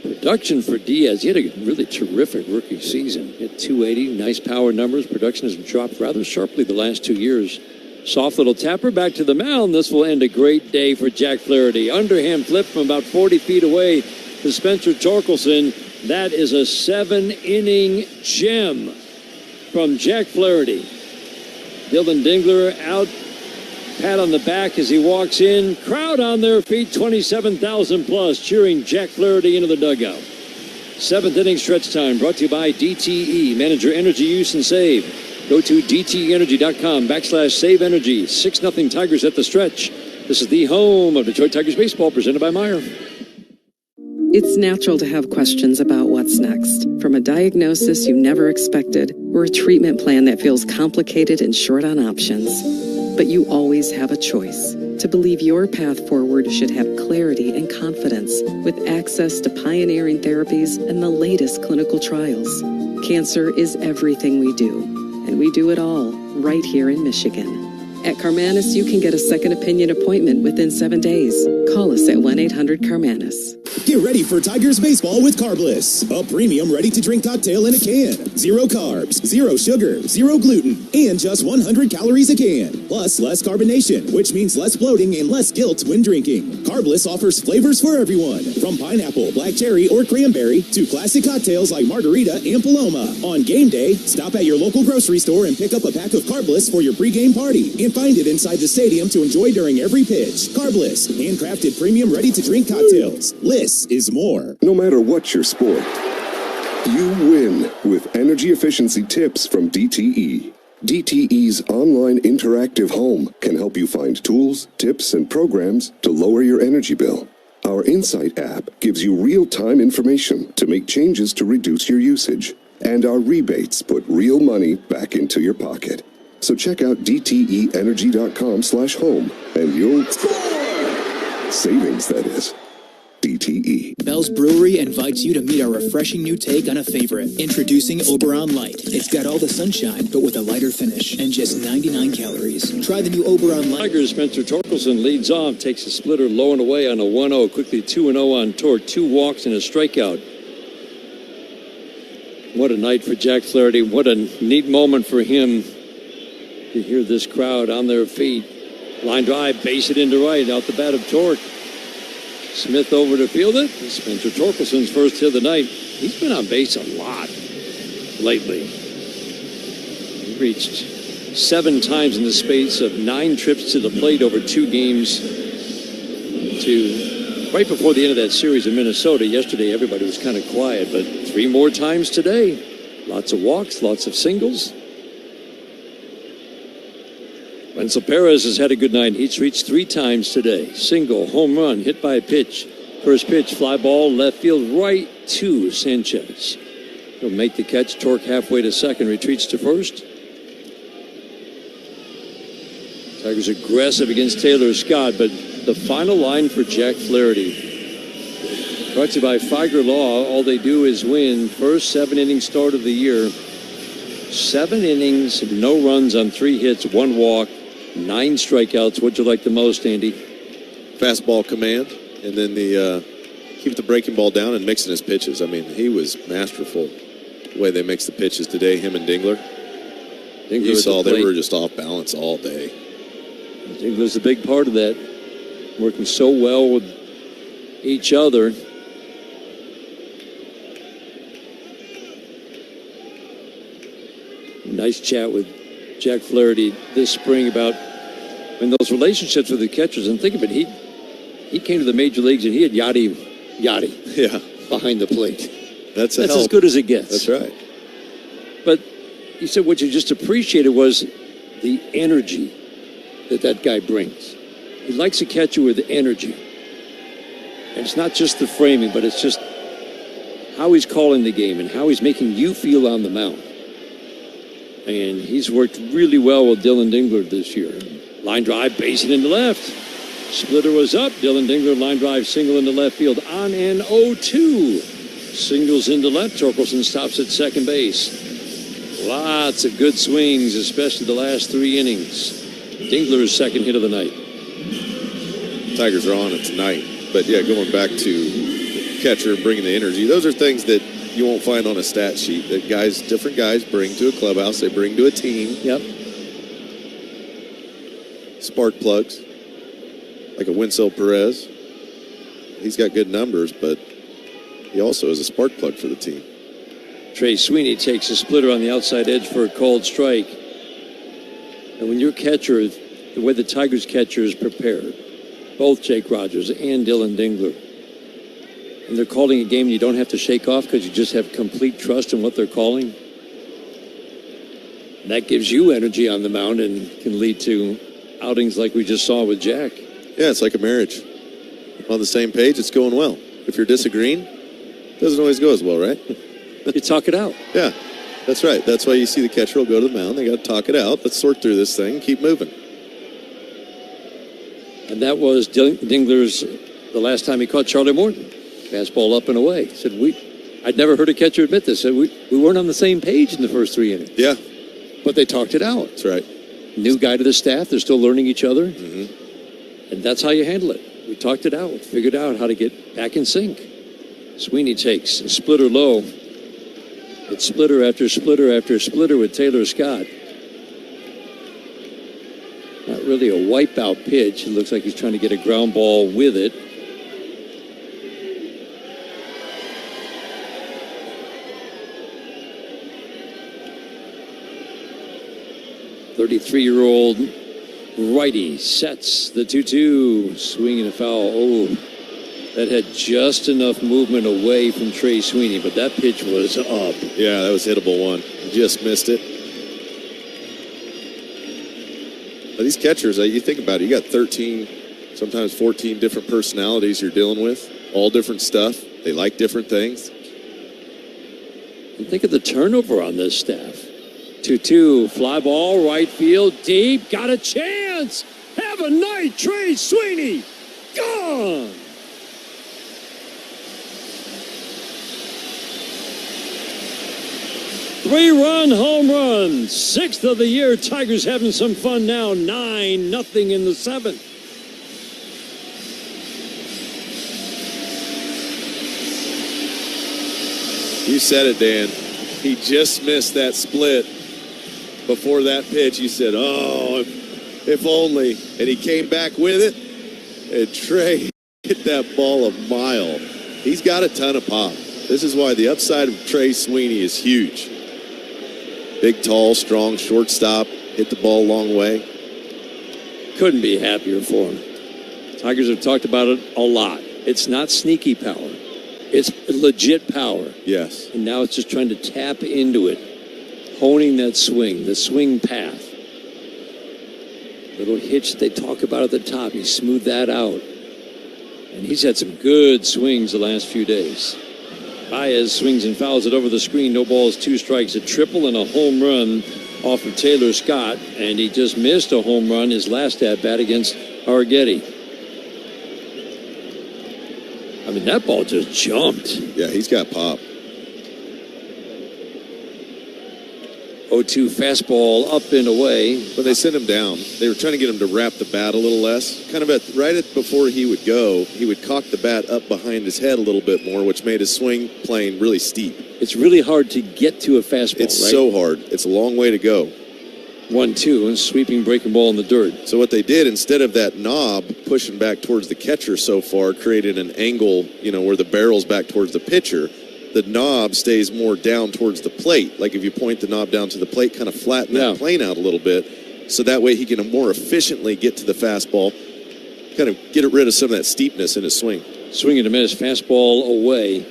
Production for Diaz, he had a really terrific rookie season. Hit .280, nice power numbers. Production has dropped rather sharply the last 2 years. Soft little tapper back to the mound. This will end a great day for Jack Flaherty. Underhand flip from about 40 feet away to Spencer Torkelson. That is a 7-inning gem from Jack Flaherty. Dylan Dingler out. Pat on the back as he walks in. Crowd on their feet, 27,000 plus, cheering Jack Flaherty into the dugout. 7th inning stretch time brought to you by DTE. Manage your energy use and save. Go to DTEenergy.com/save energy. 6-0 Tigers at the stretch. This is the home of Detroit Tigers baseball, presented by Meyer. It's natural to have questions about what's next, from a diagnosis you never expected or a treatment plan that feels complicated and short on options. But you always have a choice. To believe your path forward should have clarity and confidence with access to pioneering therapies and the latest clinical trials. Cancer is everything we do, and we do it all right here in Michigan. At Carmanis, you can get a second opinion appointment within 7 days. Call us at 1-800-CARMANIS. Get ready for Tigers baseball with Carbliss, a premium ready-to-drink cocktail in a can. 0 carbs, 0 sugar, 0 gluten, and just 100 calories a can. Plus, less carbonation, which means less bloating and less guilt when drinking. Carbliss offers flavors for everyone, from pineapple, black cherry, or cranberry to classic cocktails like margarita and Paloma. On game day, stop at your local grocery store and pick up a pack of Carbliss for your pregame party. And find it inside the stadium to enjoy during every pitch. Carbliss, handcrafted premium ready-to-drink cocktails. Less is more. No matter what your sport, you win with energy efficiency tips from DTE. DTE's online interactive home can help you find tools, tips, and programs to lower your energy bill. Our Insight app gives you real-time information to make changes to reduce your usage. And our rebates put real money back into your pocket. So check out DTEenergy.com/home and you'll score! Savings, that is. DTE. Bell's Brewery invites you to meet our refreshing new take on a favorite. Introducing Oberon Light. It's got all the sunshine, but with a lighter finish and just 99 calories. Try the new Oberon Light. Tigers, Spencer Torkelson leads off, takes a splitter low and away on a 1-0. Quickly 2-0 on Torque. 2 walks and a strikeout. What a night for Jack Flaherty. What a neat moment for him to hear this crowd on their feet. Line drive, base it into right, out the bat of Torque. Smith over to field it. Spencer Torkelson's first hit of the night. He's been on base a lot lately. He reached 7 times in the space of 9 trips to the plate over 2 games to right before the end of that series in Minnesota. Yesterday, everybody was kind of quiet, but 3 more times today. Lots of walks, lots of singles. Wenzel Perez has had a good night. He's reached 3 times today. Single, home run, hit by a pitch. First pitch, fly ball, left field, right to Sanchez. He'll make the catch. Torque halfway to second, retreats to first. Tigers aggressive against Taylor Scott, but the final line for Jack Flaherty. Brought to you by Figer Law. All they do is win. First 7-inning start of the year. 7 innings, no runs on 3 hits, 1 walk, 9 strikeouts. What'd you like the most, Andy? Fastball command, and then the keep the breaking ball down and mixing his pitches. I mean, he was masterful the way they mixed the pitches today, him and Dingler. You saw they were just off balance all day. Dingler's a big part of that, working so well with each other. nice chat with Jack Flaherty this spring about those relationships with the catchers. And think of it, he came to the major leagues and he had Yachty behind the plate. That's as good as it gets. That's right. But he said what you just appreciated was the energy that guy brings. He likes a catcher with energy. And it's not just the framing, but it's just how he's calling the game and how he's making you feel on the mound. And he's worked really well with Dylan Dingler this year. Line drive, base it into left. Splitter was up. Dylan Dingler, line drive, single into left field on an 0-2. Singles into left. Torkelson stops at second base. Lots of good swings, especially the last 3 innings. Dingler's second hit of the night. Tigers are on it tonight. But, yeah, going back to catcher and bringing the energy, those are things that you won't find on a stat sheet that different guys bring to a clubhouse, they bring to a team. Yep. Spark plugs, like a Winsell Perez. He's got good numbers, but he also is a spark plug for the team. Trey Sweeney takes a splitter on the outside edge for a called strike. And when your catcher, the way the Tigers catcher is prepared, both Jake Rogers and Dylan Dingler, and they're calling a game you don't have to shake off because you just have complete trust in what they're calling. And that gives you energy on the mound and can lead to outings like we just saw with Jack. Yeah, it's like a marriage. On the same page, it's going well. If you're disagreeing, it doesn't always go as well, right? You talk it out. Yeah, that's right. That's why you see the catcher will go to the mound. They got to talk it out. Let's sort through this thing. Keep moving. And that was Dingler's the last time he caught Charlie Morton. Fastball up and away. He said, I'd never heard a catcher admit this. Said we weren't on the same page in the first 3 innings. Yeah. But they talked it out. That's right. New guy to the staff. They're still learning each other. Mm-hmm. And that's how you handle it. We talked it out. Figured out how to get back in sync. Sweeney takes a splitter low. It's splitter after splitter after splitter with Taylor Scott. Not really a wipeout pitch. It looks like he's trying to get a ground ball with it. .33-year-old righty sets the 2-2, swinging a foul. Oh, that had just enough movement away from Trey Sweeney, but that pitch was up. Yeah, that was a hittable one. Just missed it. But these catchers, you think about it, you got 13, sometimes 14 different personalities you're dealing with, all different stuff. They like different things. And think of the turnover on this staff. 2-2, fly ball, right field, deep, got a chance. Have a night, Trey Sweeney. Gone. Three-run home run, 6th of the year. Tigers having some fun now. 9-0 in the 7th. You said it, Dan. He just missed that split. Before that pitch, you said, oh, if only. And he came back with it, and Trey hit that ball a mile. He's got a ton of pop. This is why the upside of Trey Sweeney is huge. Big, tall, strong, shortstop, hit the ball a long way. Couldn't be happier for him. Tigers have talked about it a lot. It's not sneaky power. It's legit power. Yes. And now it's just trying to tap into it. Honing that swing, the swing path. Little hitch they talk about at the top. He smoothed that out. And he's had some good swings the last few days. Baez swings and fouls it over the screen. No balls, 2 strikes, a triple and a home run off of Taylor Scott. And he just missed a home run his last at-bat against Arrighetti. I mean, that ball just jumped. Yeah, he's got pop. 0-2 fastball up and away. But they sent him down. They were trying to get him to wrap the bat a little less. Kind of before he would go, he would cock the bat up behind his head a little bit more, which made his swing plane really steep. It's really hard to get to a fastball, It's so hard. It's a long way to go. 1-2, and sweeping breaking ball in the dirt. So what they did, instead of that knob pushing back towards the catcher so far, created an angle, where the barrel's back towards the pitcher. the knob stays more down towards the plate. Like if you point the knob down to the plate, kind of flatten that plane out a little bit. So that way he can more efficiently get to the fastball, kind of get rid of some of that steepness in his swing. Swing and a miss, fastball away.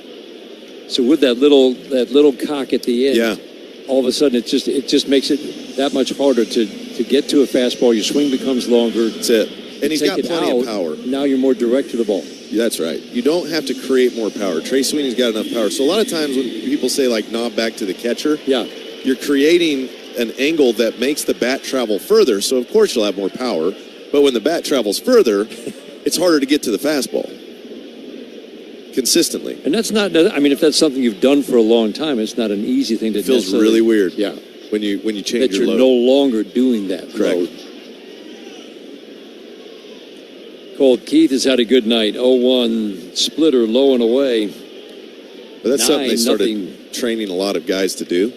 So with that little cock at the end, all of a sudden it just makes it that much harder to get to a fastball. Your swing becomes longer. That's it. And he's got plenty of power. Now you're more direct to the ball. That's right. You don't have to create more power. Trey Sweeney's got enough power. So a lot of times when people say like knob back to the catcher, you're creating an angle that makes the bat travel further. So of course you'll have more power. But when the bat travels further, it's harder to get to the fastball consistently. And that's not, I mean, if that's something you've done for a long time, it's not an easy thing to do. It feels really weird. Yeah. When you change that your you're load. no longer doing that. Correct. Colt Keith has had a good night. 0-1 splitter, low and away. But that's something they started training a lot of guys to do.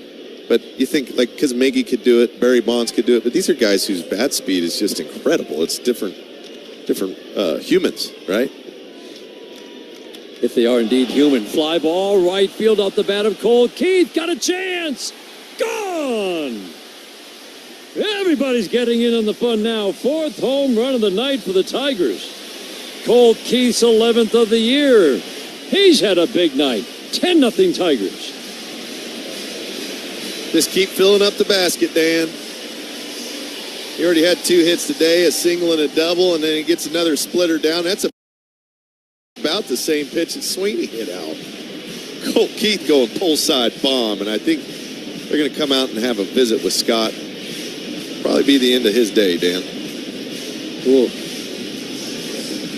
But you think, like, because Miggy could do it, Barry Bonds could do it, but these are guys whose bat speed is just incredible. It's different humans, right? If they are indeed human. Fly ball, right field off the bat of Colt Keith. Got a chance. Gone. Everybody's getting in on the fun now. 4th home run of the night for the Tigers. Colt Keith's 11th of the year. He's had a big night. 10-0 Tigers. Just keep filling up the basket, Dan. He already had 2 hits today, a single and a double, and then he gets another splitter down. That's about the same pitch that Sweeney hit out. Colt Keith going pull side bomb, and I think they're going to come out and have a visit with Scott. Probably be the end of his day, Dan. Cool.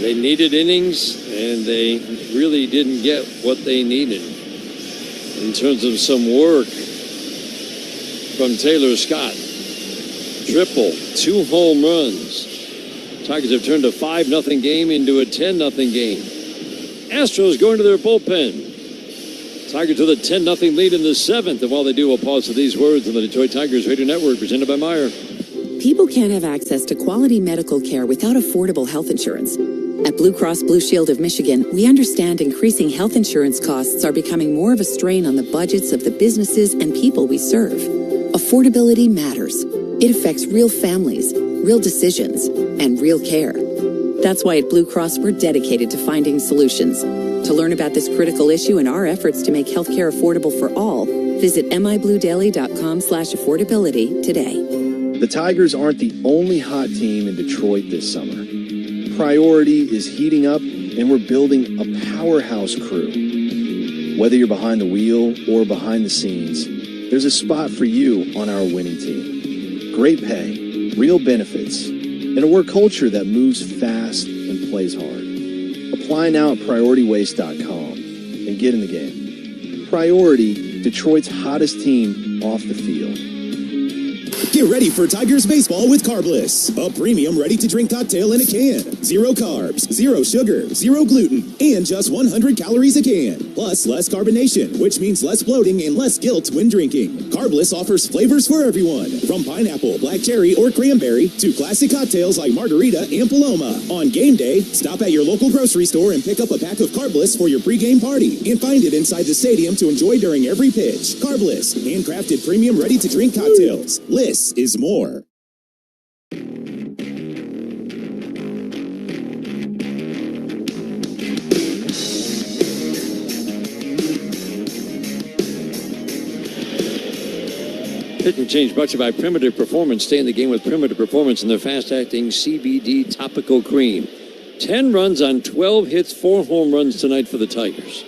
They needed innings, and they really didn't get what they needed in terms of some work from Taylor Scott. Triple, 2 home runs. Tigers have turned a 5-0 game into a 10-0 game. Astros going to their bullpen. Tigers with a 10-0 lead in the 7th. And while they do, we'll pause for these words on the Detroit Tigers Radio Network, presented by Meyer. People can't have access to quality medical care without affordable health insurance. At Blue Cross Blue Shield of Michigan, we understand increasing health insurance costs are becoming more of a strain on the budgets of the businesses and people we serve. Affordability matters. It affects real families, real decisions, and real care. That's why at Blue Cross we're dedicated to finding solutions. To learn about this critical issue and our efforts to make healthcare affordable for all, visit mibluedaily.com/affordability today. The Tigers aren't the only hot team in Detroit this summer. Priority is heating up, and we're building a powerhouse crew. Whether you're behind the wheel or behind the scenes, there's a spot for you on our winning team. Great pay, real benefits, and a work culture that moves fast and plays hard. Apply now at PriorityWaste.com and get in the game. Priority, Detroit's hottest team off the field. Get ready for Tigers baseball with Carbliss, a premium ready-to-drink cocktail in a can. 0 carbs, 0 sugar, 0 gluten, and just 100 calories a can. Plus, less carbonation, which means less bloating and less guilt when drinking. Carbliss offers flavors for everyone, from pineapple, black cherry, or cranberry to classic cocktails like margarita and Paloma. On game day, stop at your local grocery store and pick up a pack of Carbliss for your pregame party, and find it inside the stadium to enjoy during every pitch. Carbliss, handcrafted premium ready-to-drink cocktails. Less is more. Pitching change brought to you by Primitive Performance. Stay in the game with Primitive Performance and their fast-acting CBD topical cream. 10 runs on 12 hits, 4 home runs tonight for the Tigers.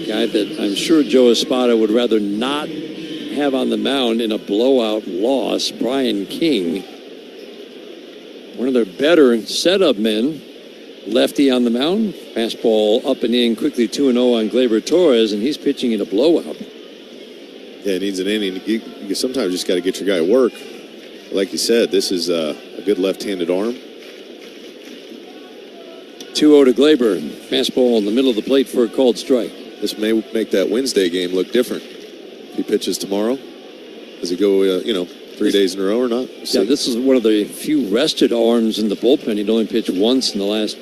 Guy that I'm sure Joe Espada would rather not have on the mound in a blowout loss, Brian King. One of their better setup men. Lefty on the mound. Fastball up and in quickly, 2-0 on Gleyber Torres, and he's pitching in a blowout. Yeah, it needs an inning. You sometimes just got to get your guy work. Like you said, this is a good left-handed arm. 2-0 to Gleyber. Fastball in the middle of the plate for a called strike. This may make that Wednesday game look different. If he pitches tomorrow, does he go, 3 days in a row or not? Yeah, this is one of the few rested arms in the bullpen. He'd only pitched once in the last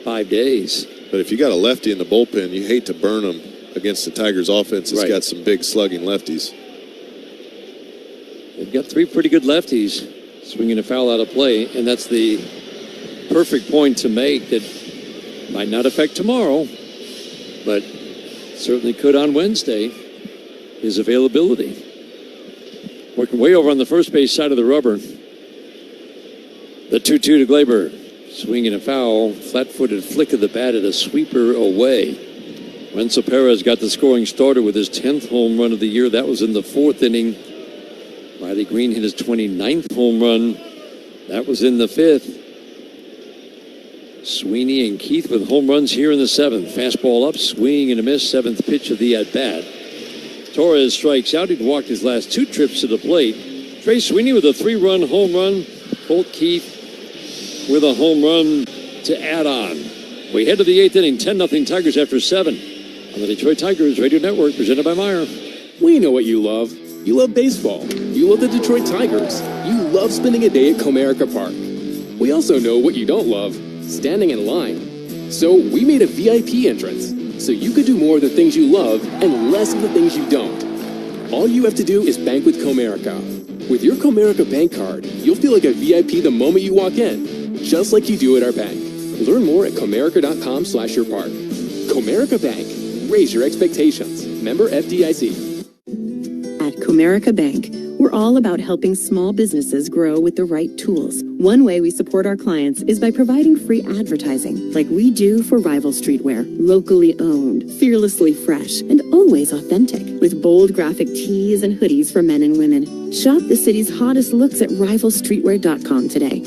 5 days. But if you got a lefty in the bullpen, you hate to burn him against the Tigers offense that's got some big slugging lefties. They've got three pretty good lefties swinging a foul out of play, and that's the perfect point to make that might not affect tomorrow, but certainly could on Wednesday, his availability. Working way over on the first base side of the rubber. The 2-2 to Glaber. Swinging a foul, flat-footed flick of the bat at a sweeper away. Renzo Perez got the scoring starter with his 10th home run of the year. That was in the 4th inning. Riley Green hit his 29th home run. That was in the 5th. Sweeney and Keith with home runs here in the 7th. Fastball up, swing and a miss. 7th pitch of the at-bat. Torres strikes out. He'd walked his last 2 trips to the plate. Trey Sweeney with a 3-run home run. Colt Keith with a home run to add on. We head to the 8th inning. 10-0 Tigers after 7 on the Detroit Tigers Radio Network, presented by Meijer. We know what you love. You love baseball. You love the Detroit Tigers. You love spending a day at Comerica Park. We also know what you don't love, standing in line. So we made a VIP entrance, so you could do more of the things you love and less of the things you don't. All you have to do is bank with Comerica. With your Comerica bank card, you'll feel like a VIP the moment you walk in, just like you do at our bank. Learn more at comerica.com/yourpark. Comerica Bank. Raise your expectations. Member FDIC. At Comerica Bank, we're all about helping small businesses grow with the right tools. One way we support our clients is by providing free advertising, like we do for Rival Streetwear. Locally owned, fearlessly fresh, and always authentic. With bold graphic tees and hoodies for men and women. Shop the city's hottest looks at rivalstreetwear.com today.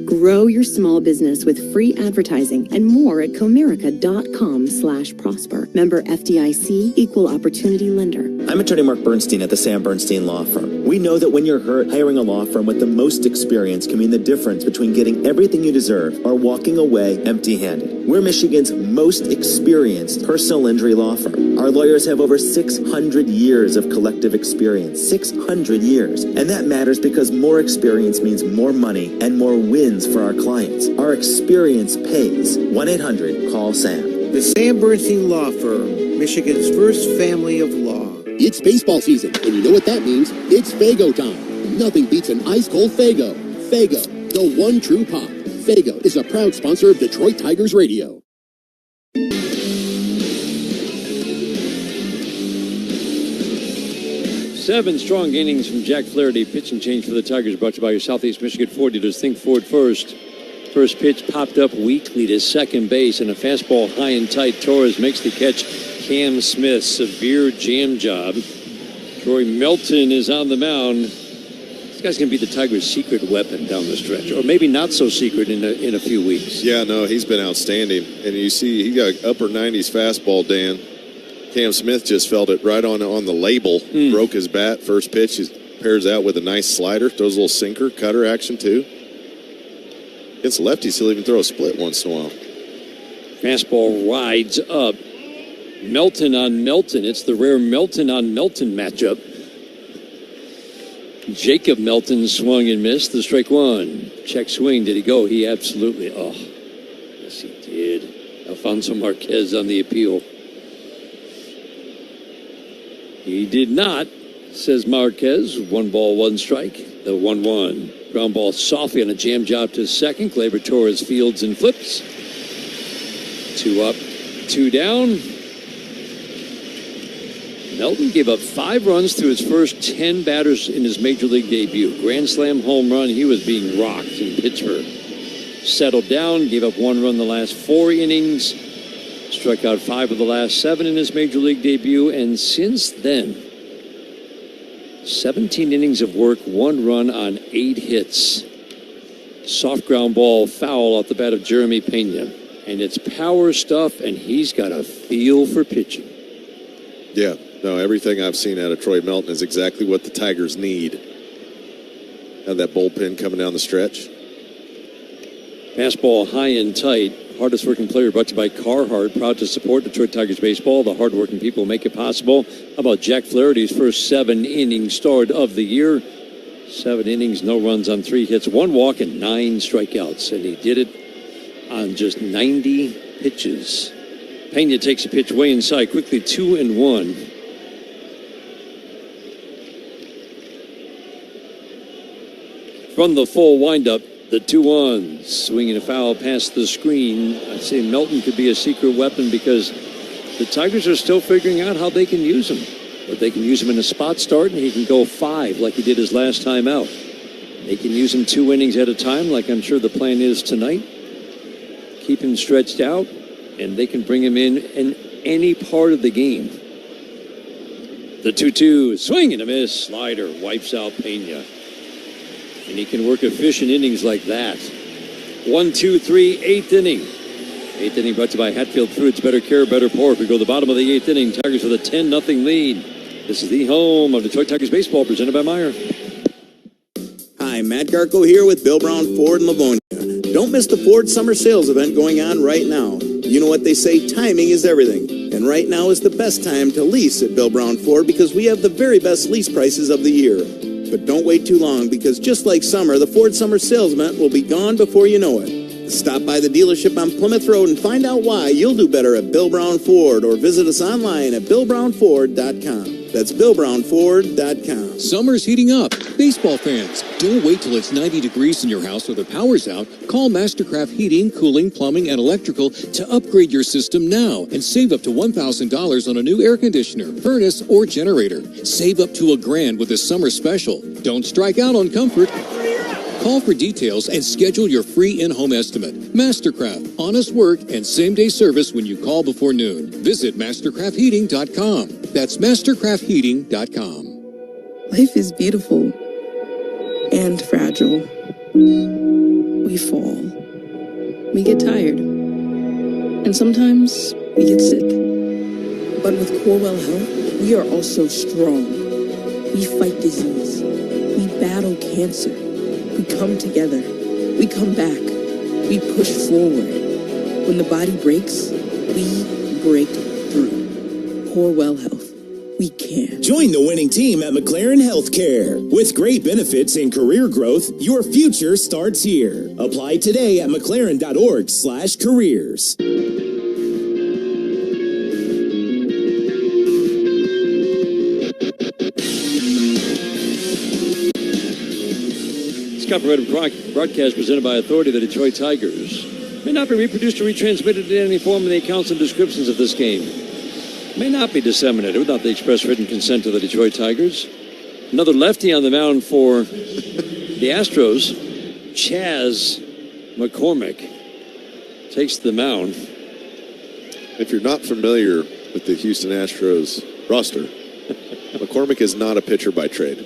Grow your small business with free advertising and more at comerica.com/prosper. Member FDIC, Equal Opportunity Lender. I'm attorney Mark Bernstein at the Sam Bernstein Law Firm. We know that when you're hurt, hiring a law firm with the most experience can mean the difference between getting everything you deserve or walking away empty-handed. We're Michigan's most experienced personal injury law firm. Our lawyers have over 600 years of collective experience. 600 years. And that matters because more experience means more money and more wins for our clients. Our experience pays. 1-800-CALL-SAM. The Sam Bernstein Law Firm, Michigan's first family of law. It's baseball season, and you know what that means. It's Faygo time. Nothing beats an ice-cold Faygo. Faygo, the one true pop. Faygo is a proud sponsor of Detroit Tigers Radio. Seven strong innings from Jack Flaherty. Pitching change for the Tigers, brought to you by your Southeast Michigan Ford dealers. Think Ford first. First pitch popped up weakly to second base, and a fastball high and tight. Torres makes the catch. Cam Smith, severe jam job. Troy Melton is on the mound. This guy's going to be the Tigers' secret weapon down the stretch, or maybe not so secret in a few weeks. Yeah, no, he's been outstanding. And you see, he got upper 90s fastball, Dan. Cam Smith just felt it right on the label. Broke his bat. First pitch, he pairs out with a nice slider. Throws a little sinker, cutter action, too. Against lefties, he'll even throw a split once in a while. Fastball rides up. Melton on Melton. It's the rare Melton on Melton matchup. Jacob Melton swung and missed. The strike one. Check swing. Did he go? He absolutely. Oh, yes, he did. Alfonso Marquez on the appeal. He did not, says Marquez. 1-1 strike. The 1-1. Ground ball softly on a jam job to second. Gleyber Torres fields and flips. 2 up, 2 down. Melton gave up 5 runs through his first 10 batters in his major league debut. Grand slam home run. He was being rocked in Pittsburgh. Settled down, gave up 1 run the last 4 innings. Struck out 5 of the last 7 in his major league debut. And since then, 17 innings of work, 1 run on 8 hits. Soft ground ball foul off the bat of Jeremy Pena. And it's power stuff, and he's got a feel for pitching. Yeah, no, everything I've seen out of Troy Melton is exactly what the Tigers need. Have that bullpen coming down the stretch. Fastball high and tight. Hardest working player, brought to you by Carhartt. Proud to support Detroit Tigers baseball. The hardworking people make it possible. How about Jack Flaherty's first 7-inning start of the year? 7 innings, no runs on 3 hits, 1 walk, and 9 strikeouts. And he did it on just 90 pitches. Pena takes a pitch way inside, quickly 2-1. From the full windup, the 2-1, swinging a foul past the screen. I'd say Melton could be a secret weapon because the Tigers are still figuring out how they can use him. But they can use him in a spot start, and he can go 5 like he did his last time out. They can use him 2 innings at a time, like I'm sure the plan is tonight. Keep him stretched out, and they can bring him in any part of the game. The 2-2, swing and a miss, slider, wipes out Pena. And he can work efficient innings like that. 1, 2, 3, 8th inning. 8th inning brought to you by Hatfield Foods. Better care, better pork. We go to the bottom of the 8th inning. Tigers with a 10-0 lead. This is the home of Detroit Tigers baseball, presented by Meyer. Hi, Matt Garko here with Bill Brown Ford in Livonia. Don't miss the Ford Summer Sales event going on right now. You know what they say, timing is everything. And right now is the best time to lease at Bill Brown Ford because we have the very best lease prices of the year. But don't wait too long because just like summer, the Ford Summer Sales event will be gone before you know it. Stop by the dealership on Plymouth Road and find out why you'll do better at Bill Brown Ford or visit us online at BillBrownFord.com. That's BillBrownFord.com. Summer's heating up. Baseball fans, don't wait till it's 90 degrees in your house or the power's out. Call Mastercraft Heating, Cooling, Plumbing, and Electrical to upgrade your system now and save up to $1,000 on a new air conditioner, furnace, or generator. Save up to $1,000 with a summer special. Don't strike out on comfort. Call for details and schedule your free in-home estimate. Mastercraft, honest work and same-day service when you call before noon. Visit MastercraftHeating.com. That's MastercraftHeating.com. Life is beautiful and fragile. We fall. We get tired. And sometimes we get sick. But with Corewell Health, we are also strong. We fight disease. We battle cancer. We come together. We come back. We push forward. When the body breaks, we break through. Corewell Health. We can. Join the winning team at McLaren Healthcare. With great benefits and career growth, your future starts here. Apply today at mclaren.org/careers. Copyrighted broadcast presented by Authority, the Detroit Tigers. May not be reproduced or retransmitted in any form in the accounts and descriptions of this game. May not be disseminated without the express written consent of the Detroit Tigers. Another lefty on the mound for the Astros, Chas McCormick, takes the mound. If you're not familiar with the Houston Astros roster, McCormick is not a pitcher by trade.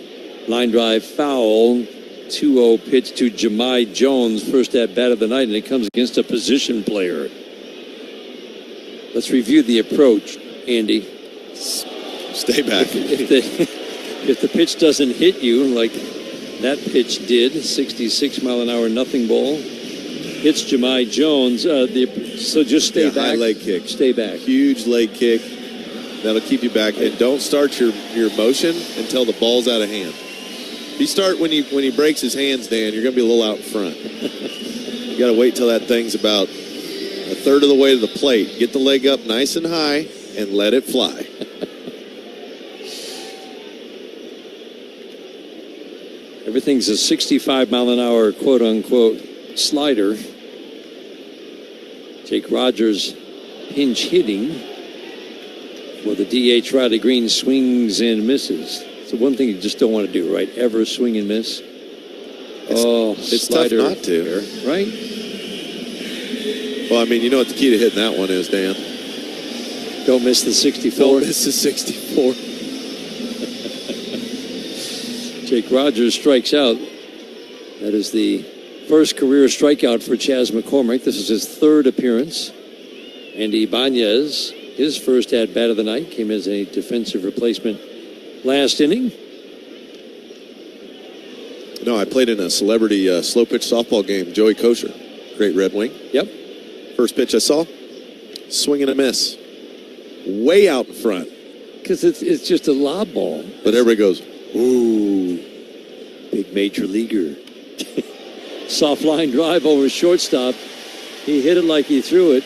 Line drive foul. 2-0 pitch to Jahmai Jones, first at bat of the night, and it comes against a position player. Let's review the approach, Andy. Stay back. If the pitch doesn't hit you like that pitch did, 66 mile an hour nothing ball, hits Jahmai Jones. So just stay back. High leg kick. Stay back. Huge leg kick. That'll keep you back. And don't start your motion until the ball's out of hand. If you start when he breaks his hands, Dan, you're going to be a little out front. You got to wait till that thing's about a third of the way to the plate. Get the leg up nice and high and let it fly. Everything's a 65 mile an hour quote unquote slider. Jake Rogers pinch hitting for the DH. Riley Green swings and misses. So one thing you just don't want to do, right? Ever swing and miss. It's slider tough not to, there, right? Well, I mean, you know what the key to hitting that one is, Dan? Don't miss the 64. Don't miss the 64. Jake Rogers strikes out. That is the first career strikeout for Chas McCormick. This is his third appearance. Andy Ibanez, his first at-bat of the night, came as a defensive replacement last inning. No, I played in a celebrity slow-pitch softball game. Joey Kosher, great Red Wing. Yep. First pitch I saw, swing and a miss. Way out in front. Because it's just a lob ball. But everybody goes, ooh. Big major leaguer. Soft line drive over shortstop. He hit it like he threw it.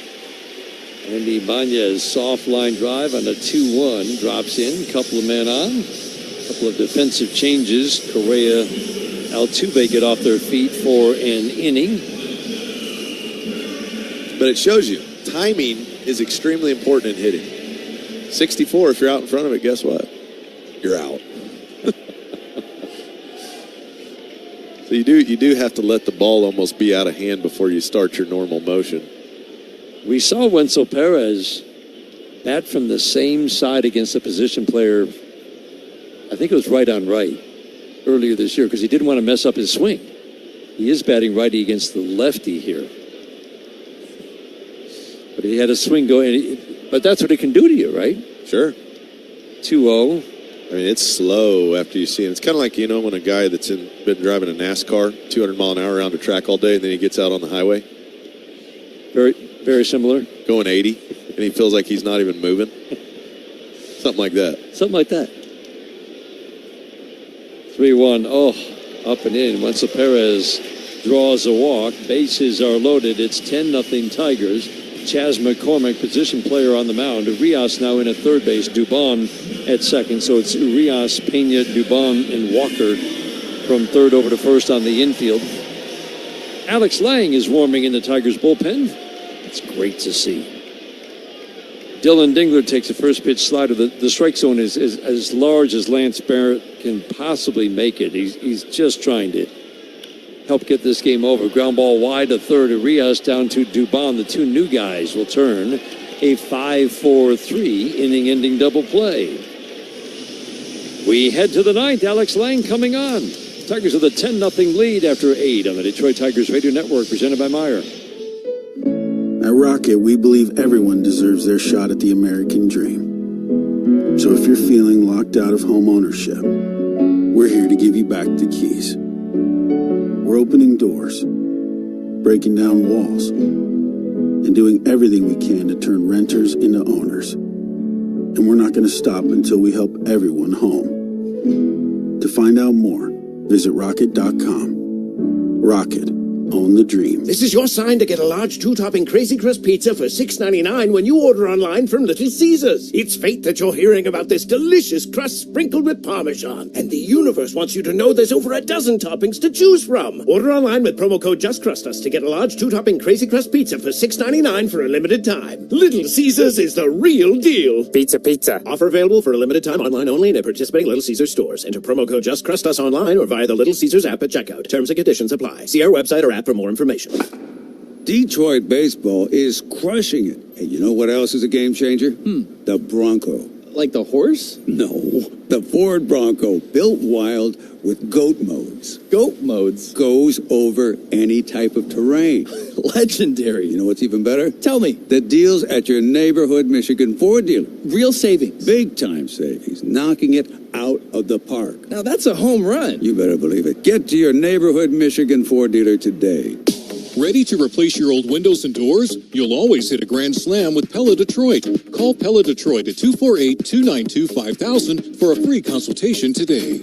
Andy Ibanez, soft line drive on a 2-1, drops in, couple of men on, couple of defensive changes. Correa, Altuve get off their feet for an inning. But it shows you, timing is extremely important in hitting. 64, if you're out in front of it, guess what? You're out. So you do have to let the ball almost be out of hand before you start your normal motion. We saw Wenzel Perez bat from the same side against a position player, I think it was right on right, earlier this year, because he didn't want to mess up his swing. He is batting righty against the lefty here. But he had a swing going, but that's what it can do to you, right? Sure. 2-0. I mean, it's slow after you see it. It's kind of like, when a guy that's been driving a NASCAR, 200 mile an hour around a track all day, and then he gets out on the highway. Very, very similar. Going 80, and he feels like he's not even moving. Something like that. Something like that. 3-1. Oh, up and in. Wenzel Perez draws a walk. Bases are loaded. It's 10-0 Tigers. Chas McCormick, position player on the mound. Urias now in at third base. Dubon at second. So it's Urias, Pena, Dubon, and Walker from third over to first on the infield. Alex Lang is warming in the Tigers bullpen. It's great to see. Dylan Dingler takes a first pitch slider. The strike zone is as large as Lance Barrett can possibly make it. He's just trying to help get this game over. Ground ball wide to third. Urias down to Dubon. The two new guys will turn a 5-4-3 inning-ending double play. We head to the ninth. Alex Lang coming on. Tigers with a 10-0 lead after 8 on the Detroit Tigers Radio Network, presented by Meijer. At Rocket, we believe everyone deserves their shot at the American dream. So if you're feeling locked out of home ownership, we're here to give you back the keys. We're opening doors, breaking down walls, and doing everything we can to turn renters into owners. And we're not going to stop until we help everyone home. To find out more, visit rocket.com. Rocket. Own the dream. This is your sign to get a large 2-topping Crazy Crust pizza for $6.99 when you order online from Little Caesars. It's fate that you're hearing about this delicious crust sprinkled with Parmesan. And the universe wants you to know there's over a dozen toppings to choose from. Order online with promo code JustCrustUs to get a large 2-topping Crazy Crust pizza for $6.99 for a limited time. Little Caesars is the real deal. Pizza, pizza. Offer available for a limited time online only and at participating Little Caesars stores. Enter promo code JustCrustUs online or via the Little Caesars app at checkout. Terms and conditions apply. See our website or app for more information. Detroit baseball is crushing it. Hey, you know what else is a game changer? The Bronco. Like the horse? No, the Ford Bronco, built wild with GOAT modes. GOAT modes? Goes over any type of terrain. Legendary. You know what's even better? Tell me. The deals at your neighborhood Michigan Ford dealer. Real savings. Big time savings. Knocking it out of the park. Now that's a home run. You better believe it. Get to your neighborhood Michigan Ford dealer today. Ready to replace your old windows and doors? You'll always hit a grand slam with Pella Detroit. Call Pella Detroit at 248-292-5000 for a free consultation today.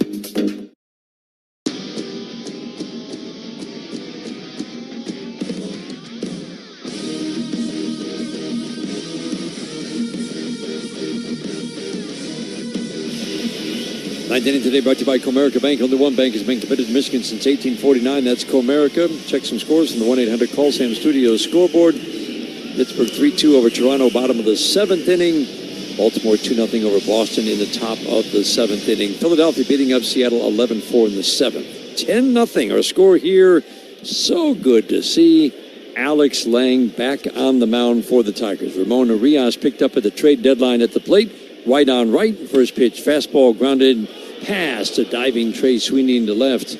Ninth inning today brought to you by Comerica Bank. Only one bank has been committed to Michigan since 1849. That's Comerica. Check some scores from the 1-800-CALL SAM Studios scoreboard. Pittsburgh 3-2 over Toronto, bottom of the 7th inning. Baltimore 2-0 over Boston in the top of the 7th inning. Philadelphia beating up Seattle 11-4 in the 7th. 10-0 our score here. So good to see Alex Lang back on the mound for the Tigers. Ramon Urias picked up at the trade deadline at the plate. Right on right. First pitch, fastball grounded. Pass to diving Trey Sweeney into left.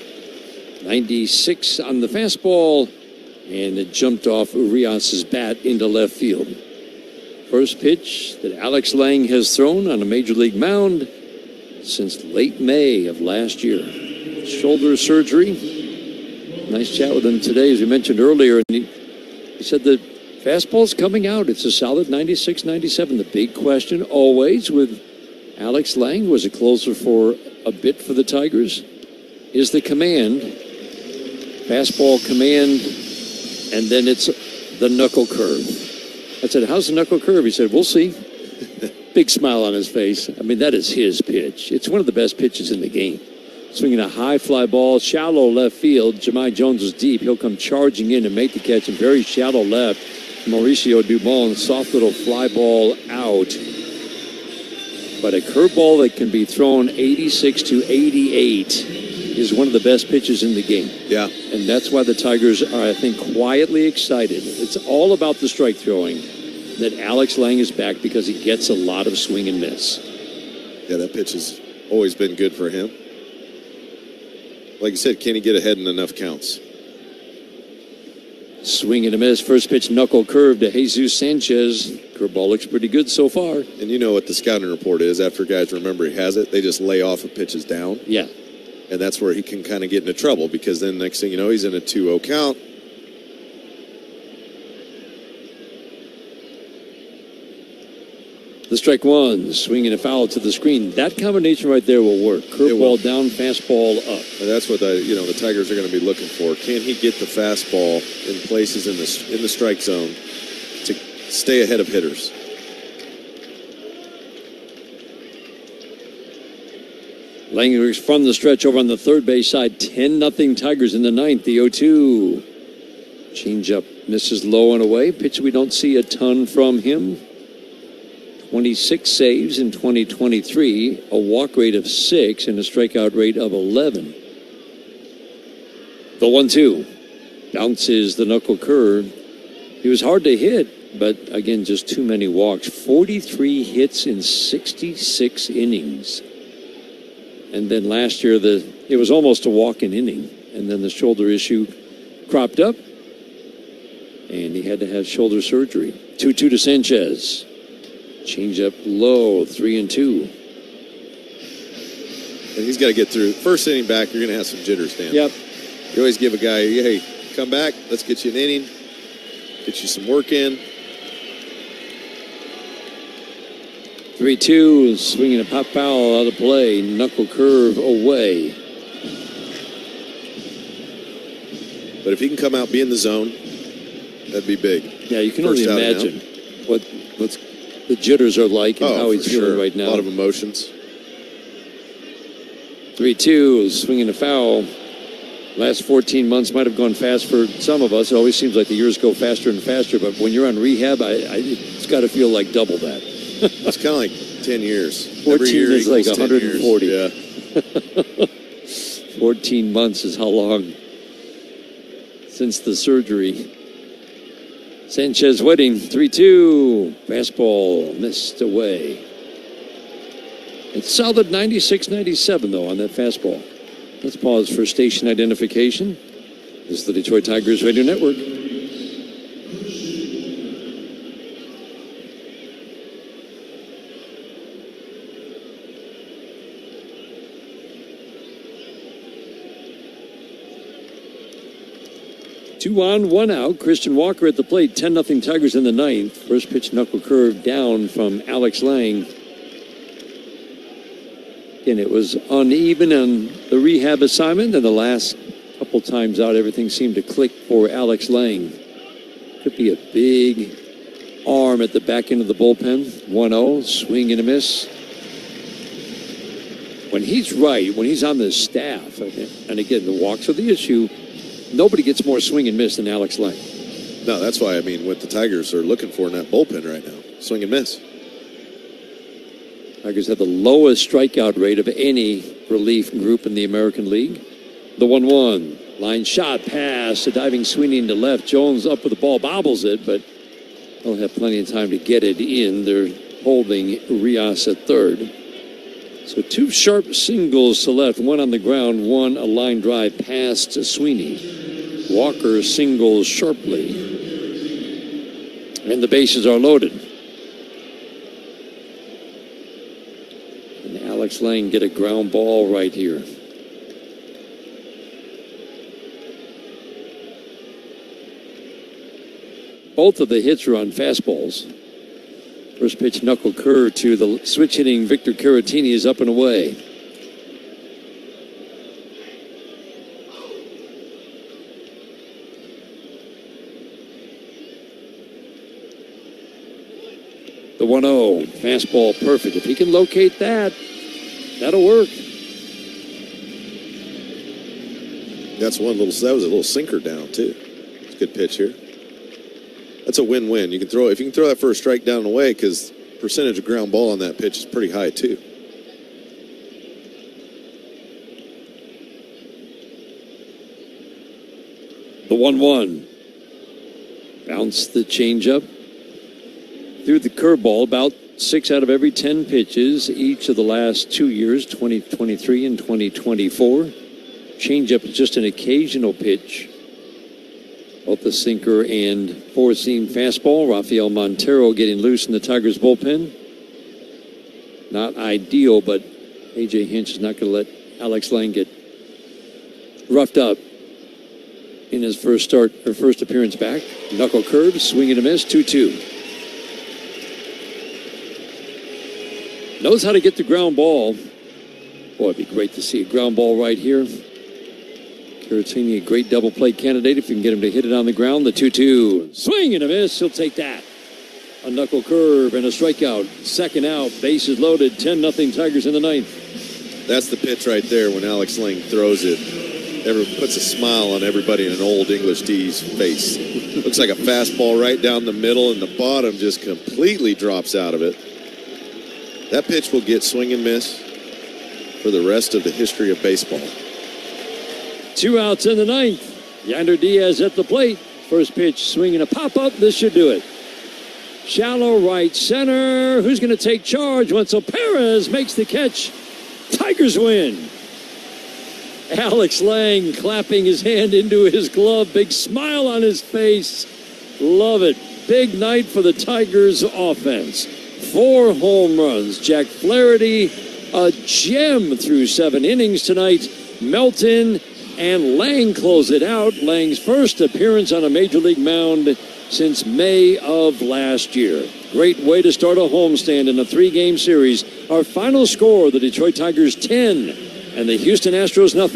96 on the fastball. And it jumped off Urias' bat into left field. First pitch that Alex Lang has thrown on a major league mound since late May of last year. Shoulder surgery. Nice chat with him today, as we mentioned earlier. And he said the fastball's coming out. It's a solid 96, 97. The big question always with Alex Lang, who was a closer for a bit for the Tigers, is the command. Fastball command, and then it's the knuckle curve. I said, how's the knuckle curve? He said, we'll see. Big smile on his face. I mean, that is his pitch. It's one of the best pitches in the game. Swinging a high fly ball, shallow left field. Jahmai Jones is deep. He'll come charging in and make the catch in very shallow left. Mauricio Dubon, soft little fly ball out. But a curveball that can be thrown 86 to 88 is one of the best pitches in the game. Yeah. And that's why the Tigers are, I think, quietly excited. It's all about the strike throwing, that Alex Lang is back because he gets a lot of swing and miss. Yeah, that pitch has always been good for him. Like you said, can he get ahead in enough counts? Swing and a miss. First pitch knuckle curve to Jesus Sanchez. Curveball looks pretty good so far. And you know what the scouting report is. After guys remember he has it, they just lay off of pitches down. Yeah. And that's where he can kind of get into trouble, because then next thing you know, he's in a 2-0 count. The strike one, swinging a foul to the screen. That combination right there will work. Curveball down, fastball up. And that's what the Tigers are going to be looking for. Can he get the fastball in places in the strike zone to stay ahead of hitters? Langers from the stretch over on the third base side. 10-0 Tigers in the ninth. The 0-2. Changeup misses low and away. Pitch we don't see a ton from him. 26 saves in 2023, a walk rate of 6, and a strikeout rate of 11. The 1-2 bounces the knuckle curve. He was hard to hit, but again, just too many walks. 43 hits in 66 innings. And then last year, it was almost a walk-in inning, and then the shoulder issue cropped up, and he had to have shoulder surgery. 2-2 to Sanchez. Change up low, 3-2. And he's got to get through. First inning back, you're going to have some jitters, Dan. Yep. You always give a guy, hey, come back, let's get you an inning, get you some work in. 3-2, swinging a pop foul out of play, knuckle curve away. But if he can come out, be in the zone, that'd be big. Yeah, you can only imagine what the jitters are like and how he's feeling right now. A lot of emotions. 3-2, swinging a foul. Last 14 months might have gone fast for some of us. It always seems like the years go faster and faster, but when you're on rehab, it's got to feel like double that. It's kind of like 10 years. 14 is like 140. Yeah. 14 months is how long since the surgery. Sanchez waiting, 3-2. Fastball missed away. It's solid 96-97, though, on that fastball. Let's pause for station identification. This is the Detroit Tigers Radio Network. Two on, one out. Christian Walker at the plate. 10-0 Tigers in the ninth. First pitch knuckle curve down from Alex Lang. And it was uneven on the rehab assignment, and the last couple times out, everything seemed to click for Alex Lang. Could be a big arm at the back end of the bullpen. 1-0, swing and a miss. When he's right, when he's on the staff, and again, the walks are the issue, nobody gets more swing and miss than Alex Lang. No, that's why, what the Tigers are looking for in that bullpen right now. Swing and miss. Tigers have the lowest strikeout rate of any relief group in the American League. The 1-1. Line shot, pass to diving Sweeney into left. Jones up with the ball, bobbles it, but they'll have plenty of time to get it in. They're holding Rios at third. So two sharp singles to left, one on the ground, one a line drive pass to Sweeney. Walker singles sharply. And the bases are loaded. Alex Lang get a ground ball right here. Both of the hits are on fastballs. First pitch knuckle curve to the switch hitting Victor Caratini is up and away. The 1-0, fastball perfect. If he can locate that, that'll work. That was a little sinker down too. It's a good pitch here. That's a win-win. If you can throw that for a strike down and away, because percentage of ground ball on that pitch is pretty high too. The 1-1. Bounce the changeup. Threw the curveball about 6 out of every 10 pitches each of the last 2 years, 2023 and 2024. Changeup is just an occasional pitch. Both the sinker and four-seam fastball. Rafael Montero getting loose in the Tigers bullpen. Not ideal, but A.J. Hinch is not going to let Alex Lang get roughed up in his first appearance back. Knuckle curve, swing and a miss, 2-2. Knows how to get the ground ball. Boy, it'd be great to see a ground ball right here. Caratini, a great double play candidate if you can get him to hit it on the ground. The 2-2. Swing and a miss. He'll take that. A knuckle curve and a strikeout. Second out. Bases loaded. 10-0 Tigers in the ninth. That's the pitch right there when Alex Lang throws it. Puts a smile on everybody in an old English D's face. Looks like a fastball right down the middle, and the bottom just completely drops out of it. That pitch will get swing and miss for the rest of the history of baseball. 2 outs in the ninth. Yander Diaz at the plate. First pitch, swing and a pop-up. This should do it. Shallow right center. Who's going to take charge? Wenzel Perez makes the catch. Tigers win. Alex Lang clapping his hand into his glove. Big smile on his face. Love it. Big night for the Tigers offense. 4 home runs. Jack Flaherty, a gem through 7 innings tonight. Melton and Lang close it out. Lang's first appearance on a major league mound since May of last year. Great way to start a homestand in a 3-game series. Our final score, the Detroit Tigers 10 and the Houston Astros 0.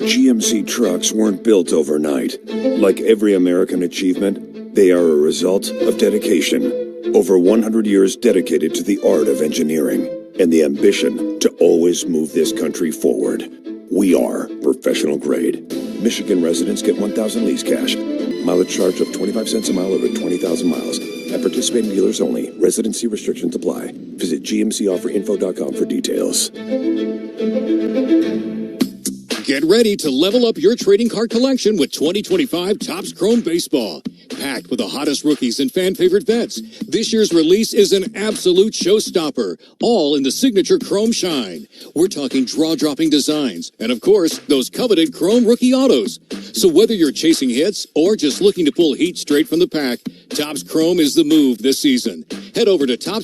GMC trucks weren't built overnight. Like every American achievement, they are a result of dedication. Over 100 years dedicated to the art of engineering and the ambition to always move this country forward. We are professional grade. Michigan residents get 1,000 lease cash. Mileage charge of 25 cents a mile over 20,000 miles. At participating dealers only. Residency restrictions apply. Visit gmcofferinfo.com for details. Get ready to level up your trading card collection with 2025 Topps Chrome Baseball. Packed with the hottest rookies and fan-favorite vets, this year's release is an absolute showstopper, all in the signature Chrome Shine. We're talking draw-dropping designs, and of course, those coveted Chrome rookie autos. So whether you're chasing hits or just looking to pull heat straight from the pack, Topps Chrome is the move this season. Head over to Topps